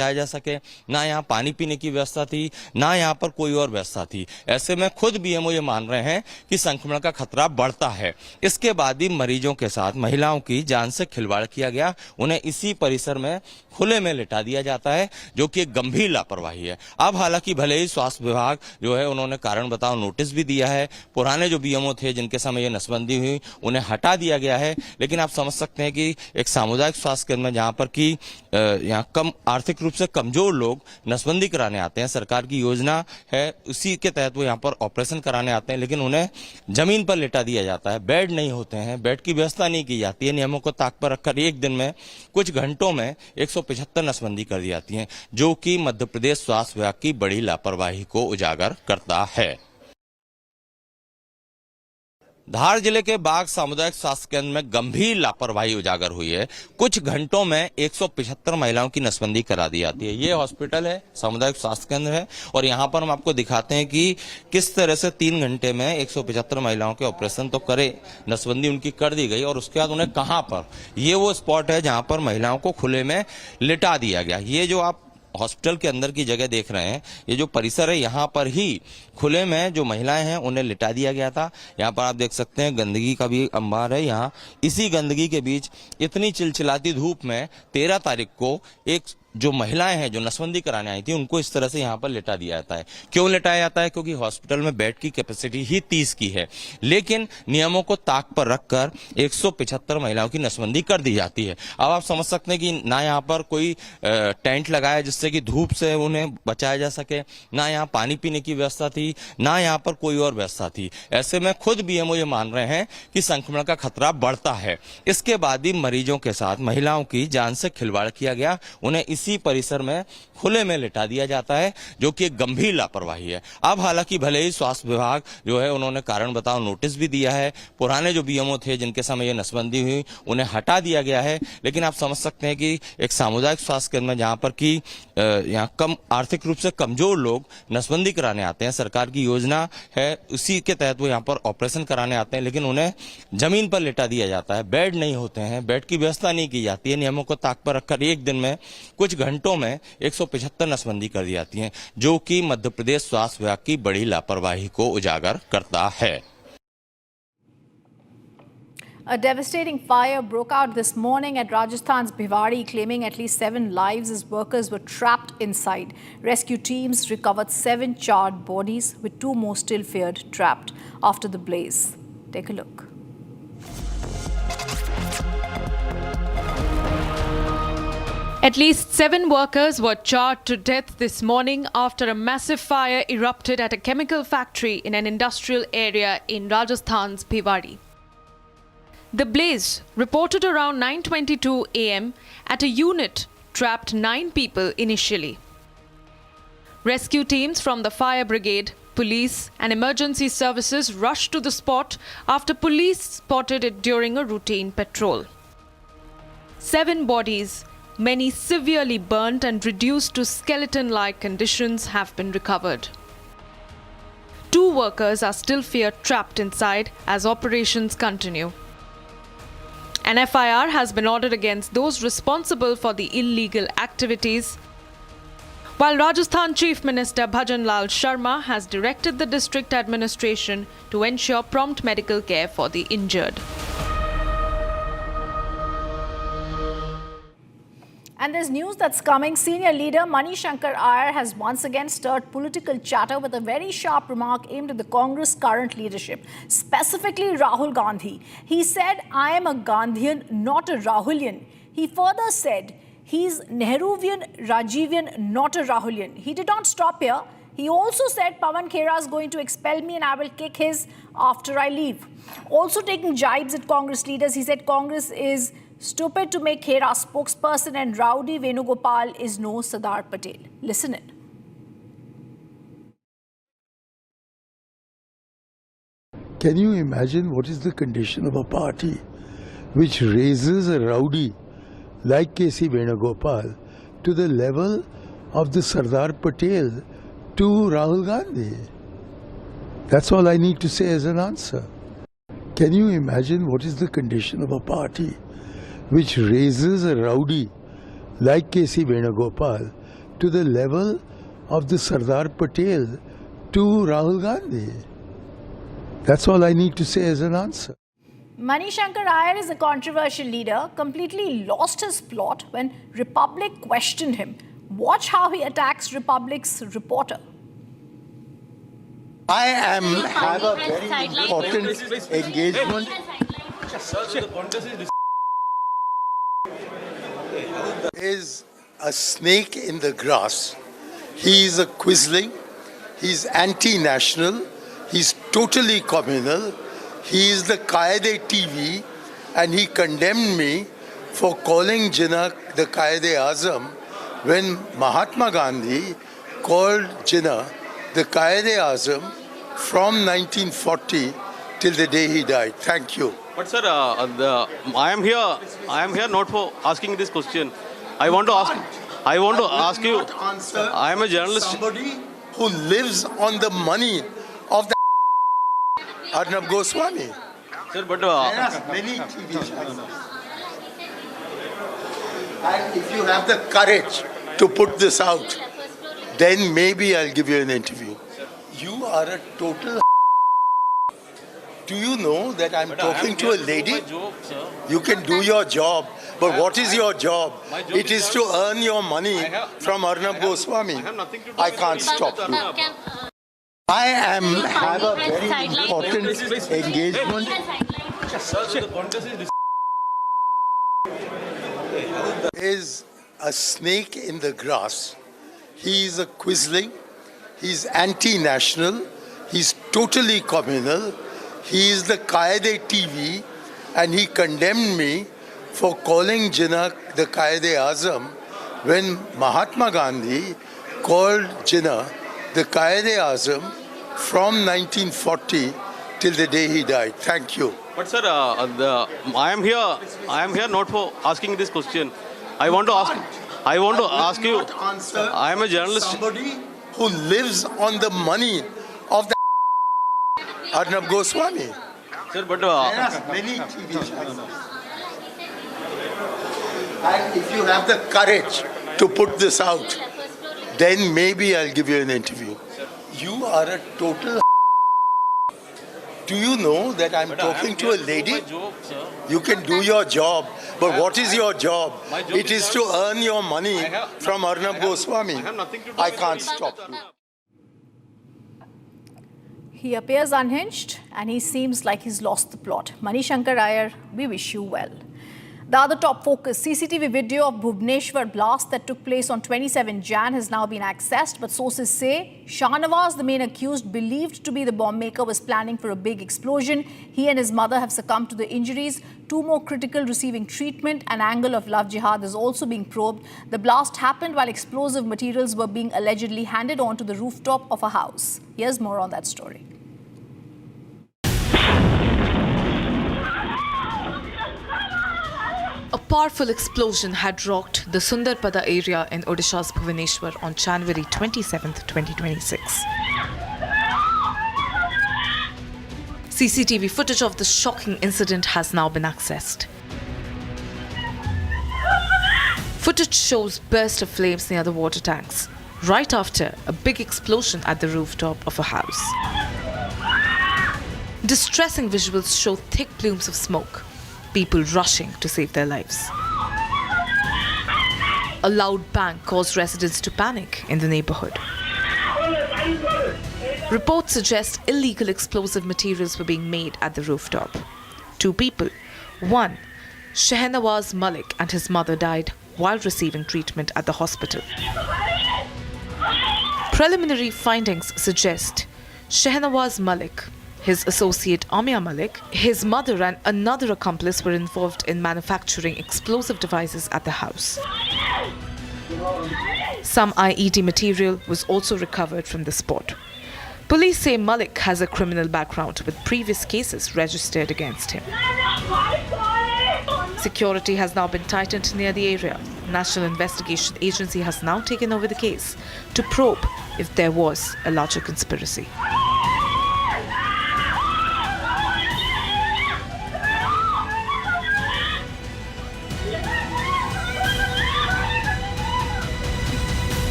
जा सके, ना यहाँ पानी पीने की व्यवस्था थी, ना यहाँ पर कोई और व्यवस्था थी। ऐसे में खुद बीएमओ ये मान रहे हैं कि संक्रमण का खतरा बढ़ता है। इसके बाद भी मरीजों के साथ महिलाओं की जान से खिलवाड़ किया गया, उन्हें इसी परिसर में खुले में लिटा दिया जाता है, जो कि एक गंभीर लापरवाही है। अब हालांकि भले ही स्वास्थ्य विभाग जो है उन्होंने कारण बताओ नोटिस भी दिया है, पुराने जो बीएमओ थे जिनके समय ये नसबंदी हुई उन्हें हटा दिया गया है, लेकिन आप समझ सकते हैं कि एक सामुदायिक स्वास्थ्य केंद्र में जहां पर कि यहाँ कम आर्थिक रूप से कमजोर लोग नसबंदी कराने आते हैं, सरकार की योजना है उसी के तहत वो यहाँ पर ऑपरेशन कराने आते हैं, लेकिन उन्हें जमीन पर लिटा दिया जाता है। बेड नहीं होते हैं, बेड की व्यवस्था नहीं की जाती है। नियमों को ताक पर रखकर एक दिन में कुछ घंटों में 175 नसबंदी कर दी जाती है, जो कि मध्य प्रदेश स्वास्थ्य विभाग की बड़ी लापरवाही को उजागर करता है। धार जिले के बाग सामुदायिक स्वास्थ्य केंद्र में गंभीर लापरवाही उजागर हुई है। कुछ घंटों में 175 महिलाओं की नसबंदी करा दी जाती है। ये हॉस्पिटल है, सामुदायिक स्वास्थ्य केंद्र है, और यहाँ पर हम आपको दिखाते हैं कि किस तरह से 3 घंटे में 175 महिलाओं के ऑपरेशन तो करे, नसबंदी उनकी कर दी गई, और उसके बाद उन्हें कहां पर, ये वो स्पॉट है जहां पर महिलाओं को खुले में लिटा दिया गया। ये जो आप हॉस्पिटल के अंदर की जगह देख रहे हैं, ये जो परिसर है यहाँ पर ही खुले में जो महिलाएं हैं उन्हें लिटा दिया गया था। यहाँ पर आप देख सकते हैं गंदगी का भी अंबार है। यहाँ इसी गंदगी के बीच इतनी चिलचिलाती धूप में 13 तारीख को एक जो महिलाएं हैं जो नसबंदी कराने आई थी उनको इस तरह से यहाँ पर लिटा दिया जाता है। क्यों लिटाया जाता है? क्योंकि हॉस्पिटल में बेड की कैपेसिटी ही 30 की है, लेकिन नियमों को ताक पर रखकर 175 महिलाओं की नसबंदी कर दी जाती है। अब आप समझ सकते हैं कि ना यहाँ पर कोई टेंट लगाया जिससे कि धूप से उन्हें बचाया जा सके, ना यहाँ पानी पीने की व्यवस्था थी, ना यहाँ पर कोई और व्यवस्था थी। ऐसे में खुद बीएमओ ये मान रहे हैं कि संक्रमण का खतरा बढ़ता है। इसके बाद भी मरीजों के साथ महिलाओं की जान से खिलवाड़ किया गया, उन्हें इसी परिसर में खुले में लिटा दिया जाता है, जो कि एक गंभीर लापरवाही है। अब हालांकि भले ही स्वास्थ्य विभाग जो है उन्होंने कारण बताओ नोटिस भी दिया है, पुराने जो बीएमओ थे जिनके समय ये नसबंदी हुई उन्हें हटा दिया गया है, लेकिन आप समझ सकते हैं कि एक सामुदायिक स्वास्थ्य केंद्र में जहां पर कि यहाँ कम आर्थिक रूप से कमजोर लोग नसबंदी कराने आते हैं, सरकार की योजना है उसी के तहत वो यहाँ पर ऑपरेशन कराने आते हैं, लेकिन उन्हें जमीन पर लिटा दिया जाता है। बेड नहीं होते हैं, बेड की व्यवस्था नहीं की जाती है। नियमों को ताक पर रखकर एक दिन में कुछ घंटों में 175 नसबंदी कर दी जाती है, जो कि मध्य प्रदेश स्वास्थ्य विभाग की बड़ी लापरवाही को उजागर करता है। A devastating fire broke out this morning at Rajasthan's Bhiwadi, claiming at least 7 lives as workers were trapped inside. Rescue teams recovered 7 charred bodies, with 2 more still feared trapped after the blaze. Take a look. At least 7 workers were charred to death this morning after a massive fire erupted at a chemical factory in an industrial area in Rajasthan's Bhiwadi. The blaze, reported around 9:22 a.m. at a unit, trapped 9 people initially. Rescue teams from the fire brigade, police and emergency services rushed to the spot after police spotted it during a routine patrol. 7 bodies, many severely burnt and reduced to skeleton-like conditions, have been recovered. 2 workers are still feared trapped inside as operations continue. An FIR has been ordered against those responsible for the illegal activities, while Rajasthan Chief Minister Bhajan Lal Sharma has directed the district administration to ensure prompt medical care for the injured. And there's news that's coming. Senior leader Mani Shankar Iyer has once again stirred political chatter with a very sharp remark aimed at the Congress current leadership, specifically Rahul Gandhi. He said, "I am a Gandhian, not a Rahulian." He further said, he's Nehruvian, Rajivian, not a Rahulian. He did not stop here. He also said, Pawan Khera is going to expel me and I will kick his after I leave. Also taking jibes at Congress leaders, he said Congress is stupid to make Khera spokesperson and Rowdy Venugopal is no Sardar Patel. Listen in. Can you imagine what is the condition of a party which raises a rowdy like K.C. Venugopal to the level of the Sardar Patel to Rahul Gandhi? That's all I need to say as an answer. Can you imagine what is the condition of a party which raises a rowdy like K.C. Venugopal to the level of the Sardar Patel to Rahul Gandhi. That's all I need to say as an answer. Mani Shankar Iyer is a controversial leader, completely lost his plot when Republic questioned him. Watch how he attacks Republic's reporter. I have a very important engagement. Is a snake in the grass. He is a quisling. He's anti-national. He's totally communal. He is the Qaede TV, and he condemned me for calling Jinnah the Qaede Azam when Mahatma Gandhi called Jinnah the Qaede Azam from 1940 till the day he died. Thank you. But sir, I am here not for asking this question. I want to ask you. I am a journalist. Somebody who lives on the money of the Arnab Goswami. Sir, but There are many TV channels. And if you have the courage to put this out, then maybe I'll give you an interview. You are a total. Do you know that I'm talking to a lady? You can do your job, but what is your job? It is to earn your money from Arnab Goswami. I can't stop you. I have a very important engagement. Is a snake in the grass. He is a quisling. He's anti-national. He's totally communal. He is the Qaede TV, and he condemned me for calling Jinnah the Qaede Azam when Mahatma Gandhi called Jinnah the Qaede Azam from 1940 till the day he died. Thank you. But sir, I am here not for asking this question. I want to ask you. I am a journalist. Somebody who lives on the money of the Arnab Goswami. Sir, but There are many TV channels. And if you have the courage to put this out, then maybe I'll give you an interview. You are a total. Do you know that I'm talking to a lady? You can do your job, but what is your job? It is to earn your money from Arnab Goswami. I can't stop you. He appears unhinged and he seems like he's lost the plot. Mani Shankar Iyer, we wish you well. The other top focus, CCTV video of Bhubaneswar blast that took place on 27 Jan has now been accessed, but sources say Shahnawaz, the main accused, believed to be the bomb maker, was planning for a big explosion. He and his mother have succumbed to the injuries. Two more critical receiving treatment. An angle of love jihad is also being probed. The blast happened while explosive materials were being allegedly handed onto the rooftop of a house. Here's more on that story. A powerful explosion had rocked the Sundarpada area in Odisha's Bhubaneswar on January 27, 2026. CCTV footage of the shocking incident has now been accessed. Footage shows burst of flames near the water tanks, right after a big explosion at the rooftop of a house. Distressing visuals show thick plumes of smoke, people rushing to save their lives. A loud bang caused residents to panic in the neighborhood. Reports suggest illegal explosive materials were being made at the rooftop. Two people, one, Shahnawaz Malik, and his mother died while receiving treatment at the hospital. Preliminary findings suggest Shahnawaz Malik, his associate Amia Malik, his mother and another accomplice were involved in manufacturing explosive devices at the house. Some IED material was also recovered from the spot. Police say Malik has a criminal background with previous cases registered against him. Security has now been tightened near the area. National Investigation Agency has now taken over the case to probe if there was a larger conspiracy.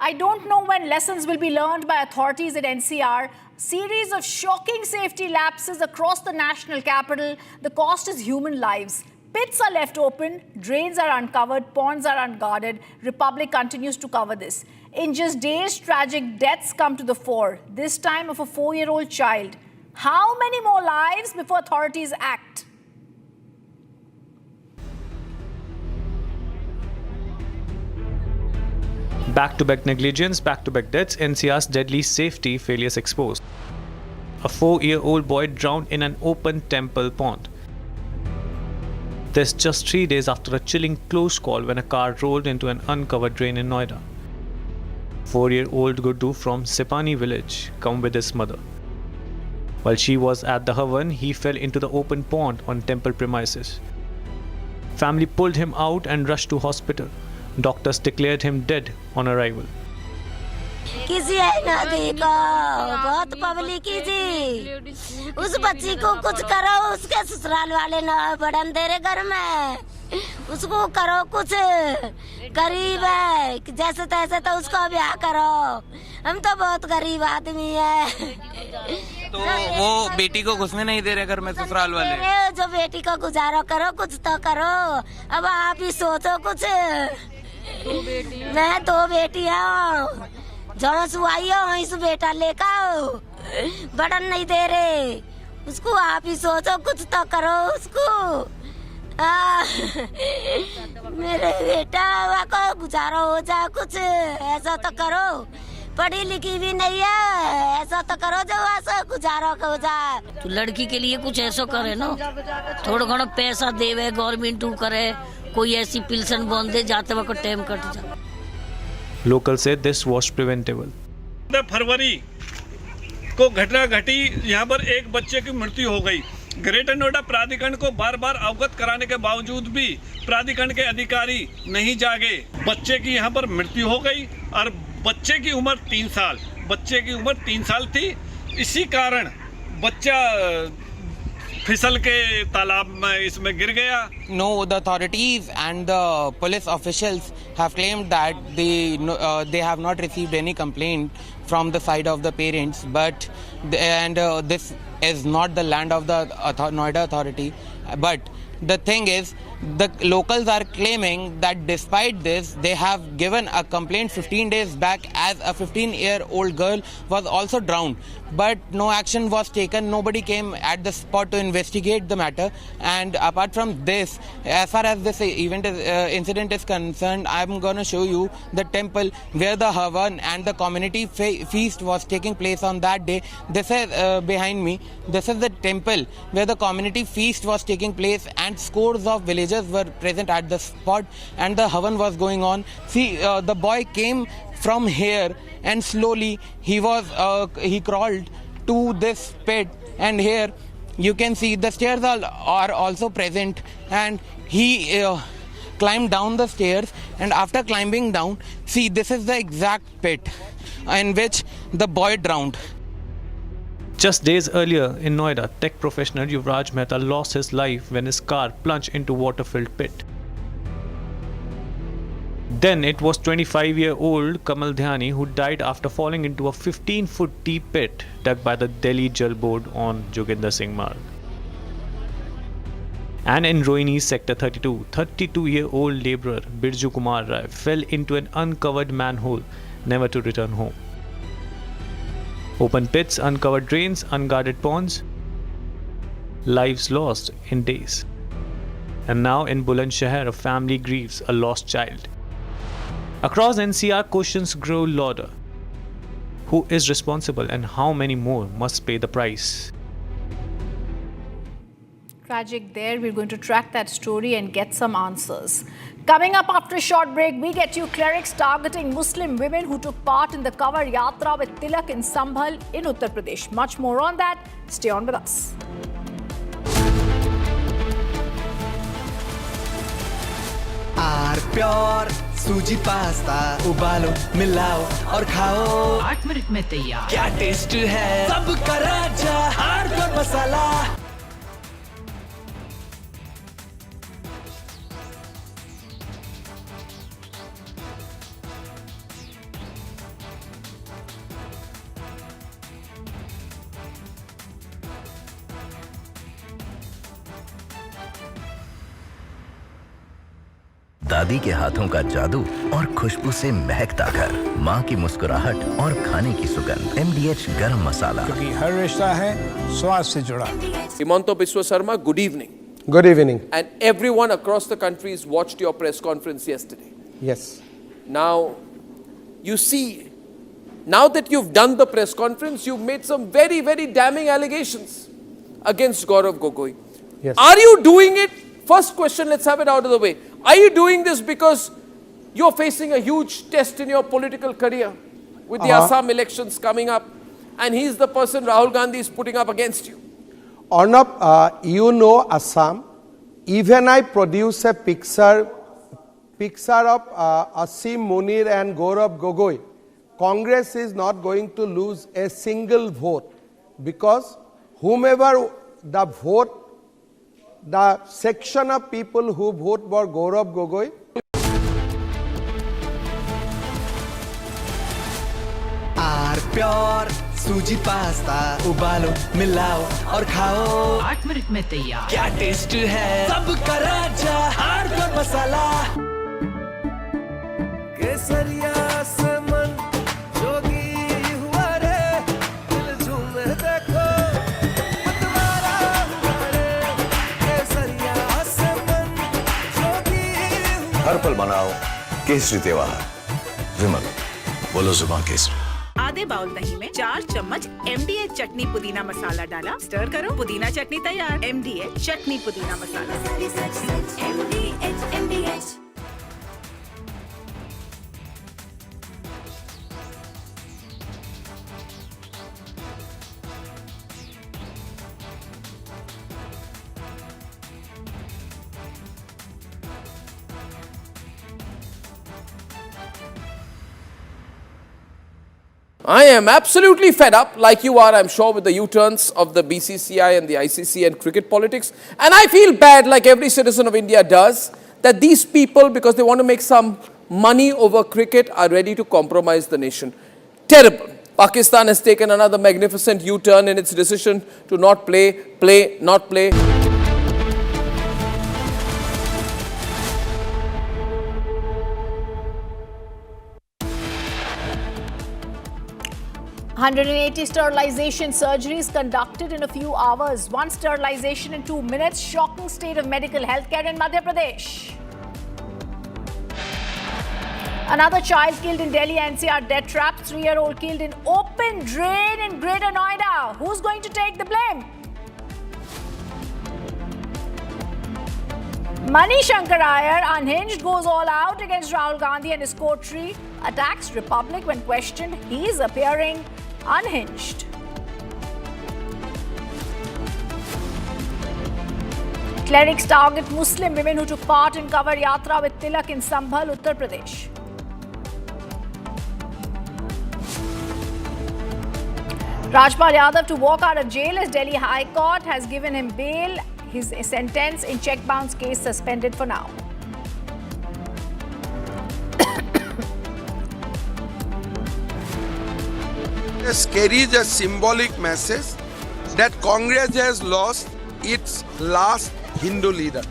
I don't know when lessons will be learned by authorities at NCR. Series of shocking safety lapses across the national capital. The cost is human lives. Pits are left open, drains are uncovered, ponds are unguarded. Republic continues to cover this. In just days, tragic deaths come to the fore, this time of a 4-year-old child. How many more lives before authorities act? Back-to-back negligence, back-to-back deaths, NCR's deadly safety failures exposed. A 4-year-old boy drowned in an open temple pond. This just 3 days after a chilling close call when a car rolled into an uncovered drain in Noida. 4-year-old Guddu from Sipani village come with his mother. While she was at the Havan, he fell into the open pond on temple premises. Family pulled him out and rushed to hospital. Doctors declared him dead on arrival. किसी है नदी को बहुत public जी उस बच्ची को कुछ करो उसके ससुराल वाले न बढ़न दे रहे घर में उसको करो कुछ गरीब है जैसे तैसे तो उसको ब्याह करो हम तो बहुत गरीब आदमी है तो वो बेटी को घुसने नहीं दे रहे घर में ससुराल वाले जो बेटी को गुजारो करो कुछ तो करो अब आप ही सोचो कुछ मैं 2 बेटियां जहाँ से आई हो वहीं से बेटा लेकर आओ बढ़न नहीं दे रहे उसको आप ही सोचो कुछ तो करो उसको मेरे बेटा को गुजारो हो जा कुछ ऐसा तो करो पढ़ी लिखी भी नहीं है ऐसा तो करो जो ऐसा गुजारो हो जाए तो लड़की के लिए कुछ ऐसा करे ना थोड़ा घना पैसा देवे गवर्नमेंट करे कोई ऐसी पिल्सन बंद दे जाते वक्त टाइम कट जाए Locals said this was preventable. फरवरी को घटना घटी यहाँ पर एक बच्चे की मृत्यु हो गई। ग्रेटर नोएडा प्राधिकरण को बार बार अवगत कराने के बावजूद भी प्राधिकरण के अधिकारी नहीं जागे। बच्चे की यहाँ पर मृत्यु हो गई और बच्चे की उम्र 3 साल थी। इसी कारण बच्चा फिसल के तालाब में इसमें गिर गया। No, the authorities and the police officials have claimed that they have not received any complaint from the side of the parents, but this is not the land of the Noida authority. But the thing is, the locals are claiming that despite this, they have given a complaint 15 days back as a 15-year-old girl was also drowned. But no action was taken. Nobody came at the spot to investigate the matter. And apart from this, as far as this incident is concerned, I'm going to show you the temple where the Havan and the community feast was taking place on that day. This is behind me. This is the temple where the community feast was taking place and scores of villagers were present at the spot and the Havan was going on. See, the boy came from here and slowly he crawled to this pit, and here you can see the stairs are also present, and he climbed down the stairs, and after climbing down, see, this is the exact pit in which the boy drowned. Just days earlier in Noida, tech professional Yuvraj Mehta lost his life when his car plunged into water-filled pit. Then it was 25-year-old Kamal Dhyani who died after falling into a 15-foot deep pit dug by the Delhi Jal Board on Joginder Singh Marg. And in Rohini's Sector 32, 32-year-old labourer Birju Kumar Rai fell into an uncovered manhole, never to return home. Open pits, uncovered drains, unguarded ponds, lives lost in days. And now in Bulandshahr, a family grieves a lost child. Across NCR, questions grow louder. Who is responsible and how many more must pay the price? Tragic there. We're going to track that story and get some answers. Coming up after a short break, we get you clerics targeting Muslim women who took part in the Kavar Yatra with Tilak in Sambhal in Uttar Pradesh. Much more on that. Stay on with us. Pure सूजी pasta उबालो मिलाओ और खाओ 8 minute में तैयार क्या test है सबका राजा are pure मसाला दादी के हाथों का जादू और खुशबू से महकता घर, माँ की मुस्कुराहट और खाने की सुगंध। MDH गरम मसाला, क्योंकि हर रिश्ता है स्वाद से जुड़ा। Himanta Biswa Sarma, good evening. Good evening. And everyone across the country has watched your press conference yesterday. Yes. Now, you see, now that you've done the press conference, you've made some very, very damning allegations against Gaurav Gogoi. Yes. Are you doing it? First question, let's have it out of the way. Are you doing this because you're facing a huge test in your political career with the Assam elections coming up, and he's the person Rahul Gandhi is putting up against you? Arnab, you know Assam. Even I produce a picture of Asim Munir and Gaurav Gogoi. Congress is not going to lose a single vote because whomever the vote, the section of people who vote for Gaurav Gogoi. Pure सूजी pasta उबालो मिलाओ और खाओ 8 minute में तैयार। क्या test है सबका राजा hardware मसाला। केसरिया से मन जोगी हुआ रे, दिल झूमे देखो मतवारा हुआ रे। केसरिया से मन जोगी हुआ। हर पल मनाओ केसरी त्योहार। विमल, बोलो जुबान केसरी। आधे बाउल दही में 4 चम्मच MDH चटनी पुदीना मसाला डाला, स्टर करो, पुदीना चटनी तैयार। MDH चटनी पुदीना मसाला। MDH। I am absolutely fed up, like you are, I'm sure, with the U-turns of the BCCI and the ICC and cricket politics. And I feel bad, like every citizen of India does, that these people, because they want to make some money over cricket, are ready to compromise the nation. Terrible. Pakistan has taken another magnificent U-turn in its decision to not play, not play. 180 sterilization surgeries conducted in a few hours. One sterilization in 2 minutes. Shocking state of medical healthcare in Madhya Pradesh. Another child killed in Delhi NCR death trap. 3-year-old killed in open drain in Greater Noida. Who's going to take the blame? Mani Shankar Iyer, unhinged, goes all out against Rahul Gandhi and his coterie. Attacks Republic when questioned. He is appearing unhinged. Clerics target Muslim women who took part in Kavar Yatra with Tilak in Sambhal, Uttar Pradesh. Rajpal Yadav to walk out of jail as Delhi High Court has given him bail. His sentence in check bounce case suspended for now. This carries a symbolic message that Congress has lost its last Hindu leader.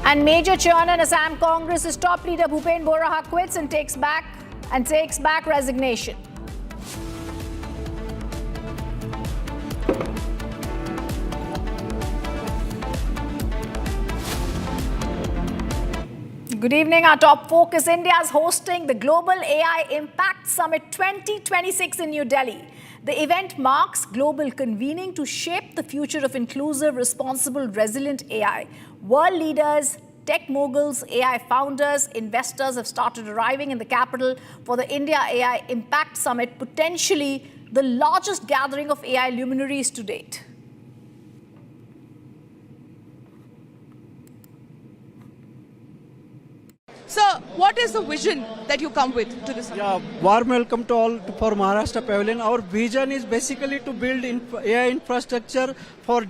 And major churn in Assam Congress's top leader Bhupen Boraha quits and takes back resignation. Good evening. Our top focus: India is hosting the Global AI Impact Summit 2026 in New Delhi. The event marks global convening to shape the future of inclusive, responsible, resilient AI. World leaders, tech moguls, AI founders, investors have started arriving in the capital for the India AI Impact Summit, potentially the largest gathering of AI luminaries to date. So, what is the vision that you come with to this? Yeah, warm welcome to all for Maharashtra Pavilion. Our vision is basically to build AI infrastructure for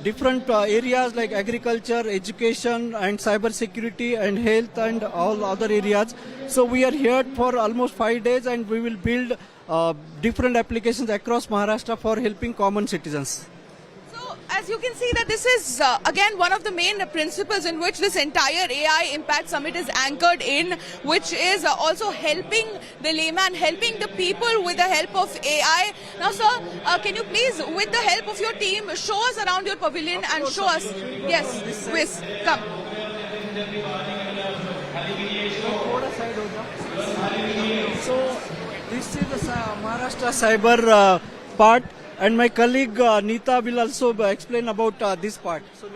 different areas like agriculture, education, and cyber security, and health, and all other areas. So we are here for almost 5 days, and we will build different applications across Maharashtra for helping common citizens. So, as you can see that this is again one of the main principles in which this entire AI Impact Summit is anchored in, which is also helping the layman, helping the people with the help of AI. Now sir, can you please, with the help of your team, show us around your pavilion and show us. Yes, Wiz, come. So this is the Maharashtra Cyber part, and my colleague Neeta will also explain about this part. So,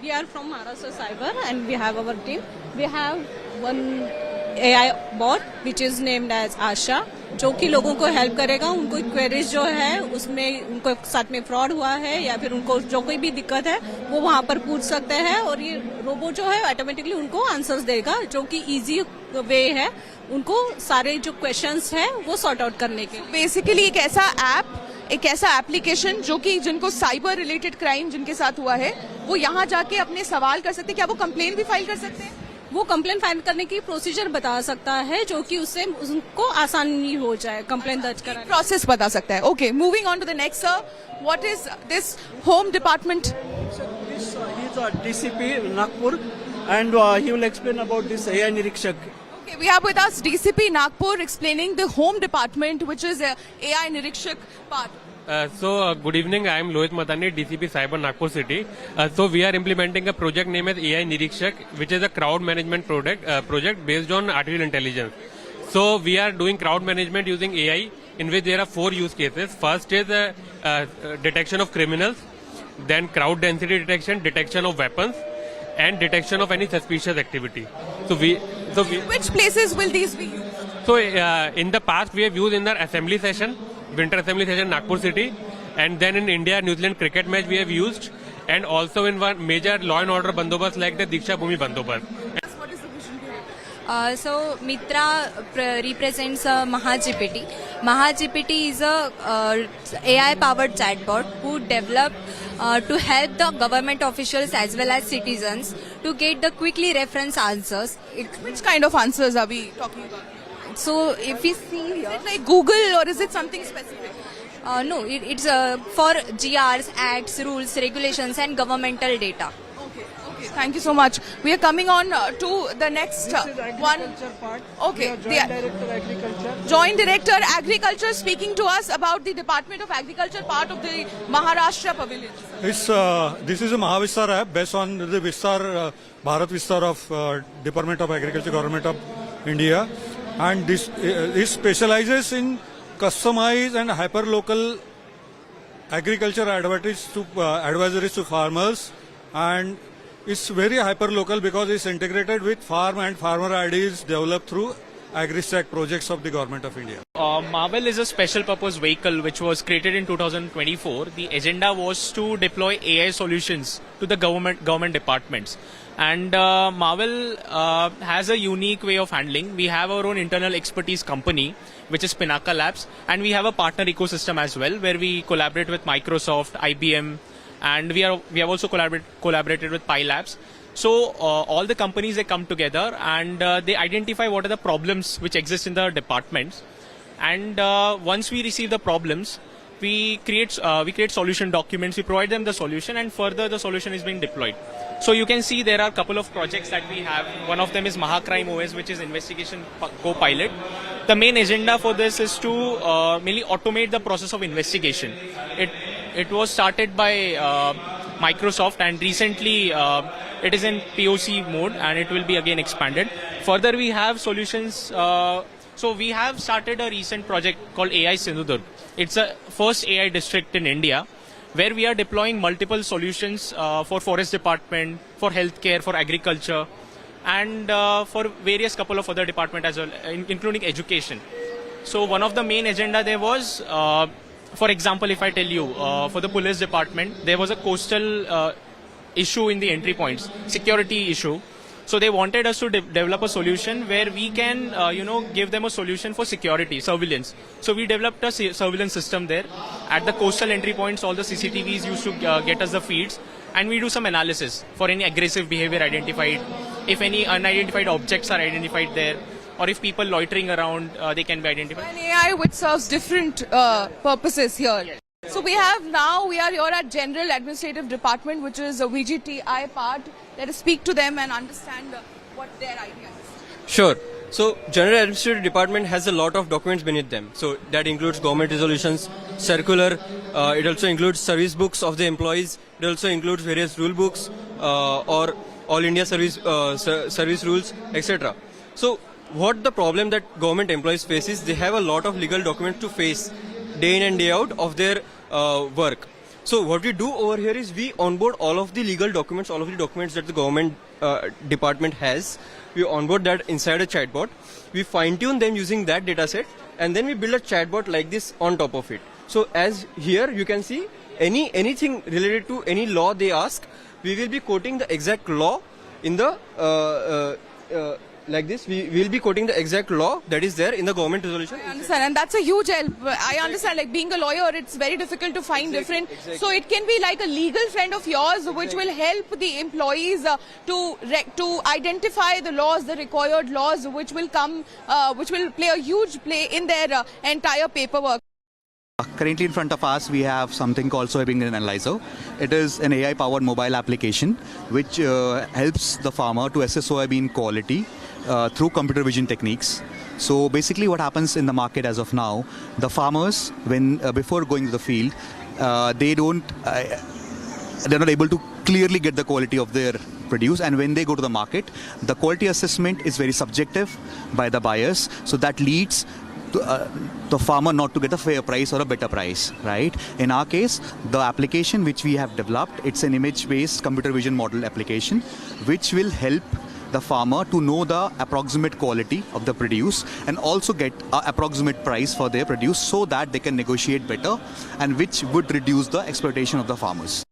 we are from Maharashtra Cyber and we have our team. We have one AI bot which is named as Asha, जो कि लोगों को help करेगा, उनको queries जो है उसमें उनको साथ में फ्रॉड हुआ है या फिर उनको जो कोई भी दिक्कत है वो वहाँ पर पूछ सकते हैं और ये रोबोट जो है ऑटोमेटिकली उनको आंसर्स देगा, जो कि इजी वे है उनको सारे जो क्वेश्चंस है वो सॉर्ट आउट करने के। बेसिकली एक ऐसा एप्लीकेशन जो कि जिनको साइबर रिलेटेड क्राइम जिनके साथ हुआ है वो यहाँ जाके अपने सवाल कर सकते हैं। क्या वो कंप्लेन भी फाइल कर सकते हैं? वो कंप्लेन फाइल करने की प्रोसीजर बता सकता है, जो कि उससे उनको आसानी हो जाए कंप्लेन दर्ज कराने। प्रोसेस बता सकता है। Okay, moving on to the next sir, what is this home department? He is a DCP Nagpur, and he will explain about this AI Nirikshak. Okay, we have with us DCP Nagpur explaining the home department, which is a AI Nirikshak part. Good evening. I am Lohit Matani, DCP Cyber Nagpur City. So we are implementing a project named as AI Nirikshak, which is a crowd management project based on artificial intelligence. So we are doing crowd management using AI, in which there are 4 use cases. First is detection of criminals, then crowd density detection of weapons, and detection of any suspicious activity. Which places will these be used? So in the past we have used in the assembly session, winter assembly session Nagpur City, and then in India-New Zealand cricket match we have used, and also in one major law and order bandobast like the Diksha Bhumi bandobast. What is the vision behind? So Mitra represents MahaGPT. MahaGPT is a AI-powered chatbot who developed to help the government officials as well as citizens to get the quickly reference answers. Which kind of answers are we talking about? So if we see here, is it like Google or is it something specific? No, it's for GRs, acts, rules, regulations and governmental data. Okay, thank you so much. We are coming on to the next one. Part. Okay, Joint Director Agriculture. Joint Director Agriculture speaking to us about the Department of Agriculture part of the Maharashtra Pavilion. This is a Mahavistar app based on the Vistar, Bharat Vistar of Department of Agriculture, Government of India. And this specializes in customized and hyper-local agriculture advisories to farmers, and it's very hyper-local because it's integrated with farm and farmer IDs developed through AgriStack projects of the Government of India. Marvel is a special purpose vehicle which was created in 2024. The agenda was to deploy AI solutions to the government departments. And Marvel has a unique way of handling. We have our own internal expertise company, which is Pinnacle Labs, and we have a partner ecosystem as well, where we collaborate with Microsoft, IBM, and we have also collaborated with Pi Labs. So all the companies, they come together and they identify what are the problems which exist in the departments. And once we receive the problems, we create solution documents, we provide them the solution, and further the solution is being deployed. So you can see there are a couple of projects that we have. One of them is Mahacrime OS, which is investigation co-pilot. The main agenda for this is to mainly automate the process of investigation. It was started by Microsoft, and recently it is in POC mode, and it will be again expanded. Further, we have solutions. So we have started a recent project called AI Sindhudurg. It's the first AI district in India, where we are deploying multiple solutions for forest department, for healthcare, for agriculture, and for various couple of other departments as well, including education. So one of the main agenda there was, for example, if I tell you, for the police department, there was a coastal issue in the entry points, security issue. So they wanted us to develop a solution where we can, give them a solution for security, surveillance. So we developed a surveillance system there. At the coastal entry points, all the CCTVs used to get us the feeds, and we do some analysis for any aggressive behavior identified, if any unidentified objects are identified there, or if people loitering around, they can be identified. An AI which serves different purposes here. Yes. So we are here at General Administrative Department, which is a VGTI part. Let us speak to them and understand what their idea is. Sure. So General Administrative Department has a lot of documents beneath them. So that includes government resolutions, circular, it also includes service books of the employees, it also includes various rule books or all India service rules, etc. So what the problem that government employees face is they have a lot of legal documents to face day in and day out of their work. So what we do over here is we onboard all of the legal documents, all of the documents that the government department has. We onboard that inside a chatbot. We fine tune them using that data set, and then we build a chatbot like this on top of it. So as here you can see anything related to any law they ask, we will be quoting the exact law in the like this. We will be quoting the exact law that is there in the government resolution. I understand, and that's a huge help. I understand, like being a lawyer, it's very difficult to find different. So it can be like a legal friend of yours, which will help the employees to identify the laws, the required laws, which will play a huge play in their entire paperwork. Currently in front of us, we have something called soybean analyzer. It is an AI-powered mobile application which helps the farmer to assess soybean quality through computer vision techniques. So basically what happens in the market as of now, the farmers, when before going to the field, they're not able to clearly get the quality of their produce, and when they go to the market, the quality assessment is very subjective by the buyers, so that leads the farmer not to get a fair price or a better price, right? In our case, the application which we have developed, it's an image-based computer vision model application which will help the farmer to know the approximate quality of the produce and also get an approximate price for their produce so that they can negotiate better, and which would reduce the exploitation of the farmers.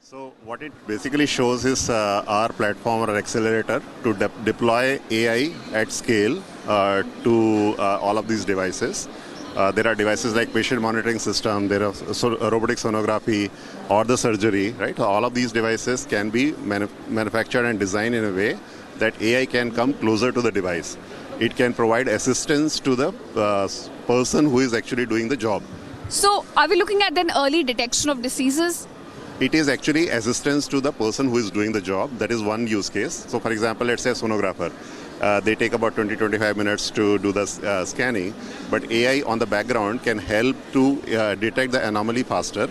So what it basically shows is our platform or accelerator to deploy AI at scale to all of these devices. There are devices like patient monitoring system, there are robotic sonography or the surgery, right? All of these devices can be manufactured and designed in a way that AI can come closer to the device. It can provide assistance to the person who is actually doing the job. So are we looking at then early detection of diseases? It is actually assistance to the person who is doing the job. That is one use case. So for example, let's say a sonographer. They take about 20-25 minutes to do the scanning, but AI on the background can help to detect the anomaly faster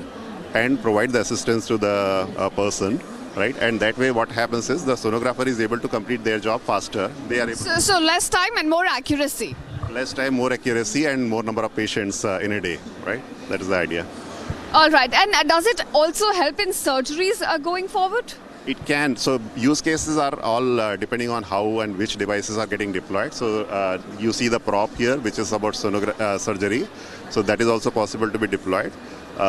and provide the assistance to the person, right? And that way what happens is the sonographer is able to complete their job faster. They are able so less time and more accuracy. Less time, more accuracy, and more number of patients in a day, right? That is the idea. All right, and does it also help in surgeries going forward? It can. So use cases are all depending on how and which devices are getting deployed. So you see the prop here, which is about surgery. So that is also possible to be deployed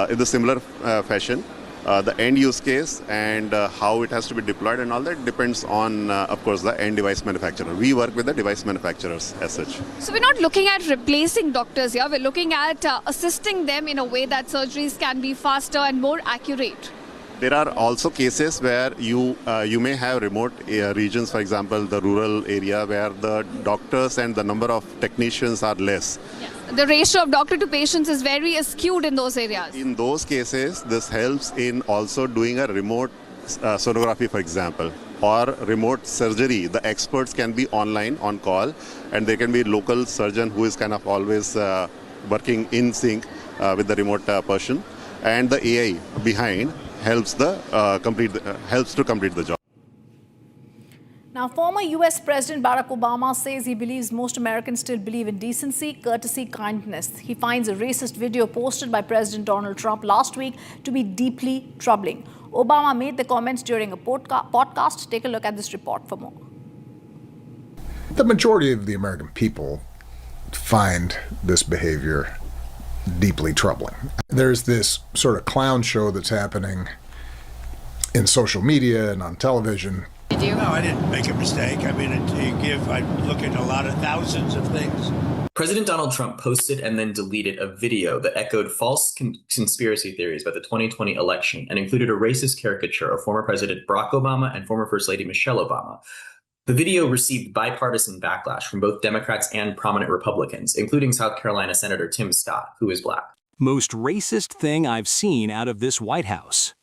in the similar fashion. The end use case and how it has to be deployed and all that depends on, of course, the end device manufacturer. We work with the device manufacturers as such. So we're not looking at replacing doctors here. We're looking at assisting them in a way that surgeries can be faster and more accurate. There are also cases where you may have remote regions, for example, the rural area where the doctors and the number of technicians are less. Yes. The ratio of doctor to patients is very skewed in those areas. In those cases, this helps in also doing a remote sonography, for example, or remote surgery. The experts can be online on call, and there can be local surgeon who is kind of always working in sync with the remote person, and the AI behind helps to complete the job. Now, former US President Barack Obama says he believes most Americans still believe in decency, courtesy, kindness. He finds a racist video posted by President Donald Trump last week to be deeply troubling. Obama made the comments during a podcast. Take a look at this report for more. The majority of the American people find this behavior deeply troubling. There's this sort of clown show that's happening in social media and on television. No, I didn't make a mistake. I mean, I look at a lot of thousands of things. President Donald Trump posted and then deleted a video that echoed false conspiracy theories about the 2020 election and included a racist caricature of former President Barack Obama and former First Lady Michelle Obama. The video received bipartisan backlash from both Democrats and prominent Republicans, including South Carolina Senator Tim Scott, who is black. Most racist thing I've seen out of this White House.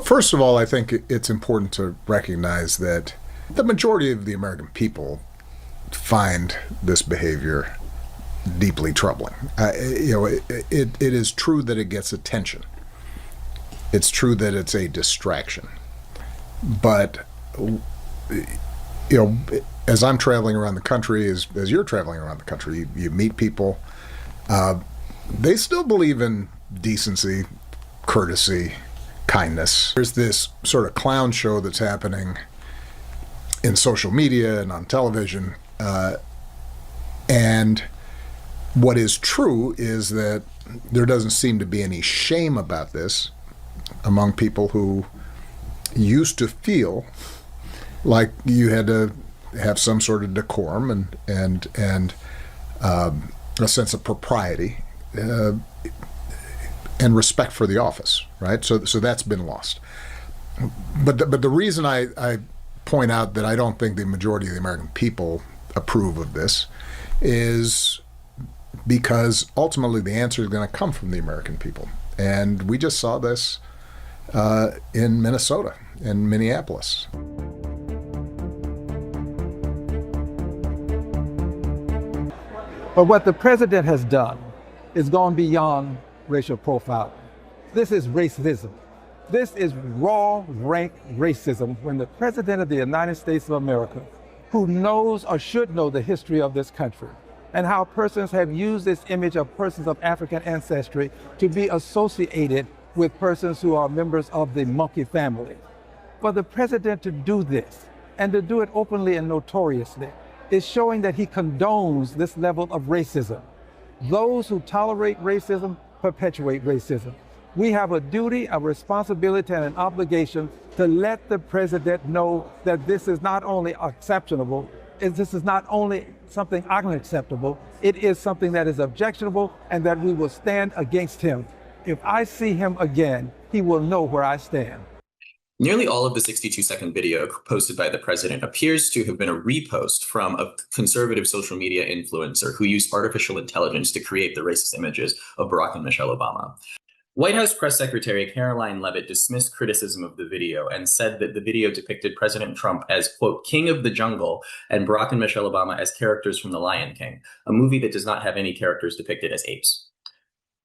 First of all, I think it's important to recognize that the majority of the American people find this behavior deeply troubling. It is true that it gets attention. It's true that it's a distraction. But, as I'm traveling around the country, as you're traveling around the country, you meet people. They still believe in decency, courtesy, kindness. There's this sort of clown show that's happening in social media and on television. And what is true is that there doesn't seem to be any shame about this among people who used to feel like you had to have some sort of decorum and a sense of propriety and respect for the office, right? So that's been lost. But the reason I point out that I don't think the majority of the American people approve of this is because ultimately the answer is going to come from the American people. And we just saw this in Minnesota, in Minneapolis. But what the president has done is gone beyond racial profiling. This is racism. This is raw rank racism when the president of the United States of America, who knows or should know the history of this country and how persons have used this image of persons of African ancestry to be associated with persons who are members of the monkey family. For the president to do this and to do it openly and notoriously is showing that he condones this level of racism. Those who tolerate racism perpetuate racism. We have a duty, a responsibility, and an obligation to let the president know that this is not only acceptable, this is not only something unacceptable, it is something that is objectionable and that we will stand against him. If I see him again, he will know where I stand. Nearly all of the 62-second video posted by the president appears to have been a repost from a conservative social media influencer who used artificial intelligence to create the racist images of Barack and Michelle Obama. White House Press Secretary Caroline Leavitt dismissed criticism of the video and said that the video depicted President Trump as, quote, king of the jungle and Barack and Michelle Obama as characters from The Lion King, a movie that does not have any characters depicted as apes.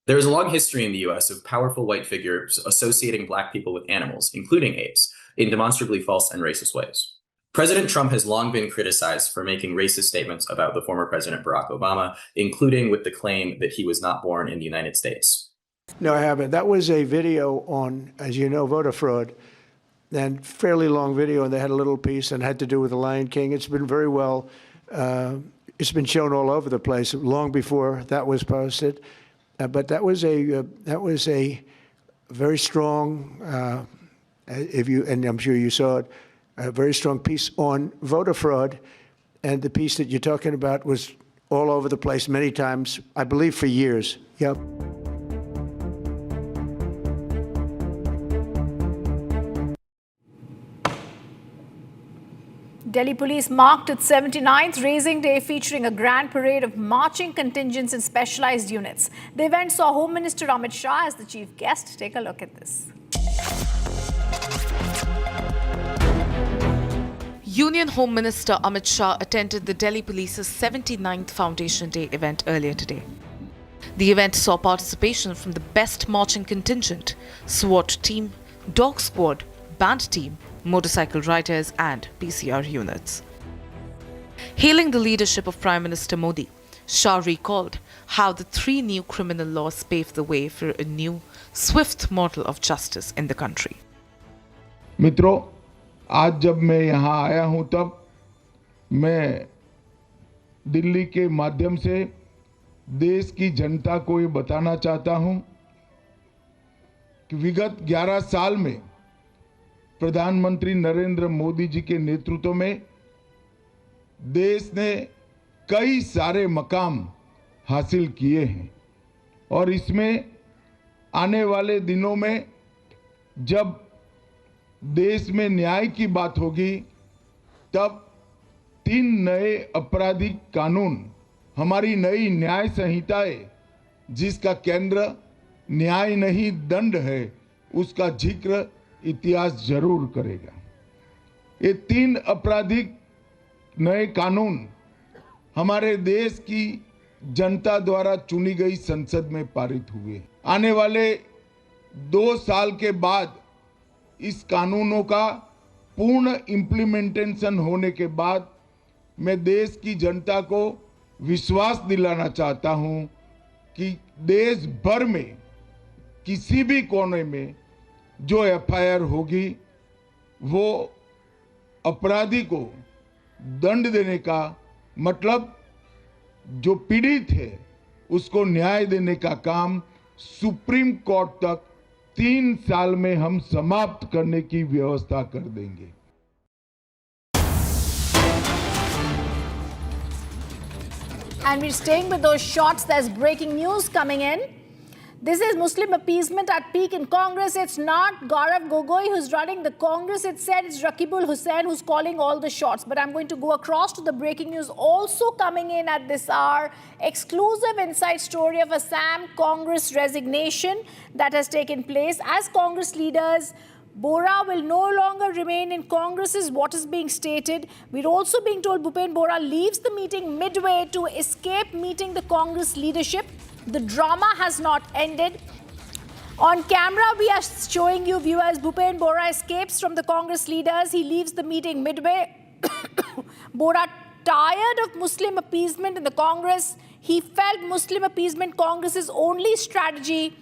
There is a long history in the US of powerful white figures associating Black people with animals, including apes, in demonstrably false and racist ways. President Trump has long been criticized for making racist statements about the former President Barack Obama, including with the claim that he was not born in the United States. No, I haven't. That was a video on, as you know, voter fraud, and fairly long video, and they had a little piece and had to do with the Lion King. It's been very well, it's been shown all over the place long before that was posted. But that was a very strong, and I'm sure you saw it, a very strong piece on voter fraud, and the piece that you're talking about was all over the place many times, I believe for years. Yep. Delhi police marked its 79th Raising Day, featuring a grand parade of marching contingents and specialized units. The event saw Home Minister Amit Shah as the chief guest. Take a look at this. Union Home Minister Amit Shah attended the Delhi Police's 79th Foundation Day event earlier today. The event saw participation from the best marching contingent, SWAT team, dog squad, band team, motorcycle riders and PCR units. Hailing the leadership of Prime Minister Modi, Shah recalled how the 3 new criminal laws paved the way for a new, swift model of justice in the country. मित्रों, आज जब मैं यहाँ आया हूँ तब मैं दिल्ली के माध्यम से देश की जनता को ये बताना चाहता हूँ कि विगत 11 साल में प्रधानमंत्री नरेंद्र मोदी जी के नेतृत्व में देश ने कई सारे मकाम हासिल किए हैं और इसमें आने वाले दिनों में जब देश में न्याय की बात होगी तब 3 नए आपराधिक कानून, हमारी नई न्याय संहिताएं, जिसका केंद्र न्याय नहीं दंड है, उसका जिक्र इतिहास जरूर करेगा। ये 3 आपराधिक नए कानून हमारे देश की जनता द्वारा चुनी गई संसद में पारित हुए। आने वाले 2 साल के बाद इस कानूनों का पूर्ण इम्प्लीमेंटेशन होने के बाद मैं देश की जनता को विश्वास दिलाना चाहता हूं कि देश भर में किसी भी कोने में जो एफआईआर होगी वो अपराधी को दंड देने का मतलब जो पीड़ित है उसको न्याय देने का काम सुप्रीम कोर्ट तक 3 साल में हम समाप्त करने की व्यवस्था कर देंगे। And we're staying with those shots. There's breaking news coming in. This is Muslim appeasement at peak in Congress. It's not Gaurav Gogoi who's running the Congress. It said it's Rakibul Hussain who's calling all the shots. But I'm going to go across to the breaking news also coming in at this hour. Exclusive inside story of Assam Congress resignation that has taken place. As Congress leaders, Bora will no longer remain in Congress is what is being stated. We're also being told Bhupen Bora leaves the meeting midway to escape meeting the Congress leadership. The drama has not ended. On camera, we are showing you viewers, Bhupen Bora escapes from the Congress leaders. He leaves the meeting midway. Bora, tired of Muslim appeasement in the Congress, he felt Muslim appeasement Congress's only strategy.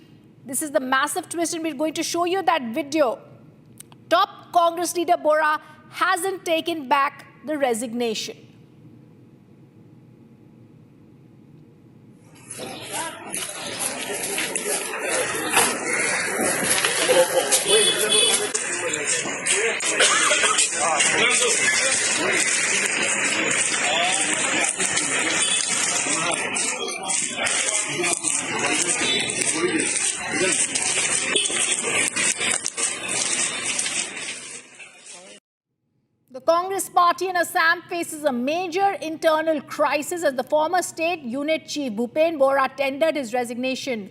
This is the massive twist, and we're going to show you that video. Top Congress leader Bora hasn't taken back the resignation. The Congress party in Assam faces a major internal crisis as the former state unit chief Bhupen Bora tendered his resignation,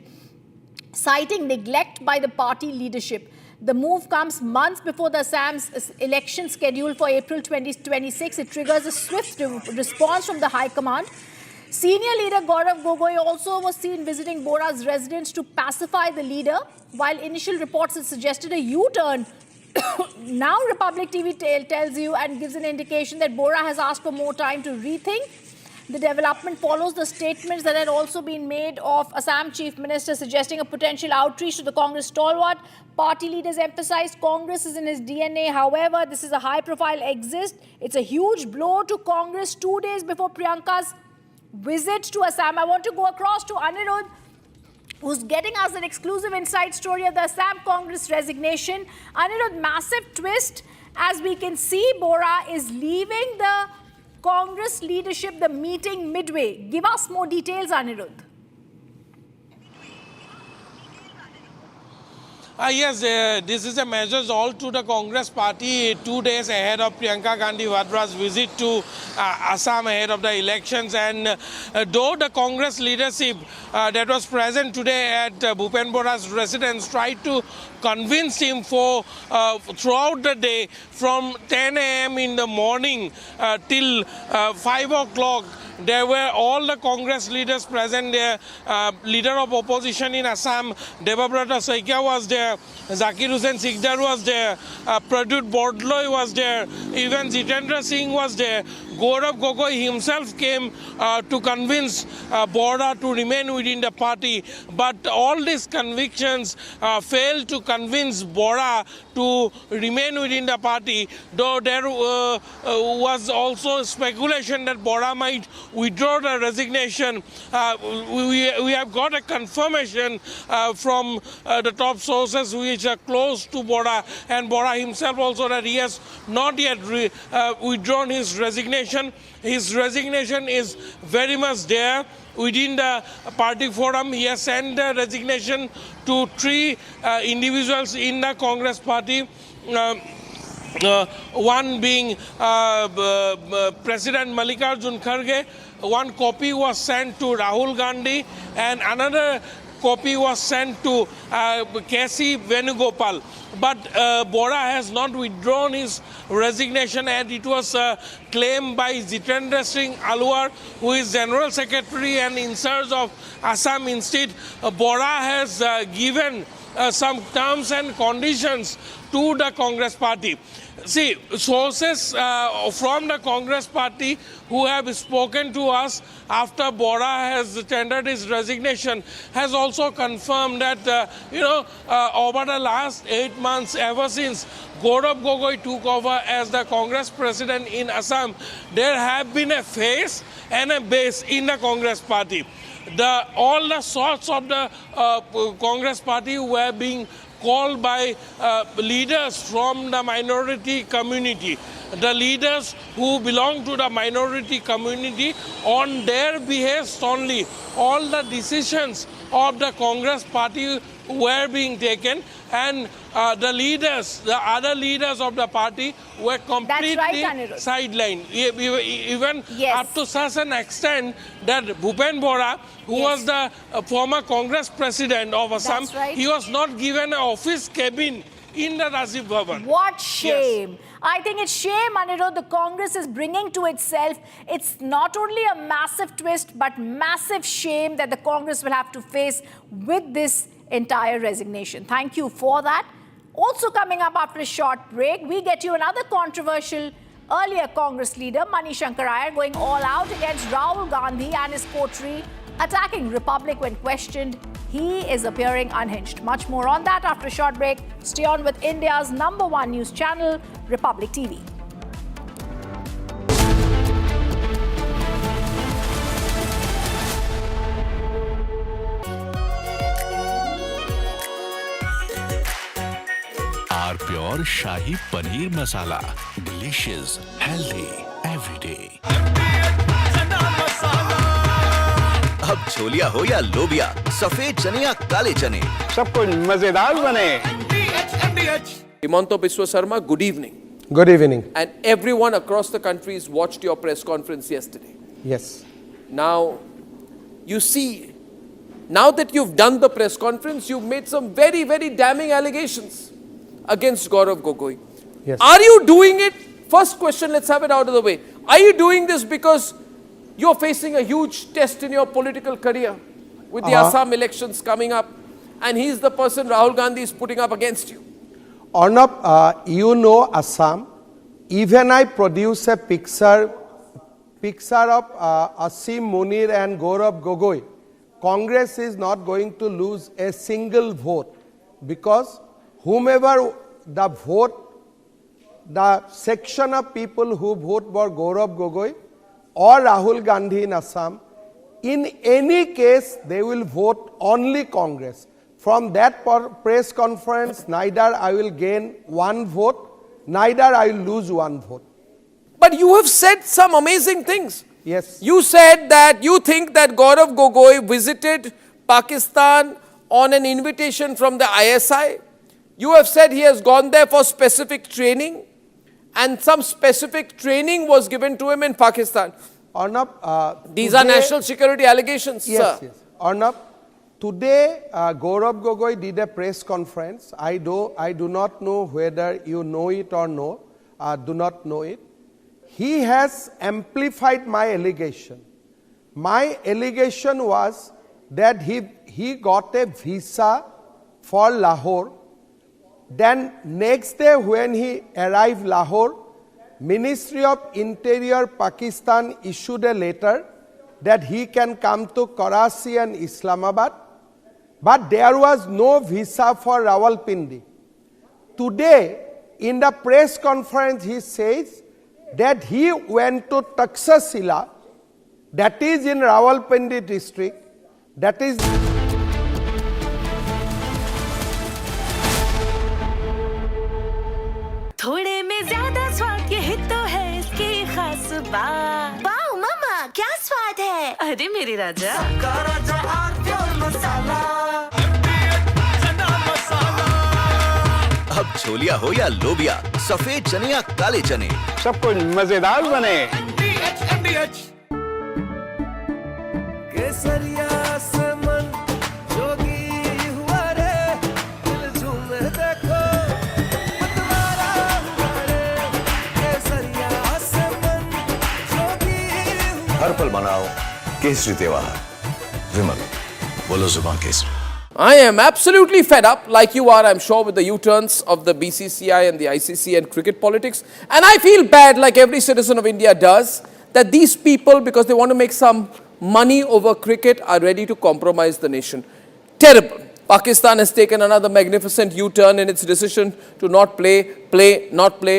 citing neglect by the party leadership. The move comes months before the Assam's election scheduled for April 2026. It triggers a swift response from the High Command. Senior leader Gaurav Gogoi also was seen visiting Bora's residence to pacify the leader, while initial reports had suggested a U-turn. Now Republic TV tells you and gives an indication that Bora has asked for more time to rethink. The development follows the statements that had also been made of Assam Chief Minister suggesting a potential outreach to the Congress stalwart. Party leaders emphasized Congress is in his DNA. However, this is a high-profile exit. It's a huge blow to Congress 2 days before Priyanka's visit to Assam. I want to go across to Anirudh, who's getting us an exclusive inside story of the Assam Congress resignation. Anirudh, massive twist. As we can see, Bora is leaving the Congress leadership, the meeting midway. Give us more details, Anirudh. Yes, this is a measure all to the Congress party 2 days ahead of Priyanka Gandhi Vadra's visit to Assam ahead of the elections. And though the Congress leadership that was present today at Bhupen Bora's residence tried to convince him for throughout the day from 10 a.m. in the morning till 5 o'clock, there were all the Congress leaders present there. Leader of opposition in Assam, Debabrata Saikia was there. Zakir Hussain Sikdar was there. Pradyut Bordloi was there. Even Jitendra Singh was there. Gaurav Gogoi himself came to convince Bora to remain within the party. But all these convictions failed to convince Bora to remain within the party, though there was also speculation that Bora might withdraw the resignation. We have got a confirmation from the top sources which are close to Bora, and Bora himself also, that he has not yet withdrawn his resignation. His resignation is very much there within the party forum. He has sent the resignation to 3 individuals in the Congress party. one being President Mallikarjun Kharge. One copy was sent to Rahul Gandhi and another copy was sent to K.C. Venugopal. But Bora has not withdrawn his resignation, and it was claimed by Jitendra Singh Alwar, who is General Secretary and in charge of Assam Instead. Bora has given some terms and conditions to the Congress party. See, sources from the Congress party who have spoken to us after Bora has tendered his resignation has also confirmed that, over the last 8 months, ever since Gaurav Gogoi took over as the Congress president in Assam, there have been a face and a base in the Congress party. All the sorts of the Congress party were being called by leaders from the minority community. The leaders who belong to the minority community, on their behest only, all the decisions of the Congress party were being taken, and the other leaders of the party were completely sidelined. Even up to such an extent that Bhupen Bora, who was the former Congress president of Assam, he was not given an office cabin in the Rajiv Bhavan. What shame. Yes. I think it's shame, Anirudh, the Congress is bringing to itself. It's not only a massive twist, but massive shame that the Congress will have to face with this entire resignation. Thank you for that. Also coming up after a short break, we get you another controversial earlier Congress leader, Mani Shankar Iyer, going all out against Rahul Gandhi and his coterie, attacking Republic when questioned. He is appearing unhinged. Much more on that after a short break. Stay on with India's #1 news channel, Republic TV. Our pure Shahi Paneer Masala. Delicious, healthy, every day. अब छोलिया हो या लोबिया, सफेद चने या काले चने, सब कुछ मजेदार बने। Himanta Biswa Sarma, good evening. Good evening. And everyone across the country has watched your press conference yesterday. Yes. Now, you see, now that you've done the press conference, you've made some very, very damning allegations against Gaurav Gogoi. Yes. Are you doing it? First question, let's have it out of the way. Are you doing this because you're facing a huge test in your political career with the Assam elections coming up, and he's the person Rahul Gandhi is putting up against you? Arnab, you know Assam. Even I produce a picture of Asim Munir and Gaurav Gogoi. Congress is not going to lose a single vote, because whomever the vote, the section of people who vote for Gaurav Gogoi or Rahul Gandhi in Assam, in any case they will vote only Congress. From that press conference, neither I will gain one vote, neither I will lose one vote. But you have said some amazing things. Yes. You said that you think that Gaurav Gogoi visited Pakistan on an invitation from the ISI. You have said he has gone there for specific training, and some specific training was given to him in Pakistan. Arnab, these are national security allegations, yes, sir. Yes. Arnab, today Gaurav Gogoi did a press conference. I do not know whether you know it or no, do not know it. He has amplified my allegation. My allegation was that he got a visa for Lahore. Then next day when he arrived Lahore, Ministry of Interior Pakistan issued a letter that he can come to Karachi and Islamabad, but there was no visa for Rawalpindi. Today, in the press conference, he says that he went to Taxila, that is in Rawalpindi district, that is थोड़े में ज्यादा स्वाद यही तो है इसकी खास बात। वाओ मामा, क्या स्वाद है? अरे मेरे राजा, अब छोलिया हो या लोबिया, सफेद चने या काले चने, सब कुछ मजेदार बने। केसरिया से मन जोगी हुआ रे, दिल झूमे देखो मतवारा हुआ रे। केसरिया से मन जोगी हुआ। हर पल मनाओ केसरी त्योहार। विमल, बोलो जुबान Kesari. I am absolutely fed up, like you are, I'm sure, with the U-turns of the BCCI and the ICC and cricket politics. And I feel bad, like every citizen of India does, that these people, because they want to make some money over cricket, are ready to compromise the nation. Terrible. Pakistan has taken another magnificent U-turn in its decision to not play, not play,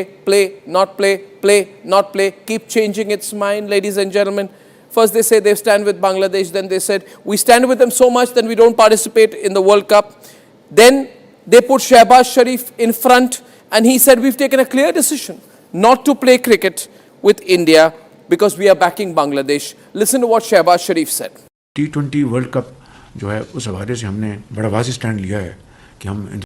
not play, not play. Keep changing its mind, ladies and gentlemen. First they say they stand with Bangladesh, then they said we stand with them so much that we don't participate in the World Cup. Then they put Shehbaz Sharif in front and he said we've taken a clear decision not to play cricket with India because we are backing Bangladesh. Listen to what Shehbaz Sharif said. T20 World Cup जो है उस हवाले से हमने बड़ा वाज़ेह stand लिया है कि हम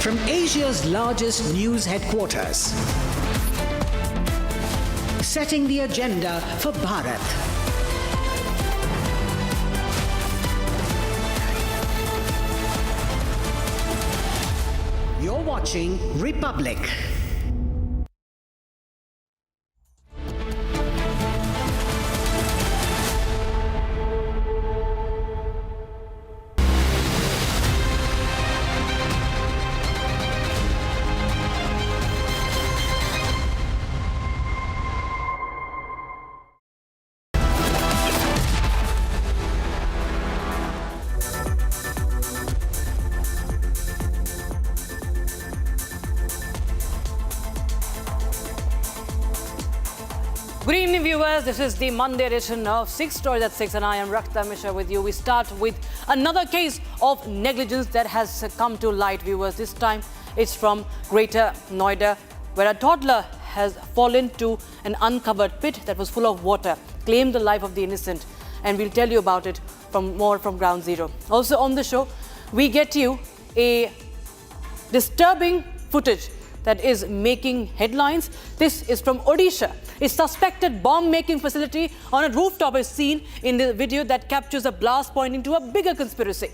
From Asia's largest news headquarters, setting the agenda for Bharat. You're watching Republic. Good evening, viewers. This is the Monday edition of 6 Stories at 6 and I am Rakta Mishra with you. We start with another case of negligence that has come to light, viewers. This time it's from Greater Noida, where a toddler has fallen to an uncovered pit that was full of water, claimed the life of the innocent, and we'll tell you about it more from Ground Zero. Also on the show, we get you a disturbing footage that is making headlines. This is from Odisha. A suspected bomb-making facility on a rooftop is seen in the video that captures a blast pointing to a bigger conspiracy.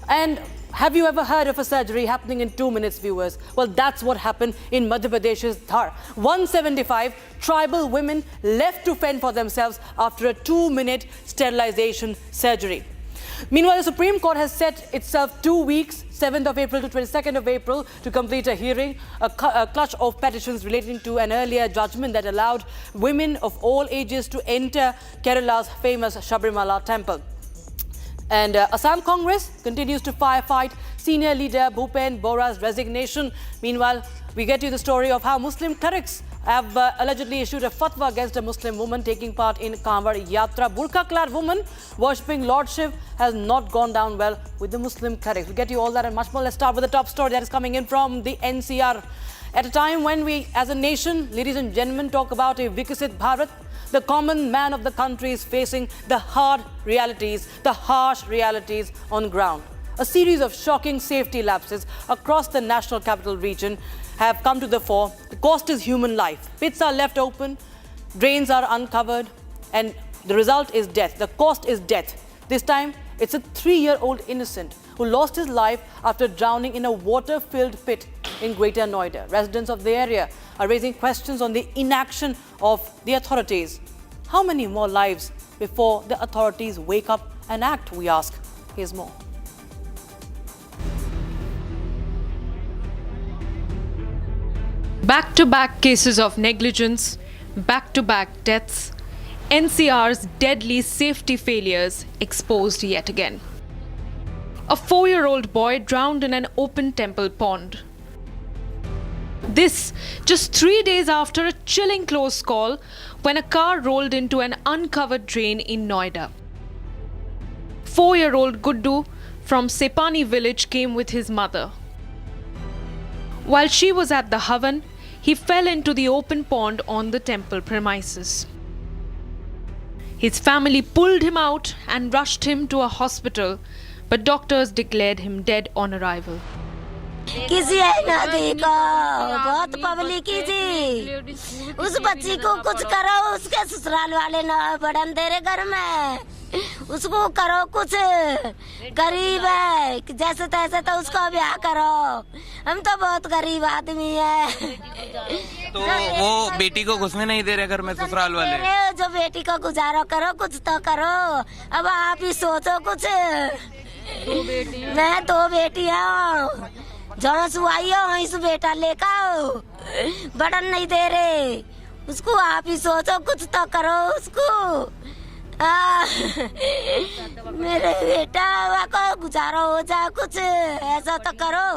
And have you ever heard of a surgery happening in 2 minutes, viewers? Well, that's what happened in Madhya Pradesh's Dhar. 175 tribal women left to fend for themselves after a 2-minute sterilization surgery. Meanwhile, the Supreme Court has set itself 2 weeks, 7th of April to 22nd of April, to complete a hearing, a clutch of petitions relating to an earlier judgment that allowed women of all ages to enter Kerala's famous Sabrimala temple. And Assam Congress continues to firefight senior leader Bhupen Bora's resignation. Meanwhile, we get you the story of how Muslim clerics have allegedly issued a fatwa against a Muslim woman taking part in Kanwar Yatra. Burqa-clad woman worshipping Lord Shiv has not gone down well with the Muslim clerics. We'll get you all that and much more. Let's start with the top story that is coming in from the NCR. At a time when we, as a nation, ladies and gentlemen, talk about a Vikasit Bharat, the common man of the country is facing the hard realities, the harsh realities on ground. A series of shocking safety lapses across the national capital region have come to the fore. The cost is human life. Pits are left open, drains are uncovered, and the result is death. The cost is death. This time, it's a 3-year-old innocent who lost his life after drowning in a water-filled pit in Greater Noida. Residents of the area are raising questions on the inaction of the authorities. How many more lives before the authorities wake up and act, we ask? Here's more. Back-to-back cases of negligence, back-to-back deaths, NCR's deadly safety failures exposed yet again. A 4-year-old boy drowned in an open temple pond. This just 3 days after a chilling close call when a car rolled into an uncovered drain in Noida. 4-year-old Guddu from Sepani village came with his mother. While she was at the Havan, he fell into the open pond on the temple premises. His family pulled him out and rushed him to a hospital, but doctors declared him dead on arrival. किसी ना देखो बहुत public थी उस बच्ची को कुछ करो उसके ससुराल वाले ना बढ़न दे रहे घर में उसको करो कुछ गरीब है जैसे तैसे तो उसको ब्याह करो हम तो बहुत गरीब आदमी है तो वो बेटी को घुसने नहीं दे रहे घर में ससुराल वाले जो बेटी को गुजारो करो कुछ तो करो अब आप ही सोचो कुछ मैं दो बेटियां जहाँ से आई हो वहीं से बेटा लेकर आओ बढ़न नहीं दे रहे उसको आप ही सोचो कुछ तो करो उसको मेरे बेटा को गुजारो हो जाए कुछ ऐसा तो करो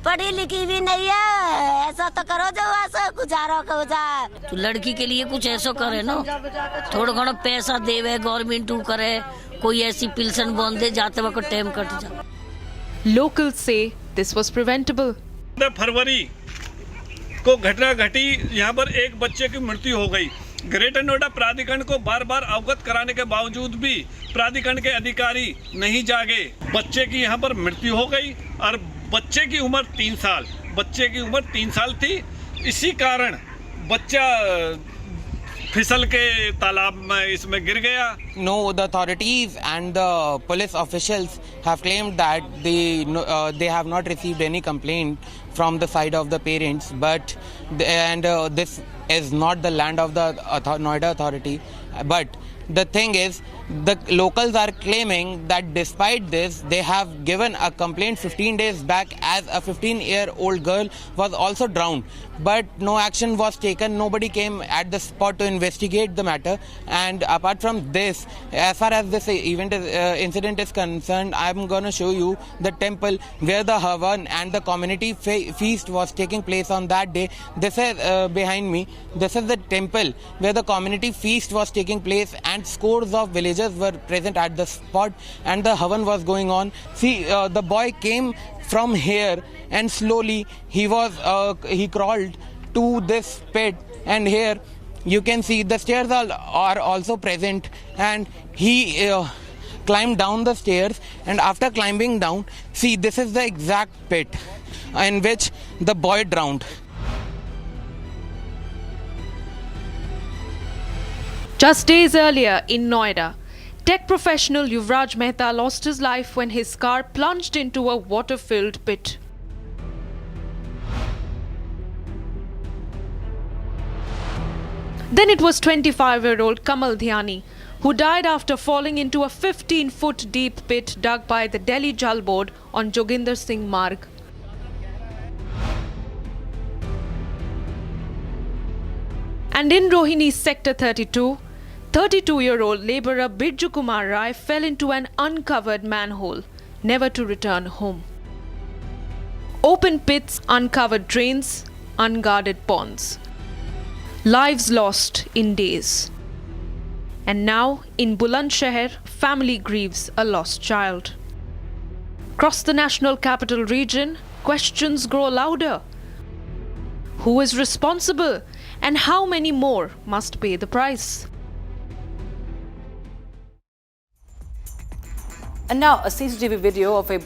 पढ़ी लिखी भी नहीं है ऐसा तो करो जो ऐसा गुजारो हो जाए तो लड़की के लिए कुछ ऐसा करे ना थोड़ा घना पैसा देवे गवर्नमेंट करे कोई ऐसी पिल्सन बंद दे जाते वक्त टाइम कट जाए Locals say this was preventable. फरवरी को घटना घटी यहाँ पर एक बच्चे की मृत्यु हो गई ग्रेटर नोएडा प्राधिकरण को बार बार अवगत कराने के बावजूद भी प्राधिकरण के अधिकारी नहीं जागे बच्चे की यहाँ पर मृत्यु हो गई और बच्चे की उम्र 3 साल थी इसी कारण बच्चा फिसल के तालाब में इसमें गिर गया No, the authorities and the police officials have claimed that they have not received any complaint from the side of the parents, but this is not the land of the Noida authority. But the thing is, the locals are claiming that despite this, they have given a complaint 15 days back as a 15-year-old girl was also drowned. But no action was taken. Nobody came at the spot to investigate the matter. And apart from this, as far as this incident is concerned, I'm going to show you the temple where the Havan and the community feast was taking place on that day. This is behind me. This is the temple where the community feast was taking place and scores of villagers were present at the spot and the Havan was going on. See, the boy came from here and slowly he crawled to this pit, and here you can see the stairs are also present, and he climbed down the stairs, and after climbing down, see, this is the exact pit in which the boy drowned. Just days earlier in Noida, tech professional Yuvraj Mehta lost his life when his car plunged into a water-filled pit. Then it was 25-year-old Kamal Dhyani who died after falling into a 15-foot deep pit dug by the Delhi Jal Board on Joginder Singh Marg. And in Rohini Sector 32, 32-year-old labourer Birju Kumar Rai fell into an uncovered manhole, never to return home. Open pits, uncovered drains, unguarded ponds. Lives lost in days. And now, in Bulandshahr, family grieves a lost child. Across the national capital region, questions grow louder. Who is responsible? And how many more must pay the price? And now, a CCTV video of a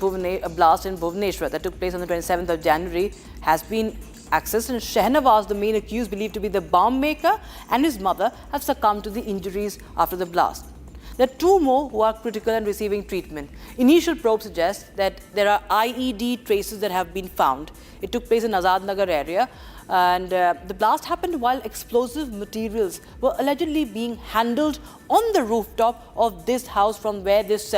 blast in Bhubaneswar that took place on the 27th of January has been accessed, and Shehnawaz, the main accused believed to be the bomb maker, and his mother have succumbed to the injuries after the blast. There are two more who are critical and receiving treatment. Initial probe suggests that there are IED traces that have been found. It took place in Azad Nagar area, and the blast happened while explosive materials were allegedly being handled on the rooftop of this house from where this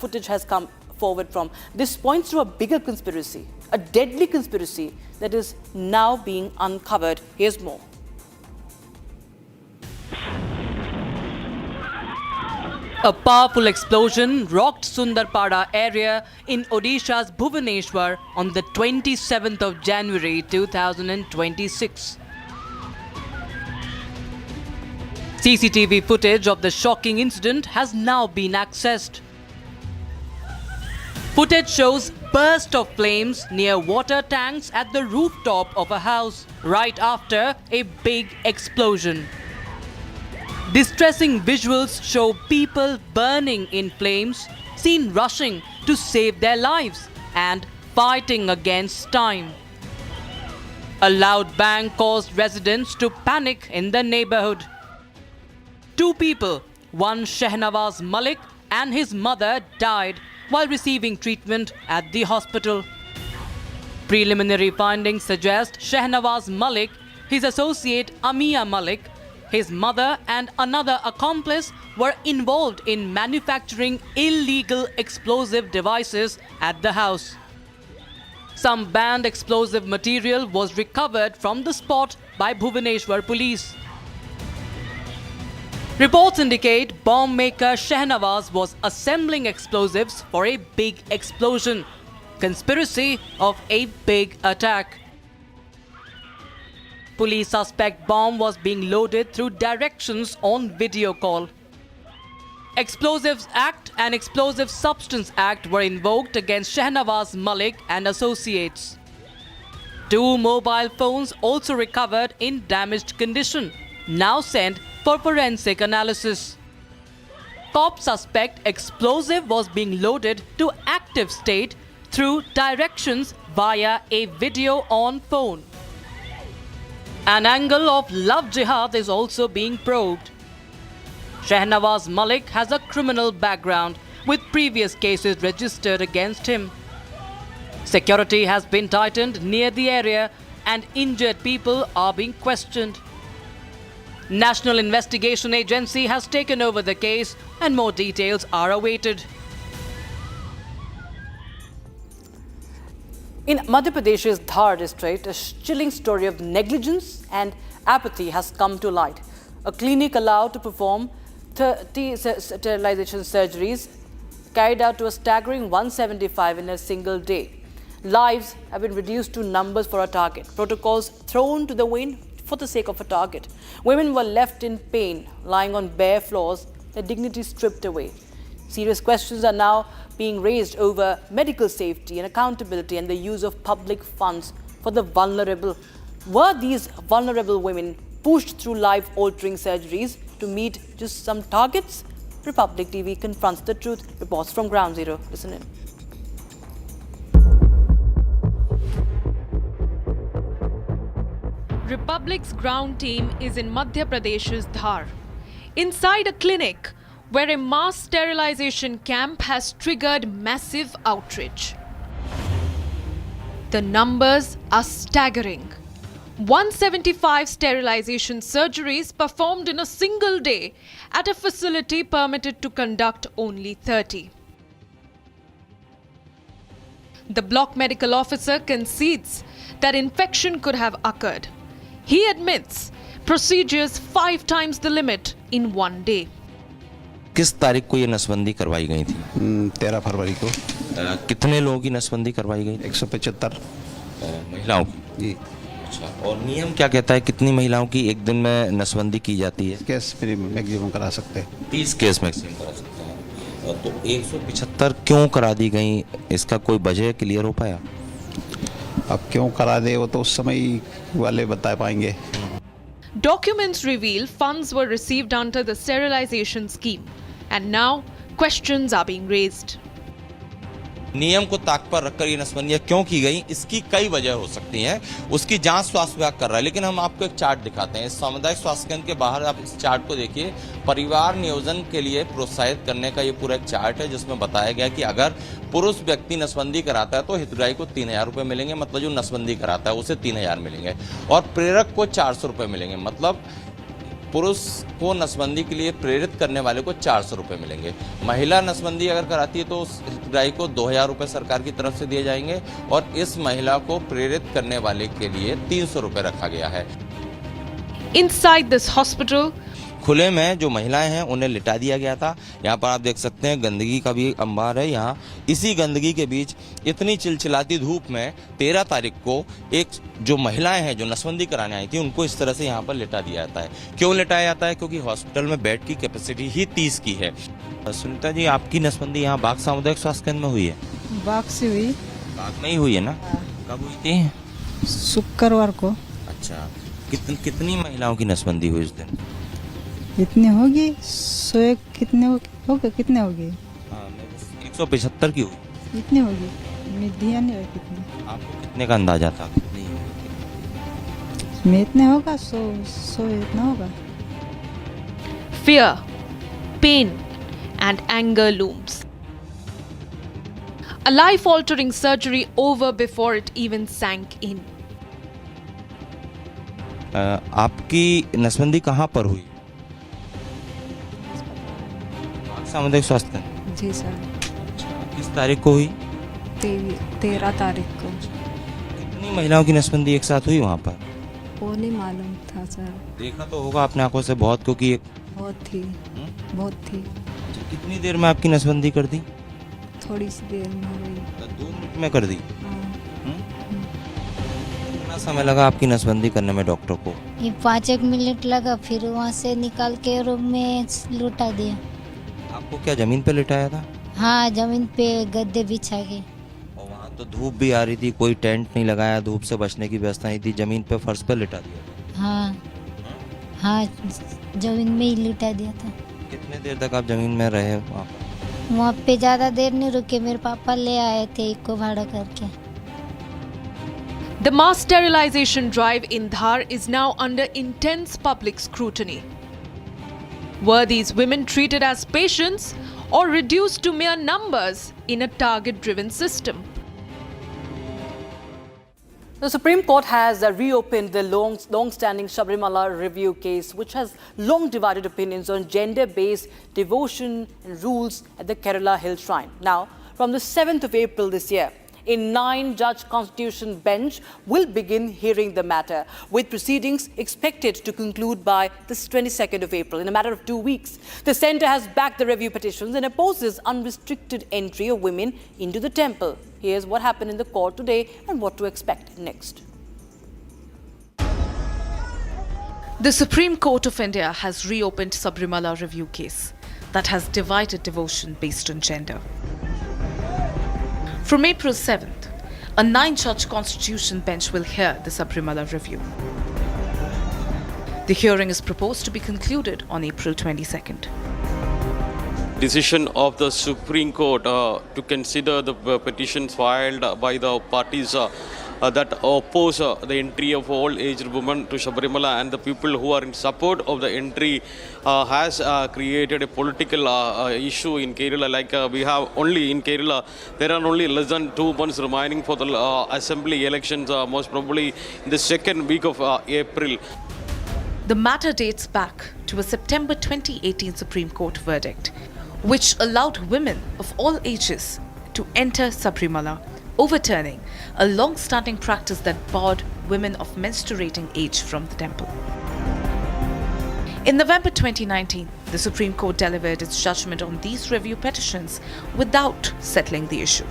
footage has come forward from. This points to a bigger conspiracy, a deadly conspiracy that is now being uncovered. Here's more. A powerful explosion rocked Sundarpada area in Odisha's Bhubaneswar on the 27th of January 2026. CCTV footage of the shocking incident has now been accessed. Footage shows burst of flames near water tanks at the rooftop of a house right after a big explosion. Distressing visuals show people burning in flames, seen rushing to save their lives and fighting against time. A loud bang caused residents to panic in the neighborhood. 2 people, one Shehnawaz Malik and his mother, died while receiving treatment at the hospital. Preliminary findings suggest Shehnawaz Malik, his associate Amia Malik, his mother and another accomplice were involved in manufacturing illegal explosive devices at the house. Some banned explosive material was recovered from the spot by Bhubaneswar police. Reports indicate bomb maker Shehnawaz was assembling explosives for a big explosion. Conspiracy of a big attack. Police suspect bomb was being loaded through directions on video call. Explosives Act and Explosive Substance Act were invoked against Shehnawaz Malik and associates. 2 mobile phones also recovered in damaged condition, now sent for forensic analysis. Cops suspect explosive was being loaded to active state through directions via a video on phone. An angle of love jihad is also being probed. Shehnawaz Malik has a criminal background with previous cases registered against him. Security has been tightened near the area and injured people are being questioned. National Investigation Agency has taken over the case and more details are awaited. In Madhya Pradesh's Dhar district, a chilling story of negligence and apathy has come to light. A clinic allowed to perform 30 sterilization surgeries carried out to a staggering 175 in a single day. Lives have been reduced to numbers for a target. Protocols thrown to the wind for the sake of a target. Women were left in pain, lying on bare floors, their dignity stripped away. Serious questions are now being raised over medical safety and accountability and the use of public funds for the vulnerable. Were these vulnerable women pushed through life-altering surgeries to meet just some targets? Republic TV confronts the truth. Reports from Ground Zero. Listen in. Republic's ground team is in Madhya Pradesh's Dhar, inside a clinic where a mass sterilization camp has triggered massive outrage. The numbers are staggering. 175 sterilization surgeries performed in a single day at a facility permitted to conduct only 30. The block medical officer concedes that infection could have occurred. He admits procedures 5 times the limit in one day. किस तारीख को ये नसबंदी करवाई गई थी? 13 फरवरी को। कितने लोगों की नसबंदी करवाई गई? 175 महिलाओं की। जी। अच्छा, और नियम क्या कहता है कितनी महिलाओं की एक दिन में नसबंदी की जाती है? केस मैक्सिमम करा सकते हैं। 30 केस मैक्सिमम करा सकते हैं। तो 175 क्यों करा दी गई, इसका कोई वजह क्लियर हो पाया? अब क्यों करा दे वो तो उस समय वाले बता पाएंगे। Documents reveal funds were received under the sterilization scheme, and now questions are being raised. नियम को ताक पर रखकर ये नसबंदियां क्यों की गई, इसकी कई वजह हो सकती हैं। उसकी जांच स्वास्थ्य विभाग कर रहा है, लेकिन हम आपको एक चार्ट दिखाते हैं। इस सामुदायिक स्वास्थ्य केंद्र के बाहर आप इस चार्ट को देखिए। परिवार नियोजन के लिए प्रोत्साहित करने का ये पूरा एक चार्ट है, जिसमें बताया गया कि अगर पुरुष व्यक्ति नसबंदी कराता है तो हितग्राही को 3000 रुपये मिलेंगे, मतलब जो नसबंदी कराता है उसे 3000 मिलेंगे, और प्रेरक को 400 रुपये मिलेंगे, मतलब पुरुष को नसबंदी के लिए प्रेरित करने वाले को 400 रुपये मिलेंगे। महिला नसबंदी अगर कराती है तो उस हितग्राही को 2000 रुपये सरकार की तरफ से दिए जाएंगे, और इस महिला को प्रेरित करने वाले के लिए 300 रुपये रखा गया है। Inside this hospital, खुले में जो महिलाएं हैं उन्हें लिटा दिया गया था। यहाँ पर आप देख सकते हैं गंदगी का भी अंबार है। यहाँ इसी गंदगी के बीच इतनी चिलचिलाती धूप में 13 तारीख को एक जो महिलाएं हैं जो नसबंदी कराने आई थी उनको इस तरह से यहाँ पर लिटा दिया जाता है। क्यों लिटाया जाता है? क्योंकि हॉस्पिटल में बेड की कैपेसिटी ही 30 की है। सुनीता जी, आपकी नसबंदी यहाँ बाग सामुदायिक स्वास्थ्य केंद्र में हुई है? बाग से हुई। बाग में ही हुई है ना? कब हुई थी? शुक्रवार को। अच्छा, कितनी महिलाओं की नसबंदी हुई उस दिन? इतने होगी 100 कितने होगा कितने होगी 175 की हुई। इतने होगी मैं ध्यान नहीं रहा कितने आपको कितने का अंदाजा था? मैं इतने होगा 100 इतना होगा। Fear, pain, and anger looms. A life-altering surgery over before it even sank in. आपकी नसबंदी कहाँ पर हुई? सामुदायिक स्वास्थ्य केंद्र। जी सर। किस तारीख को हुई? 13 तारीख को। कितनी महिलाओं की नसबंदी एक साथ हुई वहाँ पर? वो नहीं मालूम था सर। देखा तो होगा अपने आंखों से बहुत, क्योंकि बहुत थी। कितनी देर में आपकी नसबंदी कर दी? थोड़ी सी देर में हो गई। 2 मिनट में कर दी? कितना समय लगा आपकी नसबंदी करने में डॉक्टर को? ये 5 मिनट लगा, फिर वहाँ से निकाल के रूम में लुटा दिया। आपको क्या जमीन पे लिटाया था? हाँ, जमीन पे गद्दे बिछा के। और वहाँ तो धूप भी आ रही थी, कोई टेंट नहीं लगाया, धूप से बचने की व्यवस्था नहीं थी, जमीन पे फर्श पे लिटा दिया? हाँ, जमीन में ही लिटा दिया था। कितने देर तक आप जमीन में रहे वहाँ पर? वहाँ पे ज्यादा देर नहीं रुके, मेरे पापा ले आए थे इको भाड़ा करके। The mass sterilization drive in Dhar is now under intense public scrutiny. Were these women treated as patients or reduced to mere numbers in a target-driven system? The Supreme Court has reopened the long-standing Sabrimala review case, which has long divided opinions on gender-based devotion and rules at the Kerala Hill Shrine. Now, from the 7th of April this year, a 9-judge constitution bench will begin hearing the matter, with proceedings expected to conclude by the 22nd of April, in a matter of 2 weeks. The centre has backed the review petitions and opposes unrestricted entry of women into the temple. Here's what happened in the court today and what to expect next. The Supreme Court of India has reopened Sabrimala review case that has divided devotion based on gender. From April 7th, a 9-judge constitution bench will hear the Sabrimala review. The hearing is proposed to be concluded on April 22nd. Decision of the Supreme Court to consider the petitions filed by the parties that oppose the entry of all aged women to Sabrimala, and the people who are in support of the entry has created a political issue in Kerala. Like we have only in Kerala, there are only less than 2 months remaining for the assembly elections, most probably in the second week of April. The matter dates back to a September 2018 Supreme Court verdict, which allowed women of all ages to enter Sabrimala, overturning a long-standing practice that barred women of menstruating age from the temple. In November 2019, the Supreme Court delivered its judgment on these review petitions without settling the issue.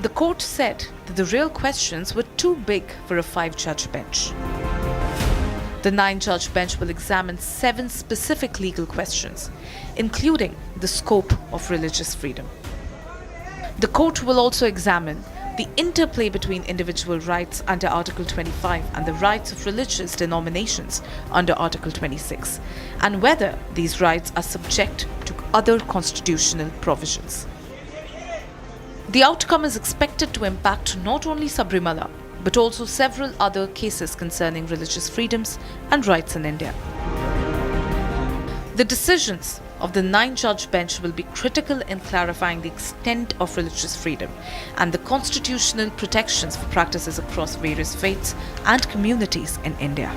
The court said that the real questions were too big for a 5-judge bench. The 9-judge bench will examine 7 specific legal questions, including the scope of religious freedom. The court will also examine the interplay between individual rights under Article 25 and the rights of religious denominations under Article 26, and whether these rights are subject to other constitutional provisions. The outcome is expected to impact not only Sabrimala, but also several other cases concerning religious freedoms and rights in India. The decisions of the 9-judge bench will be critical in clarifying the extent of religious freedom and the constitutional protections for practices across various faiths and communities in India.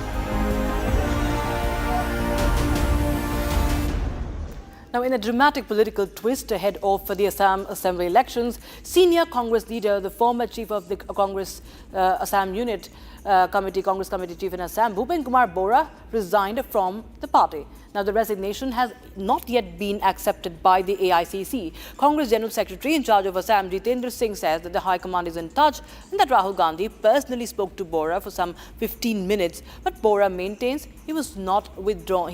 Now, in a dramatic political twist ahead of the Assam Assembly elections, senior Congress leader, the former chief of the Congress Assam Unit Congress Committee chief in Assam, Bhupen Kumar Bora, resigned from the party. Now, the resignation has not yet been accepted by the AICC. Congress General Secretary in charge of Assam, Jitendra Singh, says that the High Command is in touch and that Rahul Gandhi personally spoke to Bora for some 15 minutes. But Bora maintains he has not withdrawn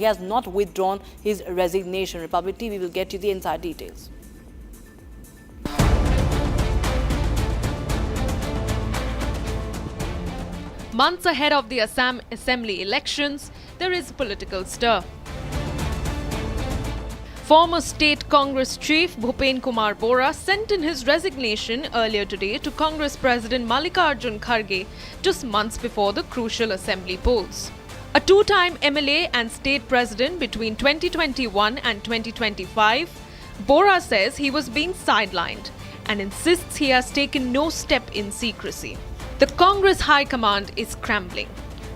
his resignation. Republic TV will get you the inside details. Months ahead of the Assam Assembly elections, there is political stir. Former State Congress Chief Bhupen Kumar Bora sent in his resignation earlier today to Congress President Mallikarjun Kharge just months before the crucial assembly polls. A two-time MLA and state president between 2021 and 2025, Bora says he was being sidelined and insists he has taken no step in secrecy. The Congress High Command is scrambling.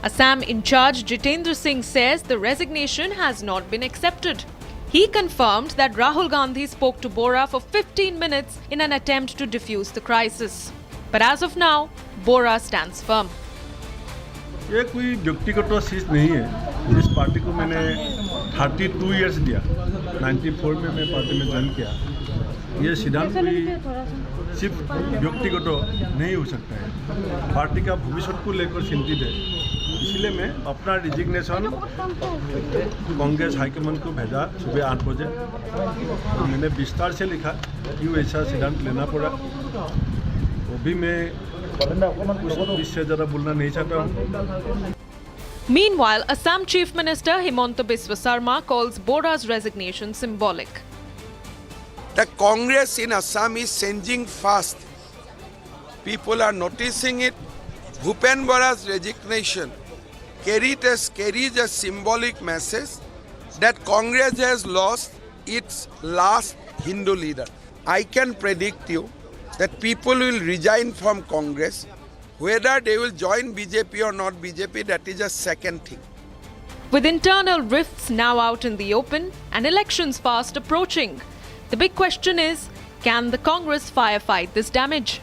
Assam in charge Jitendra Singh says the resignation has not been accepted. He confirmed that Rahul Gandhi spoke to Bora for 15 minutes in an attempt to defuse the crisis. But as of now, Bora stands firm. ये कोई व्यक्तिगत चीज़ नहीं है। इस party को मैंने 32 years दिया। 94 में मैं पार्टी में ज्वाइन किया। ये सिद्धांत कोई सिर्फ व्यक्तिगत नहीं हो सकता है। पार्टी का भविष्य को लेकर चिंतित है। इसलिए मैं अपना रिजिग्नेशन कांग्रेस हाईकमान को भेजा सुबह 8 बजे और मैंने विस्तार से लिखा क्यों ऐसा सिद्धांत लेना पड़ा। वो भी मैं इससे ज़्यादा बोलना नहीं चाहता हूँ। Meanwhile, Assam Chief Minister Himanta Biswa Sarma calls Bora's resignation symbolic. The Congress in Assam is changing fast. People are noticing it. Bhupen Bora's resignation carries a symbolic message that Congress has lost its last Hindu leader. I can predict you that people will resign from Congress. Whether they will join BJP or not BJP, that is a second thing. With internal rifts now out in the open and elections fast approaching, the big question is, can the Congress firefight this damage?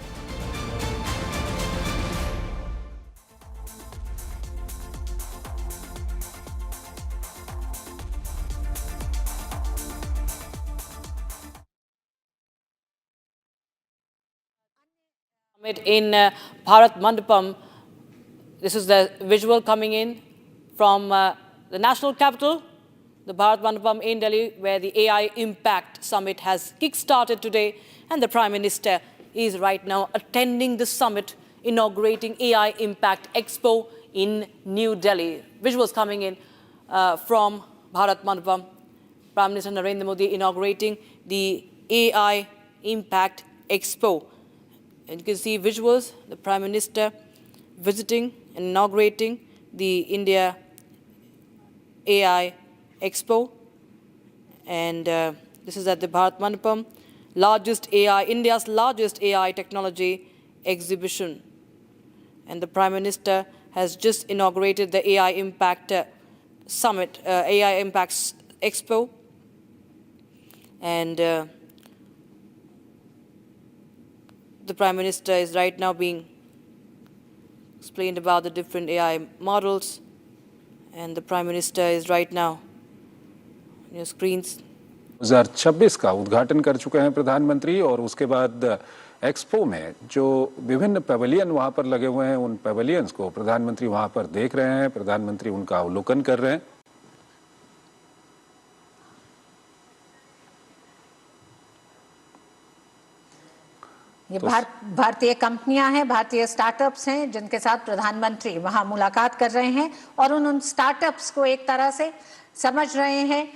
In Bharat Mandapam, this is the visual coming in from the national capital, the Bharat Mandapam in Delhi, where the AI Impact Summit has kick-started today, and the Prime Minister is right now attending the summit, inaugurating AI Impact Expo in New Delhi. Visuals coming in from Bharat Mandapam, Prime Minister Narendra Modi inaugurating the AI Impact Expo. And you can see visuals, the Prime Minister visiting and inaugurating the India AI Expo. And this is at the Bharat Mandapam, India's largest AI technology exhibition. And the Prime Minister has just inaugurated the AI Impact Summit, AI Impact Expo. And the Prime Minister is right now being explained about the different AI models, and the Prime Minister is right now on your screens. 2026 का उद्घाटन कर चुके हैं प्रधानमंत्री, और उसके बाद expo में जो विभिन्न पेविलियन वहां पर लगे हुए हैं, उन पेविलियंस को प्रधानमंत्री वहां पर देख रहे हैं, प्रधानमंत्री उनका अवलोकन कर रहे हैं। ये भारतीय कंपनियां हैं, भारतीय स्टार्टअप्स हैं, जिनके साथ प्रधानमंत्री वहां मुलाकात कर रहे हैं और उन स्टार्टअप्स को एक तरह से समझ रहे हैं।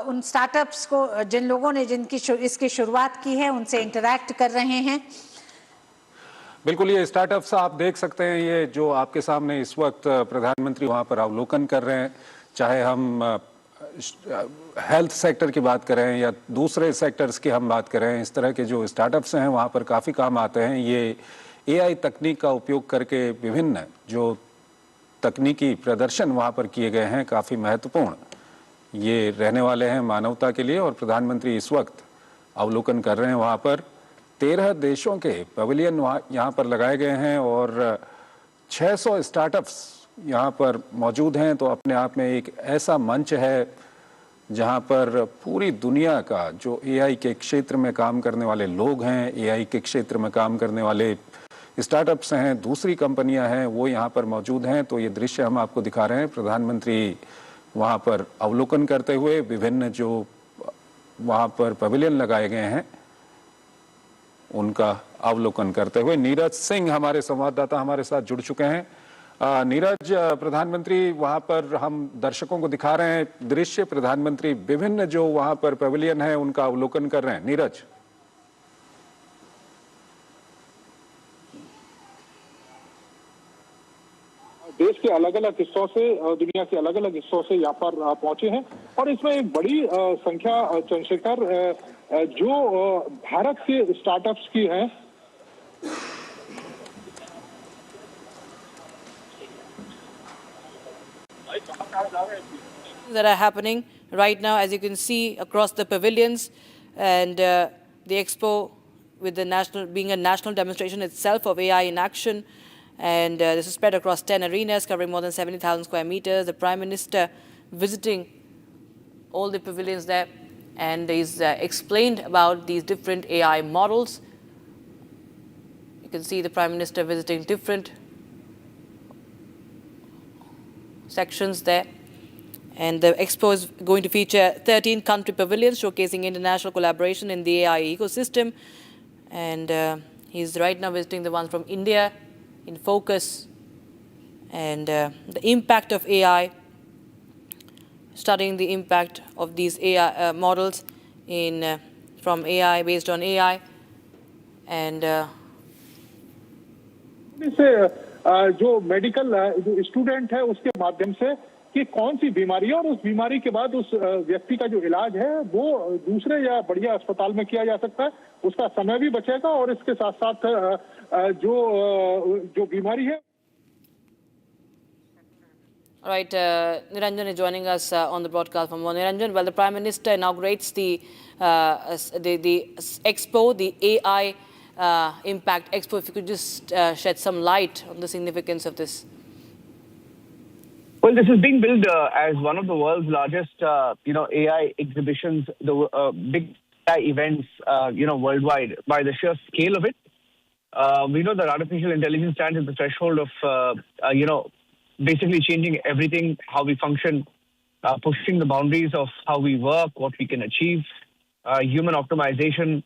उन स्टार्टअप्स को, जिन लोगों ने इसकी शुरुआत की है, उनसे इंटरैक्ट कर रहे हैं। बिल्कुल, ये स्टार्टअप्स आप देख सकते हैं, ये जो आपके सामने इस वक्त प्रधानमंत्री वहां पर अवलोकन कर रहे हैं, चाहे हम हेल्थ सेक्टर की बात करें या दूसरे सेक्टर्स की हम बात करें, इस तरह के जो स्टार्टअप्स हैं वहाँ पर काफ़ी काम आते हैं। ये एआई तकनीक का उपयोग करके विभिन्न जो तकनीकी प्रदर्शन वहाँ पर किए गए हैं, काफ़ी महत्वपूर्ण ये रहने वाले हैं मानवता के लिए। और प्रधानमंत्री इस वक्त अवलोकन कर रहे हैं वहाँ पर। 13 देशों के पवेलियन यहाँ पर लगाए गए हैं और 600 स्टार्टअप्स यहाँ पर मौजूद हैं। तो अपने आप में एक ऐसा मंच है जहाँ पर पूरी दुनिया का जो एआई के क्षेत्र में काम करने वाले लोग हैं, एआई के क्षेत्र में काम करने वाले स्टार्टअप्स हैं, दूसरी कंपनियां हैं, वो यहाँ पर मौजूद हैं। तो ये दृश्य हम आपको दिखा रहे हैं, प्रधानमंत्री वहाँ पर अवलोकन करते हुए विभिन्न जो वहाँ पर पवेलियन लगाए गए हैं उनका अवलोकन करते हुए। नीरज सिंह हमारे संवाददाता हमारे साथ जुड़ चुके हैं। नीरज, प्रधानमंत्री वहां पर हम दर्शकों को दिखा रहे हैं दृश्य, प्रधानमंत्री विभिन्न जो वहां पर पेविलियन है उनका अवलोकन कर रहे हैं। नीरज, देश के अलग अलग हिस्सों से, दुनिया के अलग अलग हिस्सों से यहाँ पर पहुंचे हैं और इसमें एक बड़ी संख्या चंद्रशेखर जो भारत के स्टार्टअप्स की हैं। That are happening right now, as you can see across the pavilions, and the expo with the national being a national demonstration itself of AI in action, and this is spread across 10 arenas covering more than 70,000 square meters. The Prime Minister visiting all the pavilions there, and he's explained about these different AI models. You can see the Prime Minister visiting different sections there. And the expo is going to feature 13 country pavilions showcasing international collaboration in the AI ecosystem. And he's right now visiting the one from India in focus, and the impact of AI, studying the impact of these AI models in from AI, based on AI. And जो medical जो student है उसके माध्यम से कि कौन सी बीमारी है और उस बीमारी के बाद उस व्यक्ति का जो इलाज है वो दूसरे या बढ़िया अस्पताल में किया जा सकता है, उसका समय भी बचेगा और इसके साथ साथ जो बीमारी है। All right, Niranjan is joining us on the broadcast from Niranjan. Well, the Prime Minister inaugurates the expo, the AI Impact Expo. If you could just shed some light on the significance of this. Well, this is being billed as one of the world's largest, AI exhibitions, the big AI events, worldwide by the sheer scale of it. We know that artificial intelligence stands at the threshold of, basically changing everything, how we function, pushing the boundaries of how we work, what we can achieve, human optimization.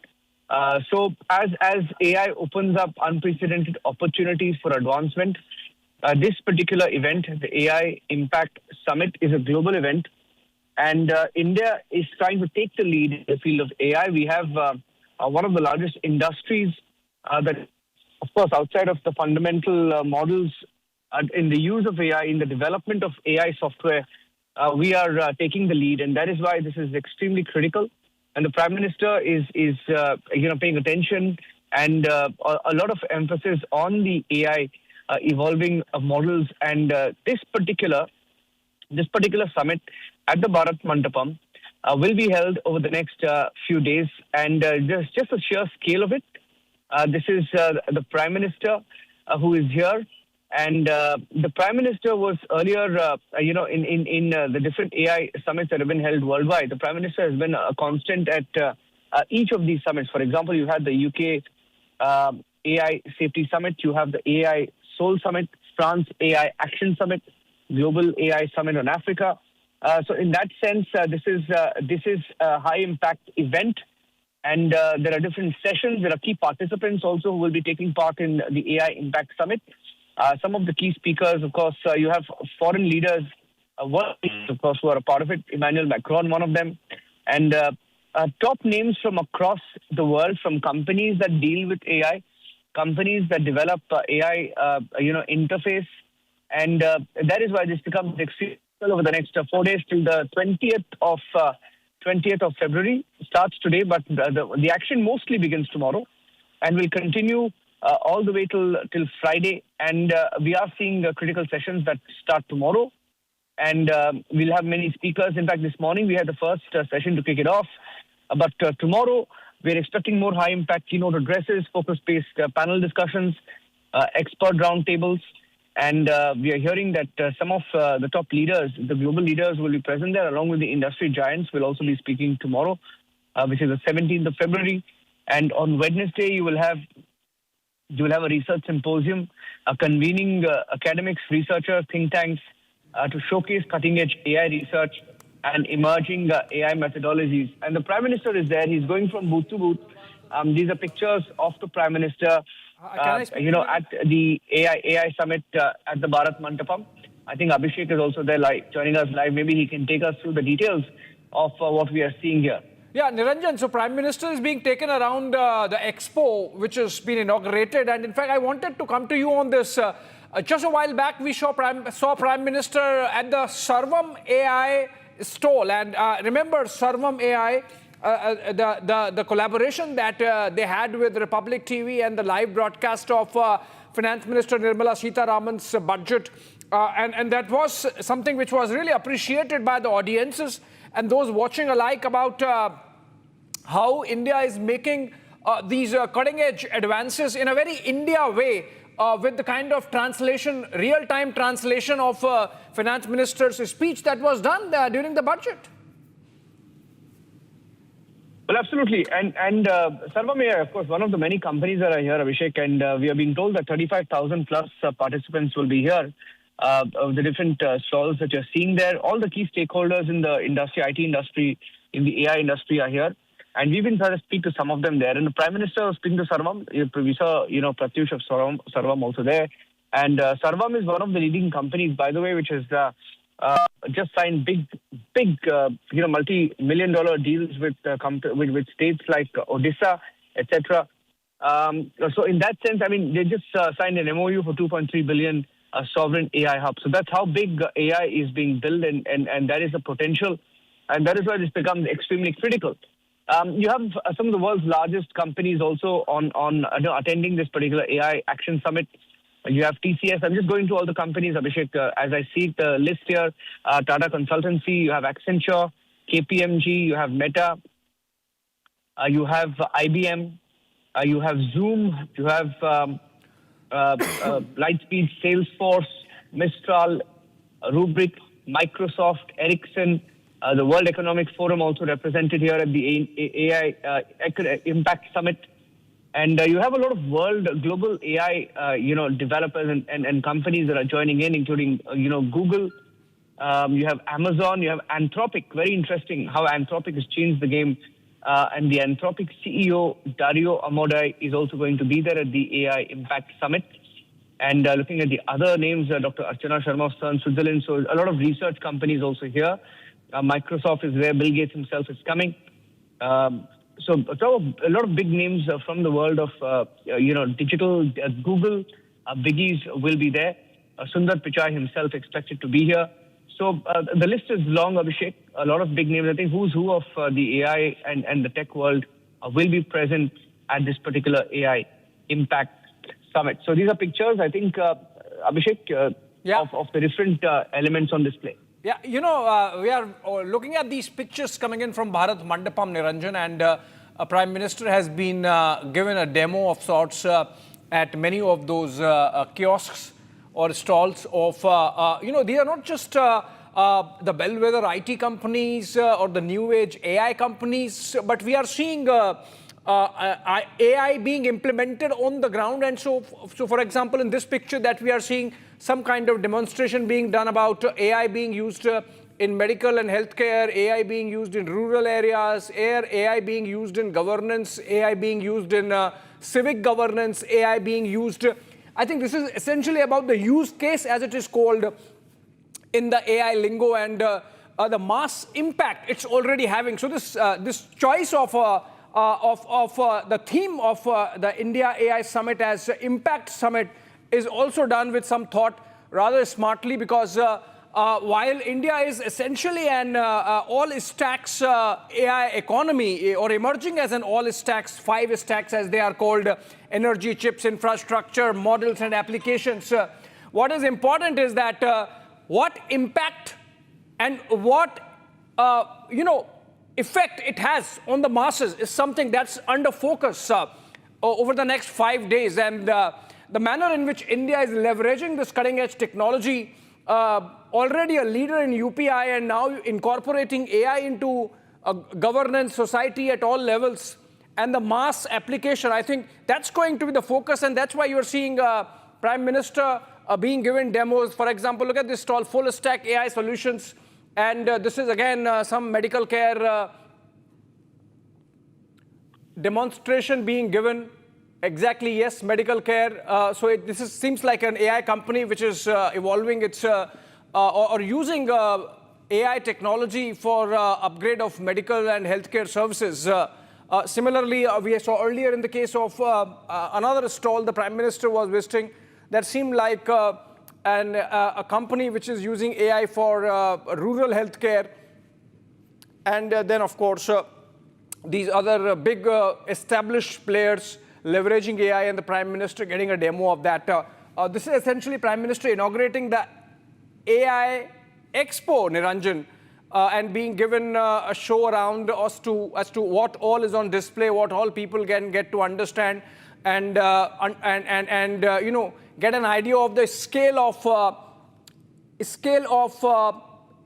So as AI opens up unprecedented opportunities for advancement, this particular event, the AI Impact Summit, is a global event, and India is trying to take the lead in the field of AI. We have one of the largest industries that, of course, outside of the fundamental models in the use of AI, in the development of AI software, we are taking the lead, and that is why this is extremely critical. And the Prime Minister is paying attention and a lot of emphasis on the AI evolving models, and this particular summit at the Bharat Mandapam will be held over the next few days, and just the sheer scale of it. This is the Prime Minister who is here, and the Prime Minister was earlier, in the different AI summits that have been held worldwide. The Prime Minister has been a constant at each of these summits. For example, you had the UK AI Safety Summit, you have the AI Seoul Summit, France AI Action Summit, Global AI Summit on Africa. So in that sense, this is a high impact event, and there are different sessions. There are key participants also who will be taking part in the AI Impact Summit. Some of the key speakers, of course, you have foreign leaders, world leaders, of course, who are a part of it. Emmanuel Macron, one of them, and top names from across the world, from companies that deal with AI, companies that develop AI, interface, and that is why this becomes extremely over the next 4 days till the 20th of February. Starts today, but the action mostly begins tomorrow, and will continue all the way till Friday. And we are seeing critical sessions that start tomorrow, and we'll have many speakers. In fact, this morning we had the first session to kick it off, but tomorrow we're expecting more high-impact keynote addresses, focus-based panel discussions, expert roundtables, and we are hearing that some of the top leaders, the global leaders, will be present there, along with the industry giants will also be speaking tomorrow, which is the 17th of February. And on Wednesday, you will have a research symposium convening academics, researchers, think tanks to showcase cutting-edge AI research and emerging AI methodologies. And the Prime Minister is there. He's going from booth to booth. These are pictures of the Prime Minister, at the AI Summit at the Bharat Mandapam. I think Abhishek is also there joining us live. Maybe he can take us through the details of what we are seeing here. Yeah, Niranjan, so Prime Minister is being taken around the expo, which has been inaugurated. And in fact, I wanted to come to you on this. Just a while back, we saw Prime Minister at the Sarvam AI stall. And remember Sarvam AI, the collaboration that they had with Republic TV and the live broadcast of Finance Minister Nirmala Sitharaman's budget. And that was something which was really appreciated by the audiences and those watching alike about how India is making these cutting-edge advances in a very India way with the kind of translation, real-time translation of Finance Minister's speech that was done during the budget. Well, absolutely. And Sarvam AI, of course, one of the many companies that are here, Abhishek, and we have been told that 35,000 plus participants will be here. Of the different stalls that you're seeing there, all the key stakeholders in the industry, IT industry, in the AI industry are here. And we've been trying to speak to some of them there. And the Prime Minister was speaking to Sarvam. We saw, Pratyush of Sarvam also there. And Sarvam is one of the leading companies, by the way, which has just signed big, multi-million-dollar deals with states like Odisha, etc. So in that sense, I mean, they just signed an MOU for 2.3 billion sovereign AI hub. So that's how big AI is being built, and that is the potential. And that is why this becomes extremely critical. You have some of the world's largest companies also on attending this particular AI Action Summit. You have TCS. I'm just going to all the companies, Abhishek, as I see the list here. Tata Consultancy, you have Accenture, KPMG, you have Meta, you have IBM, you have Zoom, you have Lightspeed, Salesforce, Mistral, Rubrik, Microsoft, Ericsson, the World Economic Forum also represented here at the AI Impact Summit. And you have a lot of global AI, developers and companies that are joining in, including, Google. You have Amazon, you have Anthropic. Very interesting how Anthropic has changed the game. And the Anthropic CEO, Dario Amodei, is also going to be there at the AI Impact Summit. And looking at the other names, Dr. Archana Sharma of CERN, Switzerland. So a lot of research companies also here. Microsoft is there. Bill Gates himself is coming. So a lot of big names from the world of, digital. Google, biggies will be there. Sundar Pichai himself expected to be here. So the list is long, Abhishek. A lot of big names. I think who's who of the AI and the tech world will be present at this particular AI Impact Summit. So these are pictures, I think, Abhishek, of the different elements on display. Yeah, we are looking at these pictures coming in from Bharat Mandapam, Niranjan, and a Prime Minister has been given a demo of sorts at many of those kiosks or stalls of, they are not just the bellwether IT companies or the new age AI companies, but we are seeing AI being implemented on the ground. And so for example, in this picture that we are seeing some kind of demonstration being done about AI being used in medical and healthcare, AI being used in rural areas, AI being used in governance, AI being used in civic governance, AI being used. I think this is essentially about the use case, as it is called in the AI lingo, and the mass impact it's already having. So this choice of the theme of the India AI Summit as Impact Summit is also done with some thought, rather smartly, because while India is essentially an all-stacks AI economy, or emerging as an all-stacks, 5 stacks as they are called, energy, chips, infrastructure, models and applications, what is important is that what impact and what, effect it has on the masses is something that's under focus over the next 5 days. And the manner in which India is leveraging this cutting-edge technology, already a leader in UPI and now incorporating AI into governance, society at all levels, and the mass application, I think that's going to be the focus. And that's why you're seeing Prime Minister being given demos. For example, look at this stall, full stack AI solutions. And this is again some medical care demonstration being given. Exactly, yes, medical care. This seems like an AI company which is evolving its or using AI technology for upgrade of medical and healthcare services. Similarly, we saw earlier in the case of another stall the Prime Minister was visiting, that seemed like a company which is using AI for rural healthcare. And then, of course, these other big established players leveraging AI, and the Prime Minister getting a demo of that. This is essentially Prime Minister inaugurating the AI Expo, Niranjan, and being given a show around as to what all is on display, what all people can get to understand, and you know, get an idea of the scale of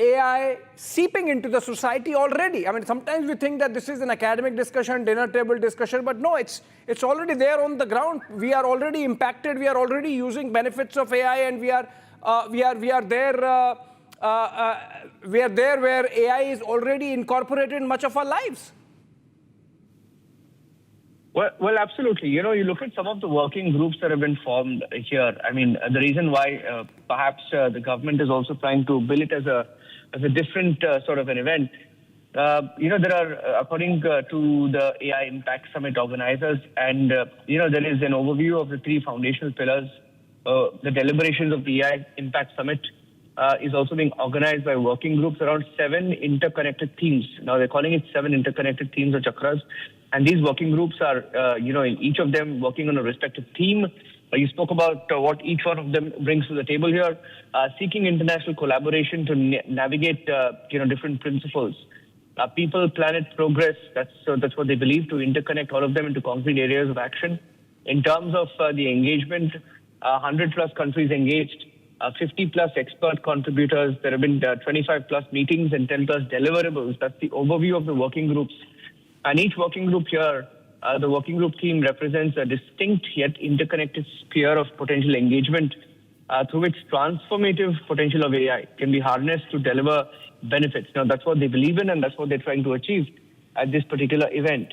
AI seeping into the society already. I mean, sometimes we think that this is an academic discussion, dinner table discussion, but no, it's already there on the ground. We are already impacted. We are already using benefits of AI, and we are there. We are there where AI is already incorporated in much of our lives. Well, absolutely. You know, you look at some of the working groups that have been formed here. I mean, the reason why perhaps the government is also trying to bill it as a different sort of an event. You know, there are, according to the AI Impact Summit organizers, and you know, there is an overview of the 3 foundational pillars. The deliberations of the AI Impact Summit is also being organized by working groups around 7 interconnected themes. Now, they're calling it 7 interconnected themes or chakras. And these working groups are, you know, each of them working on a respective theme. You spoke about what each one of them brings to the table here, seeking international collaboration to navigate, you know, different principles. People, planet, progress, that's what they believe, to interconnect all of them into concrete areas of action. In terms of the engagement, 100+ countries engaged, 50+ expert contributors. There have been 25+ meetings and 10+ deliverables. That's the overview of the working groups. And each working group here, the working group team represents a distinct yet interconnected sphere of potential engagement through which transformative potential of AI can be harnessed to deliver benefits. Now, that's what they believe in, and that's what they're trying to achieve at this particular event.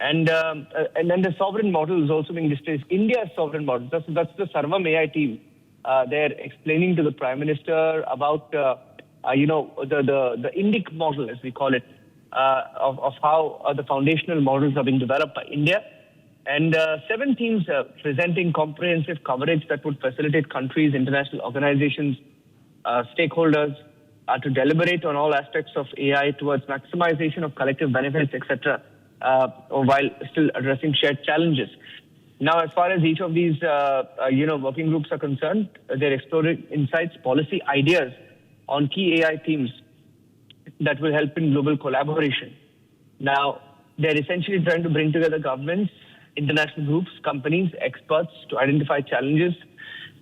And then the sovereign model is also being displayed. India's sovereign model, that's the Sarvam AI team. They're explaining to the Prime Minister about, you know, the Indic model, as we call it, of how the foundational models are being developed by India. And 7 teams presenting comprehensive coverage that would facilitate countries, international organizations, stakeholders to deliberate on all aspects of AI towards maximization of collective benefits, etc., while still addressing shared challenges. Now, as far as each of these, you know, working groups are concerned, they're exploring insights, policy ideas on key AI themes that will help in global collaboration. Now, they're essentially trying to bring together governments, international groups, companies, experts to identify challenges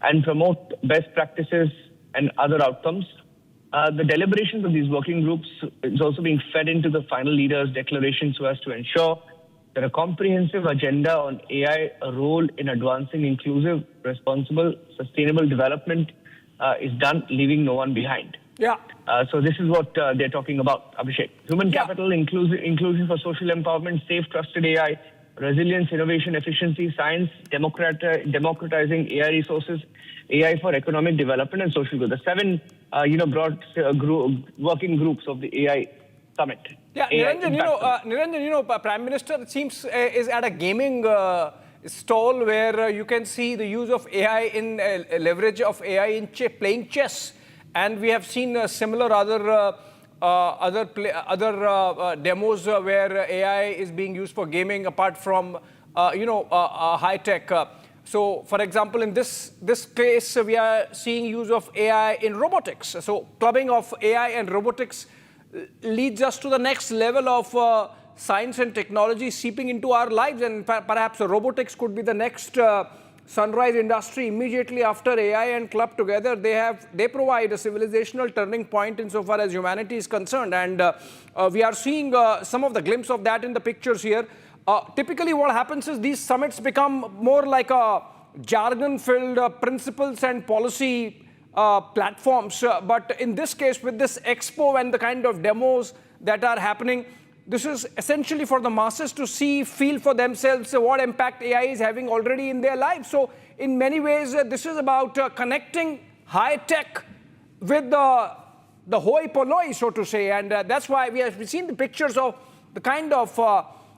and promote best practices and other outcomes. The deliberations of these working groups is also being fed into the final leaders' declaration so as to ensure that a comprehensive agenda on AI, a role in advancing inclusive, responsible, sustainable development is done, leaving no one behind. Yeah. So this is what they're talking about, Abhishek. Human capital, inclusion for social empowerment, safe, trusted AI, resilience, innovation, efficiency, science, democratizing AI resources, AI for economic development and social good. The 7, you know, broad working groups of the AI summit. Yeah, Niranjan, you know, Prime Minister, it seems, is at a gaming stall where you can see the use of AI in leverage of AI in playing chess. And we have seen similar other demos where AI is being used for gaming, apart from you know, high tech. So, for example, in this case, we are seeing use of AI in robotics. So, clubbing of AI and robotics leads us to the next level of science and technology seeping into our lives, and perhaps robotics could be the next sunrise industry. Immediately after AI and club together, they provide a civilizational turning point insofar as humanity is concerned, and we are seeing some of the glimpse of that in the pictures here. Typically what happens is these summits become more like a jargon-filled principles and policy platforms, but in this case, with this expo and the kind of demos that are happening, This is essentially for the masses to see, feel for themselves what impact AI is having already in their lives. So in many ways, this is about connecting high tech with the hoi polloi, so to say. And that's why we've seen the pictures of the kind of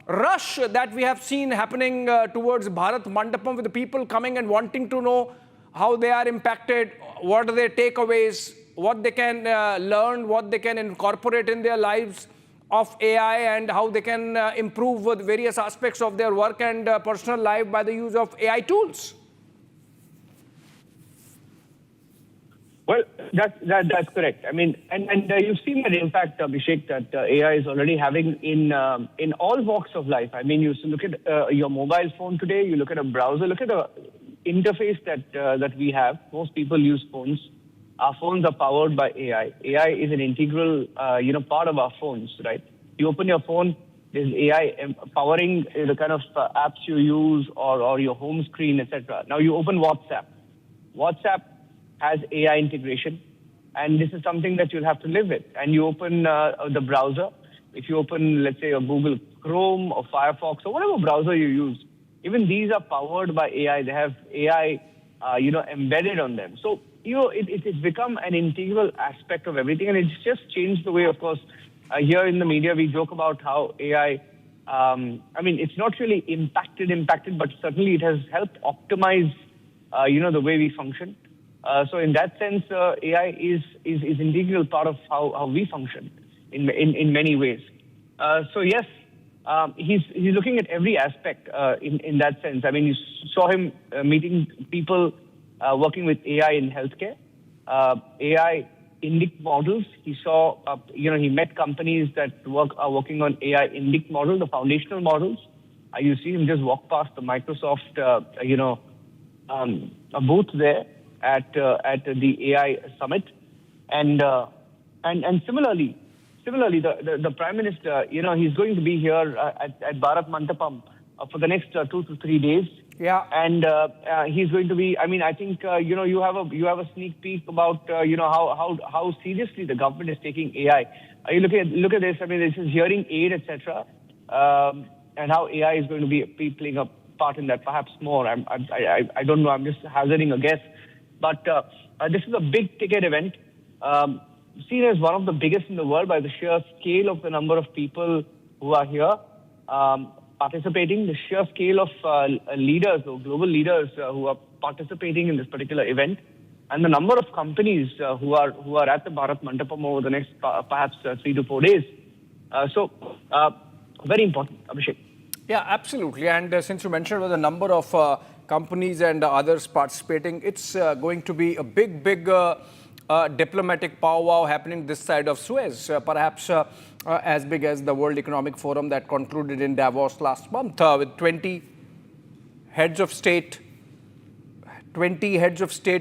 rush that we have seen happening towards Bharat Mandapam, with the people coming and wanting to know how they are impacted, what are their takeaways, what they can learn, what they can incorporate in their lives of AI, and how they can improve with various aspects of their work and personal life by the use of AI tools. Well, that's correct. I mean, and you've seen that impact, Abhishek, that AI is already having in all walks of life. I mean, you look at your mobile phone today, you look at a browser, look at the interface that we have. Most people use phones. Our phones are powered by AI. AI is an integral, part of our phones, right? You open your phone, there's AI powering the kind of apps you use or your home screen, etc. Now you open WhatsApp. WhatsApp has AI integration, and this is something that you'll have to live with. And you open the browser. If you open, let's say, a Google Chrome or Firefox or whatever browser you use, even these are powered by AI. They have AI, embedded on them. So, it's become an integral aspect of everything, and it's just changed the way, of course, here in the media we joke about how AI, it's not really impacted, but certainly it has helped optimize, the way we function. So in that sense, AI is integral part of how we function in many ways. So yes, he's looking at every aspect in that sense. I mean, you saw him meeting people working with AI in healthcare, AI indic models. He saw, he met companies that are working on AI indic models, the foundational models. You see him just walk past the Microsoft, a booth there at the AI summit, and similarly, the Prime Minister, he's going to be here at Bharat Mandapam for the next 2 to 3 days. Yeah, and he's going to be. I mean, I think you have a sneak peek about how seriously the government is taking AI. You look at this. I mean, this is hearing aid, etc., and how AI is going to be playing a part in that, perhaps more. I don't know. I'm just hazarding a guess. But this is a big ticket event, seen as one of the biggest in the world by the sheer scale of the number of people who are here participating, the sheer scale of leaders or global leaders who are participating in this particular event, and the number of companies who are at the Bharat Mandapam over the next perhaps 3 to 4 days. So very important, Abhishek. Yeah, absolutely. And since you mentioned the number of companies and others participating, it's going to be a big diplomatic powwow happening this side of Suez, perhaps as big as the World Economic Forum that concluded in Davos last month, with 20 heads of state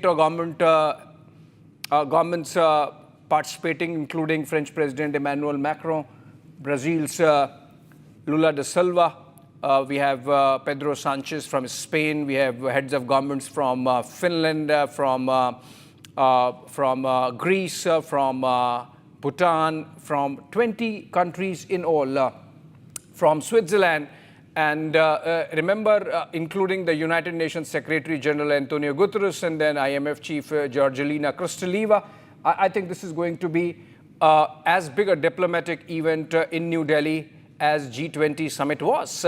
or governments participating, including French President Emmanuel Macron, Brazil's Lula da Silva. We have Pedro Sanchez from Spain. We have heads of governments from Finland, from Greece, from Bhutan, from 20 countries in all, from Switzerland. And remember, including the United Nations Secretary General Antonio Guterres and then IMF Chief Georgina Kristeva. I think this is going to be as big a diplomatic event in New Delhi as G20 summit was.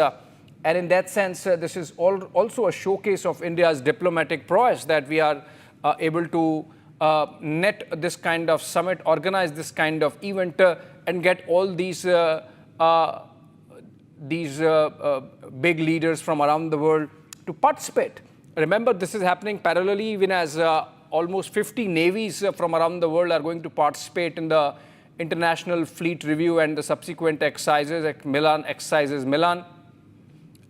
And in that sense, this is also a showcase of India's diplomatic prowess, that we are able to net this kind of summit, organize this kind of event, and get all these big leaders from around the world to participate. Remember, this is happening parallelly even as almost 50 navies from around the world are going to participate in the International Fleet Review and the subsequent exercises at Milan.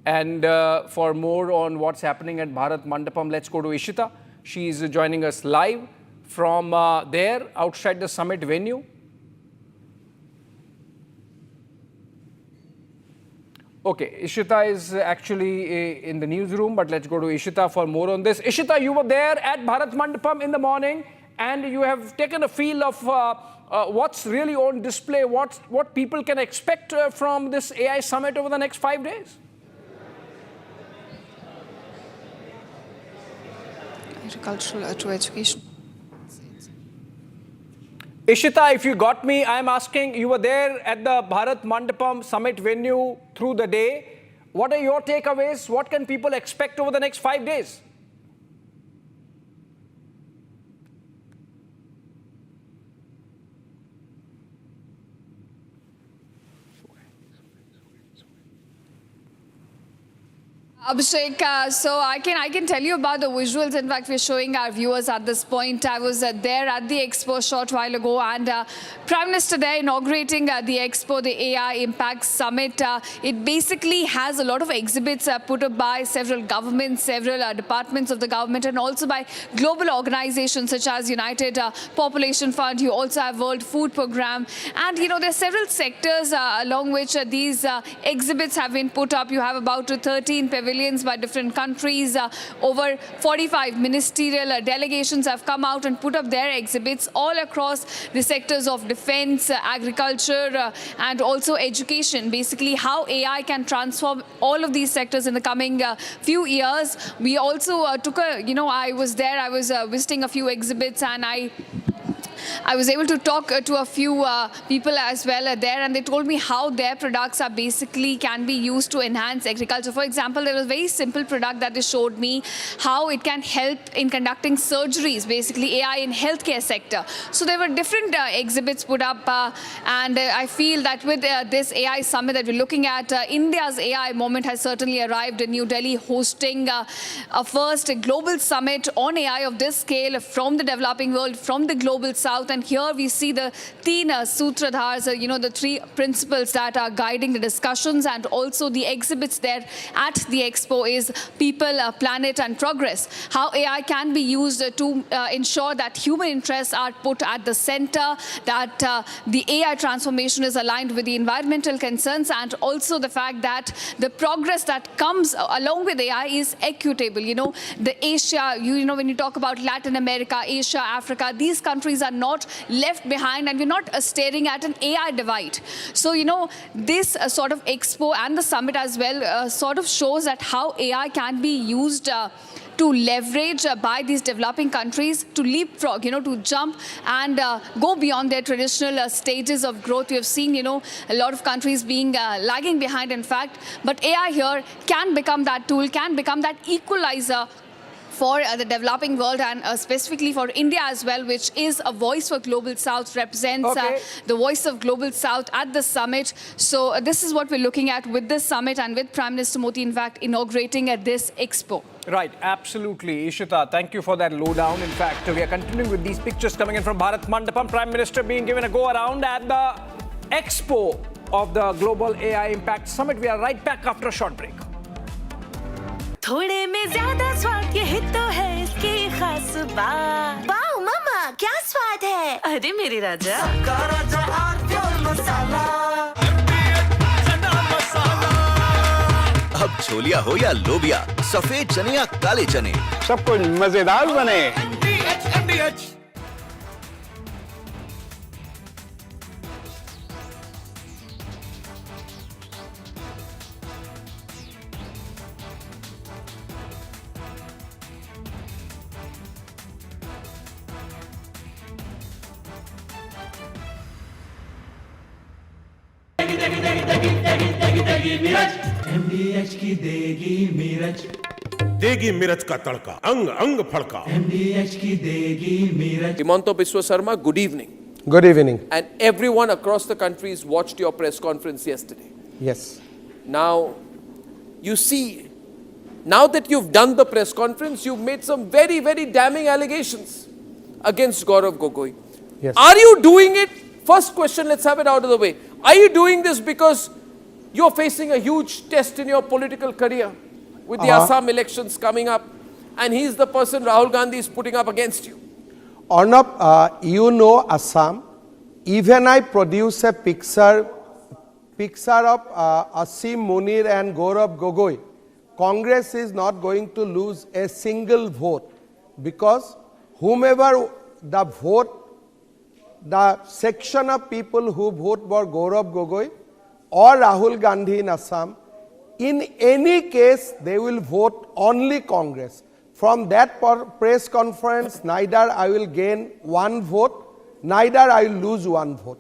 And for more on what's happening at Bharat Mandapam, let's go to Ishita. She is joining us live from there, outside the summit venue. Okay, Ishita is actually in the newsroom, but let's go to Ishita for more on this. Ishita, you were there at Bharat Mandapam in the morning, and you have taken a feel of what's really on display, what people can expect from this AI summit over the next 5 days? Agricultural to education. Ishita, if you got me, I'm asking, you were there at the Bharat Mandapam summit venue through the day. What are your takeaways? What can people expect over the next 5 days? Abhishek, so I can tell you about the visuals. In fact, we're showing our viewers at this point. I was there at the expo a short while ago, and Prime Minister there inaugurating the expo, the AI Impact Summit. It basically has a lot of exhibits put up by several governments, several departments of the government, and also by global organizations such as United Population Fund. You also have World Food Programme, and you know there are several sectors along which these exhibits have been put up. You have about 13 pavilions by different countries. Over 45 ministerial delegations have come out and put up their exhibits all across the sectors of defense, agriculture, and also education. Basically, how AI can transform all of these sectors in the coming few years. We also took a, I was there, I was visiting a few exhibits, and I was able to talk to a few people as well there, and they told me how their products are basically can be used to enhance agriculture. For example, there was a very simple product that they showed me how it can help in conducting surgeries, basically AI in healthcare sector. So there were different exhibits put up, and I feel that with this AI summit that we're looking at, India's AI moment has certainly arrived in New Delhi, hosting a first global summit on AI of this scale from the developing world, from the global south. And here we see the teen sutradhars, the three principles that are guiding the discussions, and also the exhibits there at the expo is people, planet and progress. How AI can be used to ensure that human interests are put at the center, that the AI transformation is aligned with the environmental concerns, and also the fact that the progress that comes along with AI is equitable. The Asia, when you talk about Latin America, Asia, Africa, these countries are not left behind, and we're not staring at an AI divide. So, this sort of expo and the summit as well sort of shows that how AI can be used to leverage by these developing countries to leapfrog, to jump and go beyond their traditional stages of growth. We have seen, a lot of countries being lagging behind, in fact, but AI here can become that tool, can become that equalizer for the developing world, and specifically for India as well, which is a voice for Global South, represents the voice of Global South at the summit. So this is what we're looking at with this summit, and with Prime Minister Modi, in fact, inaugurating at this expo. Right, absolutely. Ishita, thank you for that lowdown. In fact, we are continuing with these pictures coming in from Bharat Mandapam. Prime Minister being given a go around at the expo of the Global AI Impact Summit. We are right back after a short break. थोड़े में ज्यादा स्वाद यही तो है इसकी खास बात। वाओ मामा, क्या स्वाद है? अरे मेरे राजा, सबका राजा आर्थिक मसाला। अब छोलिया हो या लोबिया, सफेद चने या काले चने, सब कुछ मजेदार बने। MDH की देगी मिर्च, देगी मिर्च का तड़का, अंग अंग फड़का। MDH की देगी मिर्च। Himanto Biswa Sarma, good evening. Good evening. And everyone across the countries watched your press conference yesterday. Yes. Now, you see, now that you've done the press conference, you've made some very, very damning allegations against Gaurav Gogoi. Yes. Are you doing it? First question, let's have it out of the way. Are you doing this because you're facing a huge test in your political career with the Assam elections coming up, and he's the person Rahul Gandhi is putting up against you? Arnab, you know Assam. Even I produce a picture of Asim Munir and Gaurav Gogoi. Congress is not going to lose a single vote, because whomever the vote the section of people who vote for Gaurav Gogoi or Rahul Gandhi in Assam, in any case, they will vote only Congress. From that press conference, neither I will gain one vote, neither I will lose one vote.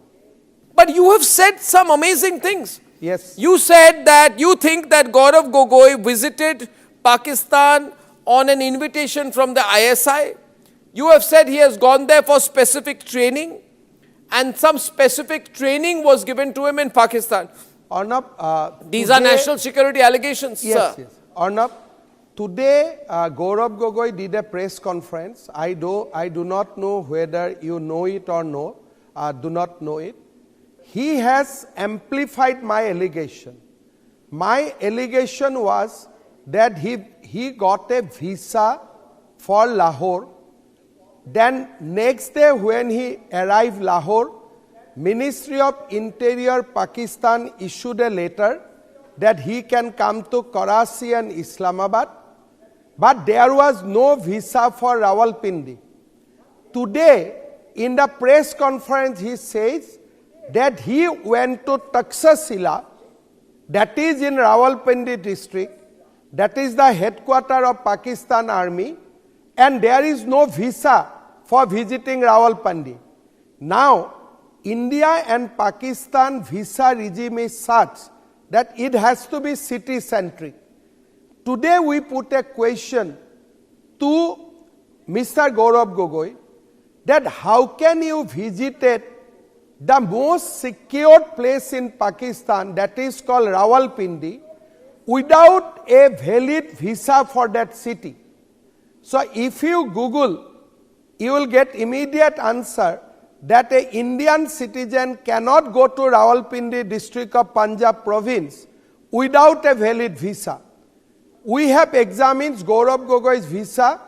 But you have said some amazing things. Yes. You said that you think that Gaurav Gogoi visited Pakistan on an invitation from the ISI. You have said he has gone there for specific training, and some specific training was given to him in Pakistan. Arnab, these are national security allegations, yes, sir. Yes. Arnab, today Gaurav Gogoi did a press conference. I do not know whether you know it or no, do not know it. He has amplified my allegation. My allegation was that he got a visa for Lahore. Then next day when he arrived Lahore, Ministry of Interior Pakistan issued a letter that he can come to Karachi and Islamabad, but there was no visa for Rawalpindi. Today, in the press conference, he says that he went to Taxila, that is in Rawalpindi district, that is the headquarters of Pakistan Army, and there is no visa for visiting Rawalpindi. Now, India and Pakistan visa regime is such that it has to be city-centric. Today we put a question to Mr. Gaurav Gogoi that how can you visit the most secured place in Pakistan, that is called Rawalpindi, without a valid visa for that city. So if you Google, you will get immediate answer that an Indian citizen cannot go to Rawalpindi district of Punjab province without a valid visa. We have examined Gaurav Gogoi's visa.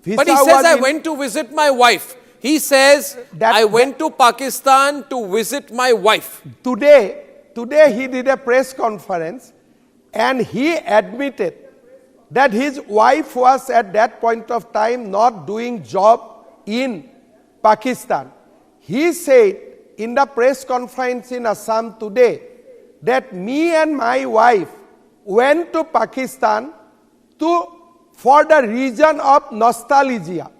But he says, I went to visit my wife. He says, I went to Pakistan to visit my wife. Today he did a press conference and he admitted that his wife was at that point of time not doing job in Pakistan. He said in the press conference in Assam today that me and my wife went to Pakistan for the reason of nostalgia.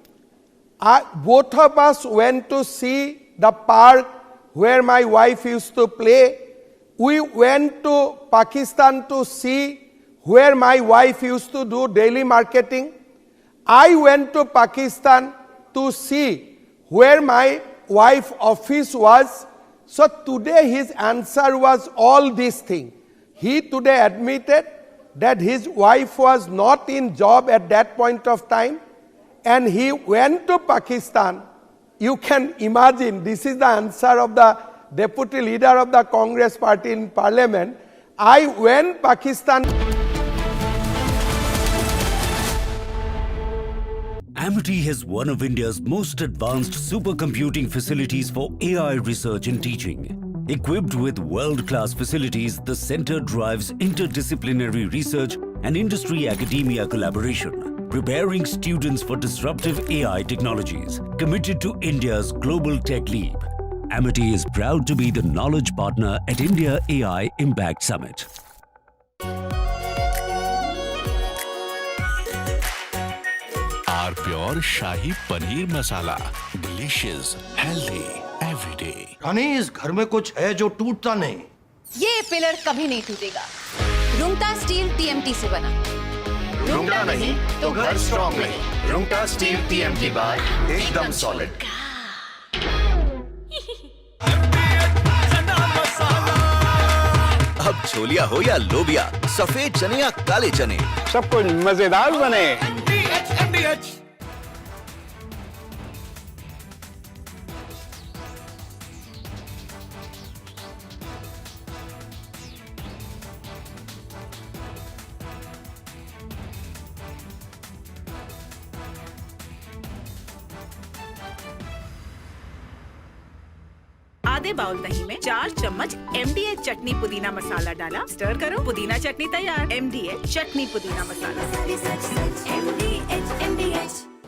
Both of us went to see the park where my wife used to play. We went to Pakistan to see where my wife used to do daily marketing. I went to Pakistan to see where my wife's office was. So today his answer was all these things. He today admitted that his wife was not in job at that point of time and he went to Pakistan. You can imagine, this is the answer of the deputy leader of the Congress party in parliament. I went Pakistan. Amity has one of India's most advanced supercomputing facilities for AI research and teaching. Equipped with world-class facilities, the center drives interdisciplinary research and industry-academia collaboration, preparing students for disruptive AI technologies. Committed to India's global tech leap, Amity is proud to be the knowledge partner at India AI Impact Summit. Are pure shahi paneer masala, delicious, healthy, everyday. Rani, इस घर में कुछ है जो टूटता नहीं। ये pillar कभी नहीं टूटेगा। रुंगटा स्टील TMT से बना। रुंगटा नहीं तो घर स्ट्रॉन्ग नहीं। रुंगटा स्टील TMT बार एकदम सॉलिड। अब छोलिया हो या लोबिया, सफेद चने या काले चने, सब कुछ मजेदार बने। आधे बाउल दही में 4 चम्मच MDH चटनी पुदीना मसाला डाला, स्टर करो, पुदीना चटनी तैयार। MDH चटनी पुदीना मसाला।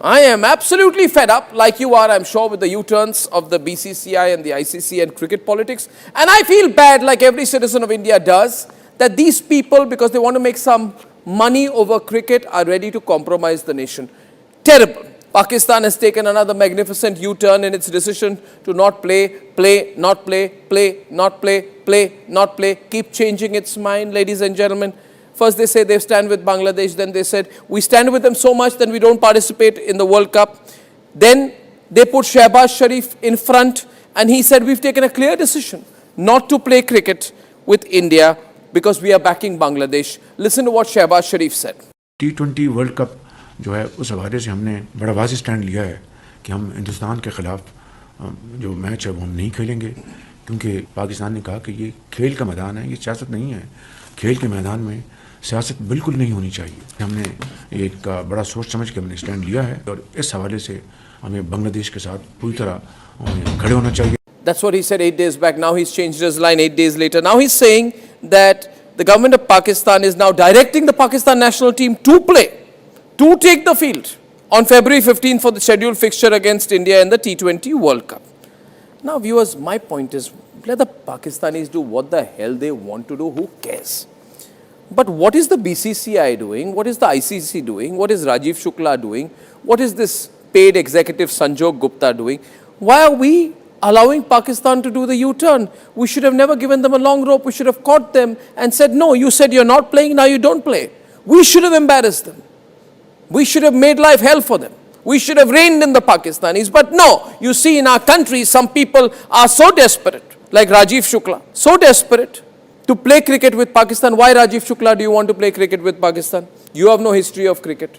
I am absolutely fed up, like you are, I'm sure, with the U-turns of the BCCI and the ICC and cricket politics. And I feel bad, like every citizen of India does, that these people, because they want to make some money over cricket, are ready to compromise the nation. Terrible. Pakistan has taken another magnificent U-turn in its decision to not play, not play, keep changing its mind, ladies and gentlemen. First they say they stand with Bangladesh, then they said we stand with them so much that we don't participate in the World Cup. Then they put Shehbaz Sharif in front and he said we've taken a clear decision not to play cricket with India because we are backing Bangladesh. Listen to what Shehbaz Sharif said. T20 World Cup जो है उस हवाले से हमने बड़ा वाज़ेह stand लिया है कि हम हिंदुस्तान के ख़िलाफ़ जो मैच है वो हम नहीं खेलेंगे क्योंकि पाकिस्तान ने कहा कि ये खेल का मैदान है, ये सियासत नहीं है। खेल के मैदान में सियासत बिल्कुल नहीं होनी चाहिए। हमने एक बड़ा सोच समझ के हमने स्टैंड लिया है और इस हवाले से हमें बांग्लादेश के साथ पूरी तरह खड़े होना चाहिए। That's what he said 8 days back. Now he's changed his line 8 days later. Now he's saying that the government of Pakistan is now directing the Pakistan national team to play, to take the field on February 15 for the scheduled fixture against India in the T20 World Cup. Now viewers, my point is, let the Pakistanis do what the hell they want to do, who cares? But what is the BCCI doing? What is the ICC doing? What is Rajiv Shukla doing? What is this paid executive Sanjog Gupta doing? Why are we allowing Pakistan to do the U-turn? We should have never given them a long rope. We should have caught them and said, no, you said you're not playing, now you don't play. We should have embarrassed them. We should have made life hell for them. We should have reined in the Pakistanis. But no, you see in our country, some people are so desperate, like Rajiv Shukla, so desperate to play cricket with Pakistan. Why, Rajiv Shukla, do you want to play cricket with Pakistan? You have no history of cricket.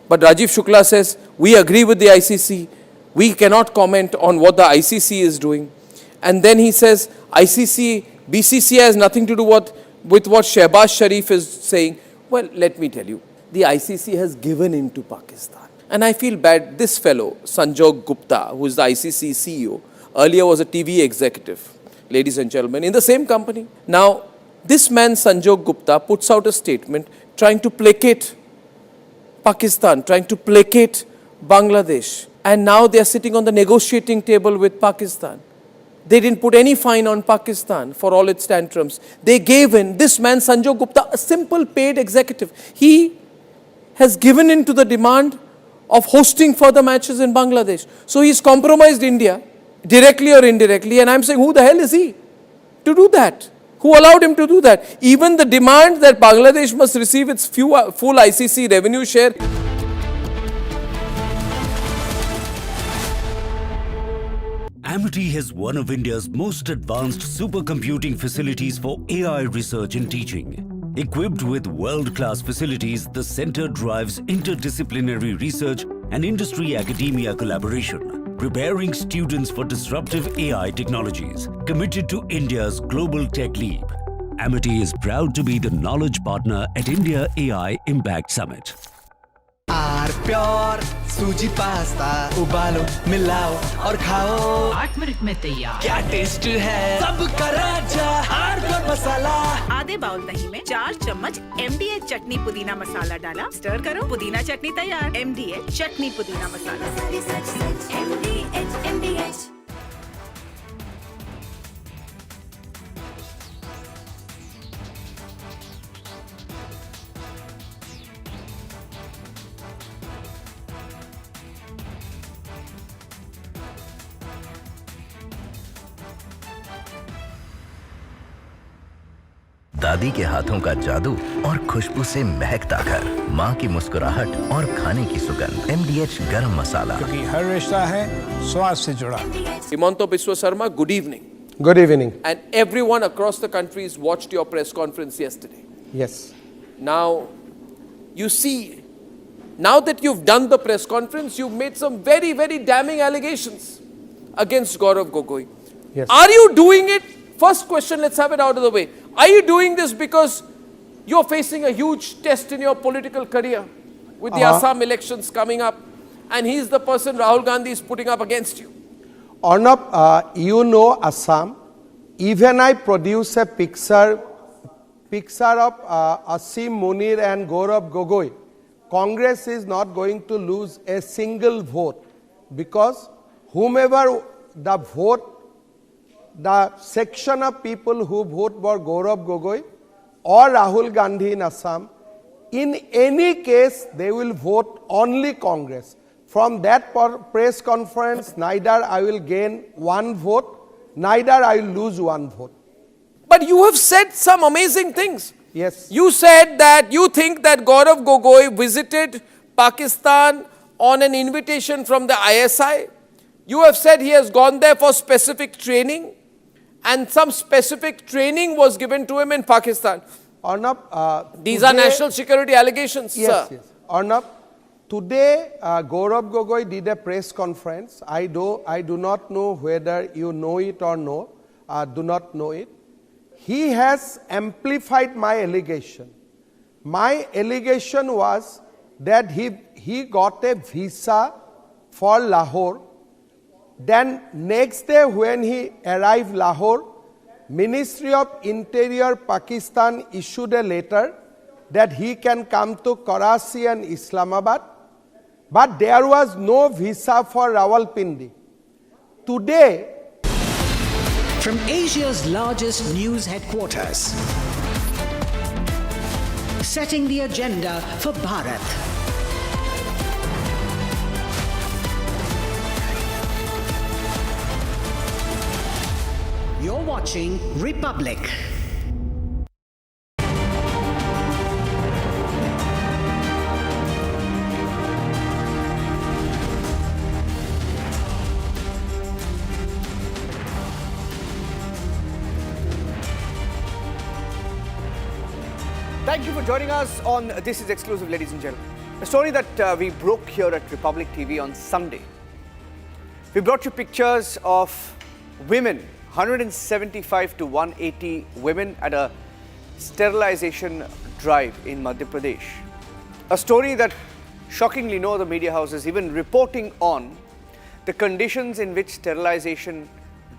But Rajiv Shukla says, we agree with the ICC. We cannot comment on what the ICC is doing. And then he says, ICC, BCCI has nothing to do with what Shehbaz Sharif is saying. Well, let me tell you, the ICC has given in to Pakistan. And I feel bad, this fellow, Sanjog Gupta, who is the ICC CEO, earlier was a TV executive, ladies and gentlemen, in the same company. Now, this man, Sanjog Gupta, puts out a statement trying to placate Pakistan, trying to placate Bangladesh. And now they are sitting on the negotiating table with Pakistan. They didn't put any fine on Pakistan for all its tantrums. They gave in, this man, Sanjog Gupta, a simple paid executive. He has given in to the demand of hosting further matches in Bangladesh. So he's compromised India, directly or indirectly, and I'm saying, who the hell is he to do that? Who allowed him to do that? Even the demand that Bangladesh must receive its full ICC revenue share. Amity has one of India's most advanced supercomputing facilities for AI research and teaching. Equipped with world-class facilities, the center drives interdisciplinary research and industry-academia collaboration, preparing students for disruptive AI technologies. Committed to India's global tech leap, Amity is proud to be the knowledge partner at India AI Impact Summit. Pure सूजी pasta उबालो मिलाओ और खाओ 8 minute में तैयार क्या test है सबका राजा are pure मसाला आधे बाउल दही में 4 चम्मच MDH चटनी पुदीना मसाला डाला स्टर करो पुदीना चटनी तैयार MDH चटनी पुदीना मसाला MDH दादी के हाथों का जादू और खुशबू से महकता घर, माँ की मुस्कुराहट और खाने की सुगंध। MDH गरम मसाला, क्योंकि हर रिश्ता है स्वाद से जुड़ा। Himanto Biswa Sarma, good evening. Good evening. And everyone across the country watched your press conference yesterday. Yes. Now, you see, now that you've done the press conference, you've made some very, very damning allegations against Gaurav Gogoi. Yes. Are you doing it? First question, let's have it out of the way. Are you doing this because you're facing a huge test in your political career with the Assam elections coming up and he's the person Rahul Gandhi is putting up against you? Arnab, you know Assam. Even I produce a picture of Asim Munir and Gaurav Gogoi Congress is not going to lose a single vote, because whomever the vote, the section of people who vote for Gaurav Gogoi or Rahul Gandhi in Assam, in any case they will vote only Congress. From that press conference, neither I will gain one vote, neither I will lose one vote. But you have said some amazing things. Yes. You said that you think that Gaurav Gogoi visited Pakistan on an invitation from the ISI. You have said he has gone there for specific training, and some specific training was given to him in Pakistan. Arnab, these are national security allegations, yes, sir. Yes. Arnab, today Gaurav Gogoi did a press conference. I do not know whether you know it or no, do not know it. He has amplified my allegation. My allegation was that he got a visa for Lahore. Then next day when he arrived Lahore, Ministry of Interior Pakistan issued a letter that he can come to Karachi and Islamabad, but there was no visa for Rawalpindi. Today, from Asia's largest news headquarters, setting the agenda for Bharat. You're watching Republic. Thank you for joining us on This Is Exclusive, ladies and gentlemen. A story that we broke here at Republic TV on Sunday. We brought you pictures of women, 175 to 180 women at a sterilization drive in Madhya Pradesh. A story that shockingly no other media house is even reporting on the conditions in which sterilization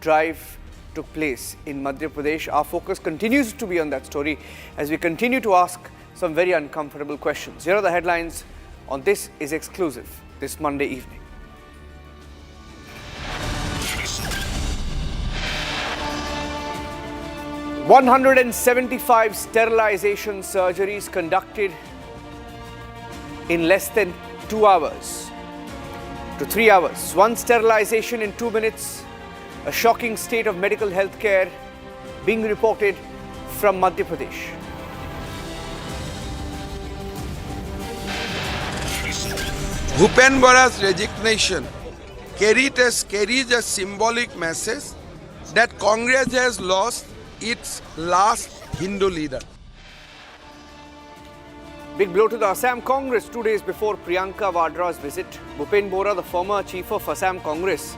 drive took place in Madhya Pradesh. Our focus continues to be on that story as we continue to ask some very uncomfortable questions. Here are the headlines on This Is Exclusive this Monday evening. "175 sterilization surgeries conducted in less than 2 hours to 3 hours. One sterilization in 2 minutes. A shocking state of medical health care being reported from Madhya Pradesh." Bhupen Bora's resignation carries a symbolic message that Congress has lost its last Hindu leader. Big blow to the Assam Congress 2 days before Priyanka Vadra's visit. Bhupen Bora, the former chief of Assam Congress,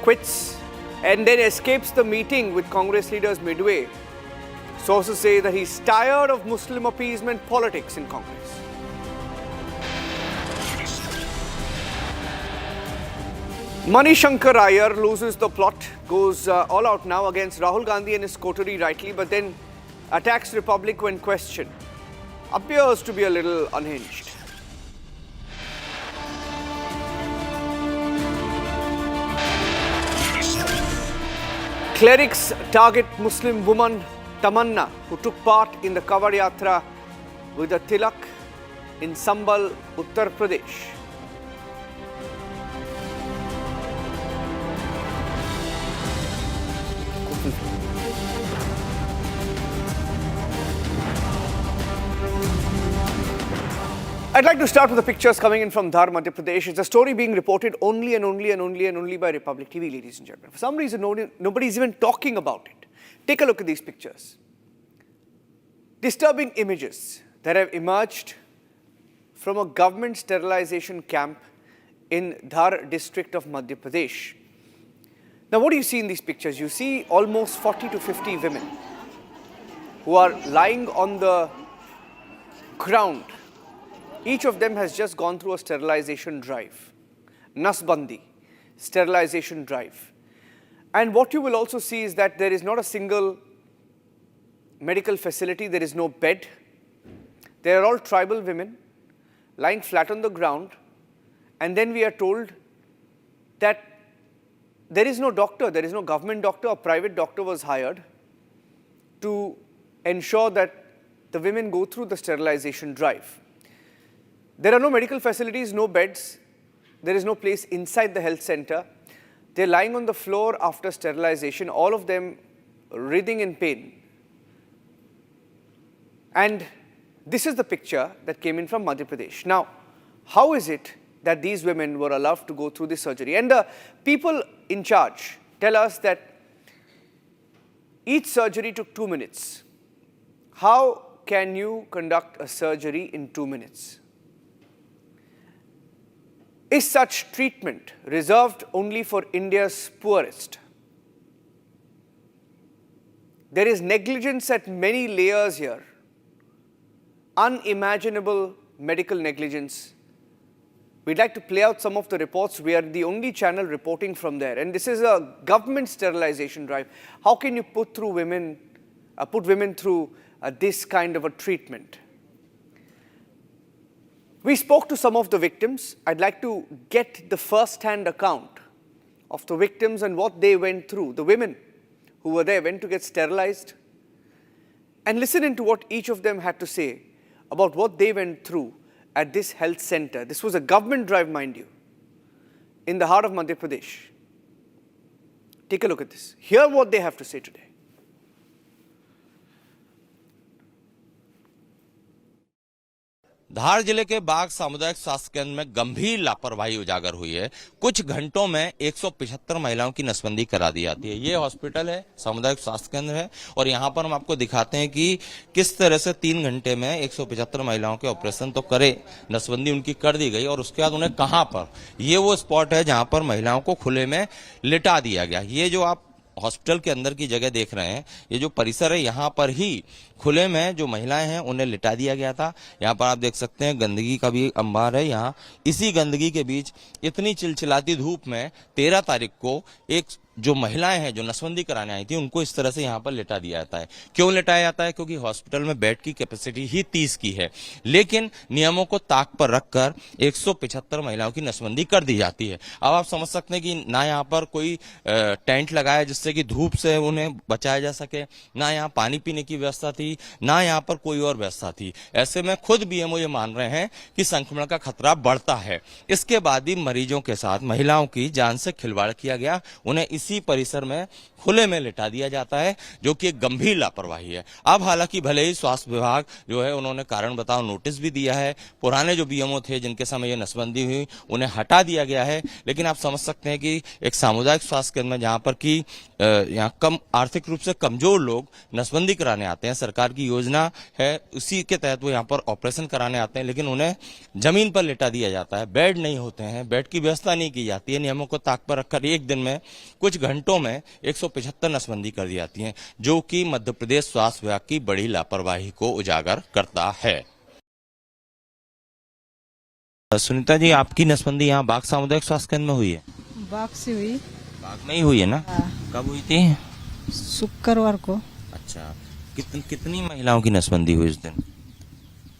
quits and then escapes the meeting with Congress leaders midway. Sources say that he's tired of Muslim appeasement politics in Congress. Mani Shankar Iyer loses the plot, goes all out now against Rahul Gandhi and his coterie rightly, but then attacks Republic when questioned. Appears to be a little unhinged. Clerics target Muslim woman Tamanna, who took part in the Kawad Yatra with a tilak in Sambal, Uttar Pradesh. I'd like to start with the pictures coming in from Dhar, Madhya Pradesh. It's a story being reported only by Republic TV, ladies and gentlemen. For some reason, nobody's even talking about it. Take a look at these pictures. Disturbing images that have emerged from a government sterilization camp in Dhar district of Madhya Pradesh. Now, what do you see in these pictures? You see almost 40 to 50 women who are lying on the ground. Each of them has just gone through a sterilization drive. Nasbandi, sterilization drive. And what you will also see is that there is not a single medical facility, there is no bed. They are all tribal women lying flat on the ground, and then we are told that there is no doctor, there is no government doctor or private doctor was hired to ensure that the women go through the sterilization drive. There are no medical facilities, no beds. There is no place inside the health center. They're lying on the floor after sterilization, all of them writhing in pain. And this is the picture that came in from Madhya Pradesh. Now, how is it that these women were allowed to go through this surgery? And the people in charge tell us that each surgery took 2 minutes. How can you conduct a surgery in 2 minutes? Is such treatment reserved only for India's poorest? There is negligence at many layers here. Unimaginable medical negligence. We'd like to play out some of the reports. We are the only channel reporting from there. And this is a government sterilization drive. How can you put women through this kind of a treatment? We spoke to some of the victims. I'd like to get the first-hand account of the victims and what they went through. The women who were there went to get sterilized. And listen into what each of them had to say about what they went through at this health center. This was a government drive, mind you, in the heart of Madhya Pradesh. Take a look at this. Hear what they have to say today. धार जिले के बाग सामुदायिक स्वास्थ्य केंद्र में गंभीर लापरवाही उजागर हुई है। कुछ घंटों में 175 महिलाओं की नसबंदी करा दी जाती है। ये हॉस्पिटल है, सामुदायिक स्वास्थ्य केंद्र है और यहाँ पर हम आपको दिखाते हैं कि किस तरह से 3 घंटे में 175 महिलाओं के ऑपरेशन तो करे, नसबंदी उनकी कर दी गई और उसके बाद उन्हें कहाँ पर, ये वो स्पॉट है जहाँ पर महिलाओं को खुले में लिटा दिया गया। ये जो आप हॉस्पिटल के अंदर की जगह देख रहे हैं, ये जो परिसर है यहाँ पर ही खुले में जो महिलाएं हैं उन्हें लिटा दिया गया था। यहाँ पर आप देख सकते हैं गंदगी का भी अंबार है। यहाँ इसी गंदगी के बीच इतनी चिलचिलाती धूप में 13 तारीख को एक जो महिलाएं हैं जो नसबंदी कराने आई थी उनको इस तरह से यहाँ पर लिटा दिया जाता है। क्यों लिटाया जाता है? क्योंकि हॉस्पिटल में बेड की कैपेसिटी ही 30 की है, लेकिन नियमों को ताक पर रखकर 175 महिलाओं की नसबंदी कर दी जाती है। अब आप समझ सकते हैं कि ना यहाँ पर कोई टेंट लगाया जिससे कि धूप से उन्हें बचाया जा सके, ना यहाँ पानी पीने की व्यवस्था थी, ना यहाँ पर कोई और व्यवस्था थी। ऐसे में खुद बीएमओ ये मान रहे हैं कि संक्रमण का खतरा बढ़ता है। इसके बाद भी मरीजों के साथ महिलाओं की जान से खिलवाड़ किया गया, उन्हें इसी परिसर में खुले में लिटा दिया जाता है, जो कि एक गंभीर लापरवाही है। अब हालांकि भले ही स्वास्थ्य विभाग जो है उन्होंने कारण बताओ नोटिस भी दिया है, पुराने जो बीएमओ थे जिनके समय ये नसबंदी हुई उन्हें हटा दिया गया है, लेकिन आप समझ सकते हैं कि एक सामुदायिक स्वास्थ्य केंद्र में जहां पर कि यहाँ कम आर्थिक रूप से कमजोर लोग नसबंदी कराने आते हैं, सरकार की योजना है उसी के तहत वो यहाँ पर ऑपरेशन कराने आते हैं, लेकिन उन्हें जमीन पर लिटा दिया जाता है। बेड नहीं होते हैं, बेड की व्यवस्था नहीं की जाती है। नियमों को ताक पर रखकर एक दिन में कुछ घंटों में 175 नसबंदी कर दी जाती है, जो कि मध्य प्रदेश स्वास्थ्य विभाग की बड़ी लापरवाही को उजागर करता है। सुनीता जी, आपकी नसबंदी यहाँ बाग सामुदायिक स्वास्थ्य केंद्र में हुई है? बाग से हुई। बाग में ही हुई है ना? कब हुई थी? शुक्रवार को। अच्छा, कितनी महिलाओं की नसबंदी हुई इस दिन?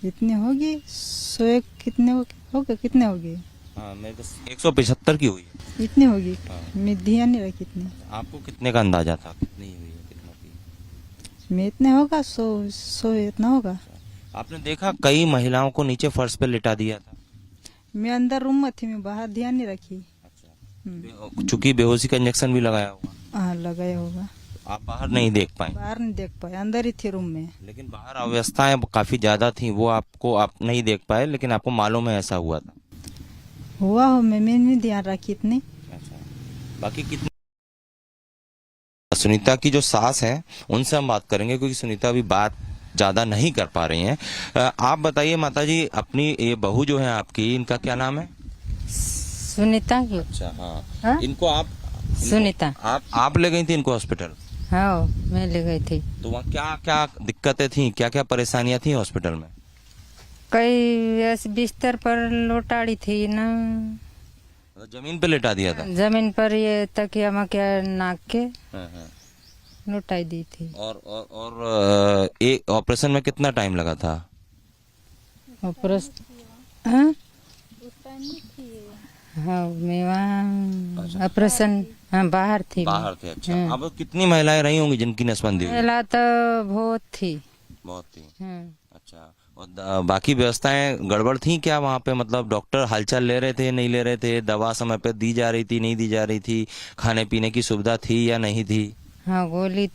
इतनी होगी 100 कितने होगी? हाँ, मेरे को 175 की हुई है। इतनी होगी? मैं ध्यान नहीं रखी इतनी। आपको कितने का अंदाजा था कितनी हुई है, कितना की? मैं इतने होगा 100 इतना होगा। आपने देखा कई महिलाओं को नीचे फर्श पे लिटा दिया था? मैं अंदर रूम में थी, मैं बाहर ध्यान नहीं रखी। चूंकि बेहोशी का इंजेक्शन भी लगाया होगा? हाँ, लगाया होगा। आप बाहर नहीं देख पाए? बाहर नहीं देख पाए, अंदर ही थे रूम में। लेकिन बाहर अव्यवस्थाएं काफी ज्यादा थी, वो आप नहीं देख पाए, लेकिन आपको मालूम है ऐसा हुआ था? हुआ हो, मैं नहीं ध्यान रखी इतनी। अच्छा, बाकी कितनी? सुनीता की जो सास है उनसे हम बात करेंगे, क्योंकि सुनीता अभी बात ज्यादा नहीं कर पा रही हैं। आप बताइए माता जी, अपनी ये बहू जो है आपकी, इनका क्या नाम है? सुनीता की। अच्छा, हाँ। इनको सुनीता आप ले गई थी इनको हॉस्पिटल? हाँ, मैं ले गई थी। तो वहाँ क्या क्या दिक्कतें थी, क्या क्या परेशानियां थी हॉस्पिटल में? कई ऐसे बिस्तर पर लोटाड़ी थी ना, जमीन पे लेटा दिया था? जमीन पर ये तकिया मकिया नाक के लोटाई दी थी। और एक ऑपरेशन में कितना टाइम लगा था? ऑपरेशन हाँ हाँ मैं वहाँ ऑपरेशन हाँ बाहर थी बाहर थे। अच्छा, अब कितनी महिलाएं रही होंगी जिनकी नसबंदी हुई? पहला तो बहुत थी। बहुत थी। अच्छा, और बाकी व्यवस्थाएं गड़बड़ थी क्या वहाँ पे? मतलब डॉक्टर हालचाल ले रहे थे, नहीं ले रहे थे? दवा समय पे दी जा रही थी, नहीं दी जा रही थी? खाने पीने की सुविधा थी या नहीं थी? हाँ गोली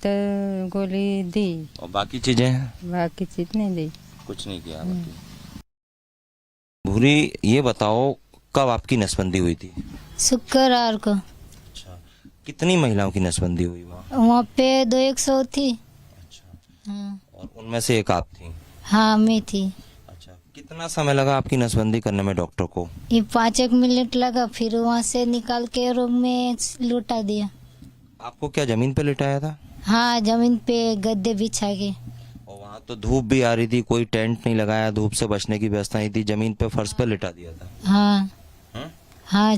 दी। और बाकी चीजें? बाकी चीज नहीं दी। कुछ नहीं किया बाकी। भूरी, ये बताओ कब आपकी नसबंदी हुई थी? शुक्रवार को। अच्छा, कितनी महिलाओं की नसबंदी हुई वहाँ? वहाँ पे 200 थी। हाँ। और उनमें से एक आप थी? हाँ मैं थी। अच्छा, कितना समय लगा आपकी नसबंदी करने में डॉक्टर को? ये 5 मिनट लगा, फिर वहाँ से निकाल के रूम में लौटा दिया। आपको क्या जमीन पे लिटाया था? हाँ जमीन पे गद्दे बिछा के। और वहाँ तो धूप भी आ रही थी, कोई टेंट नहीं लगाया, धूप से बचने की व्यवस्था नहीं थी, जमीन पे फर्श पे लिटा दिया था? हाँ हाँ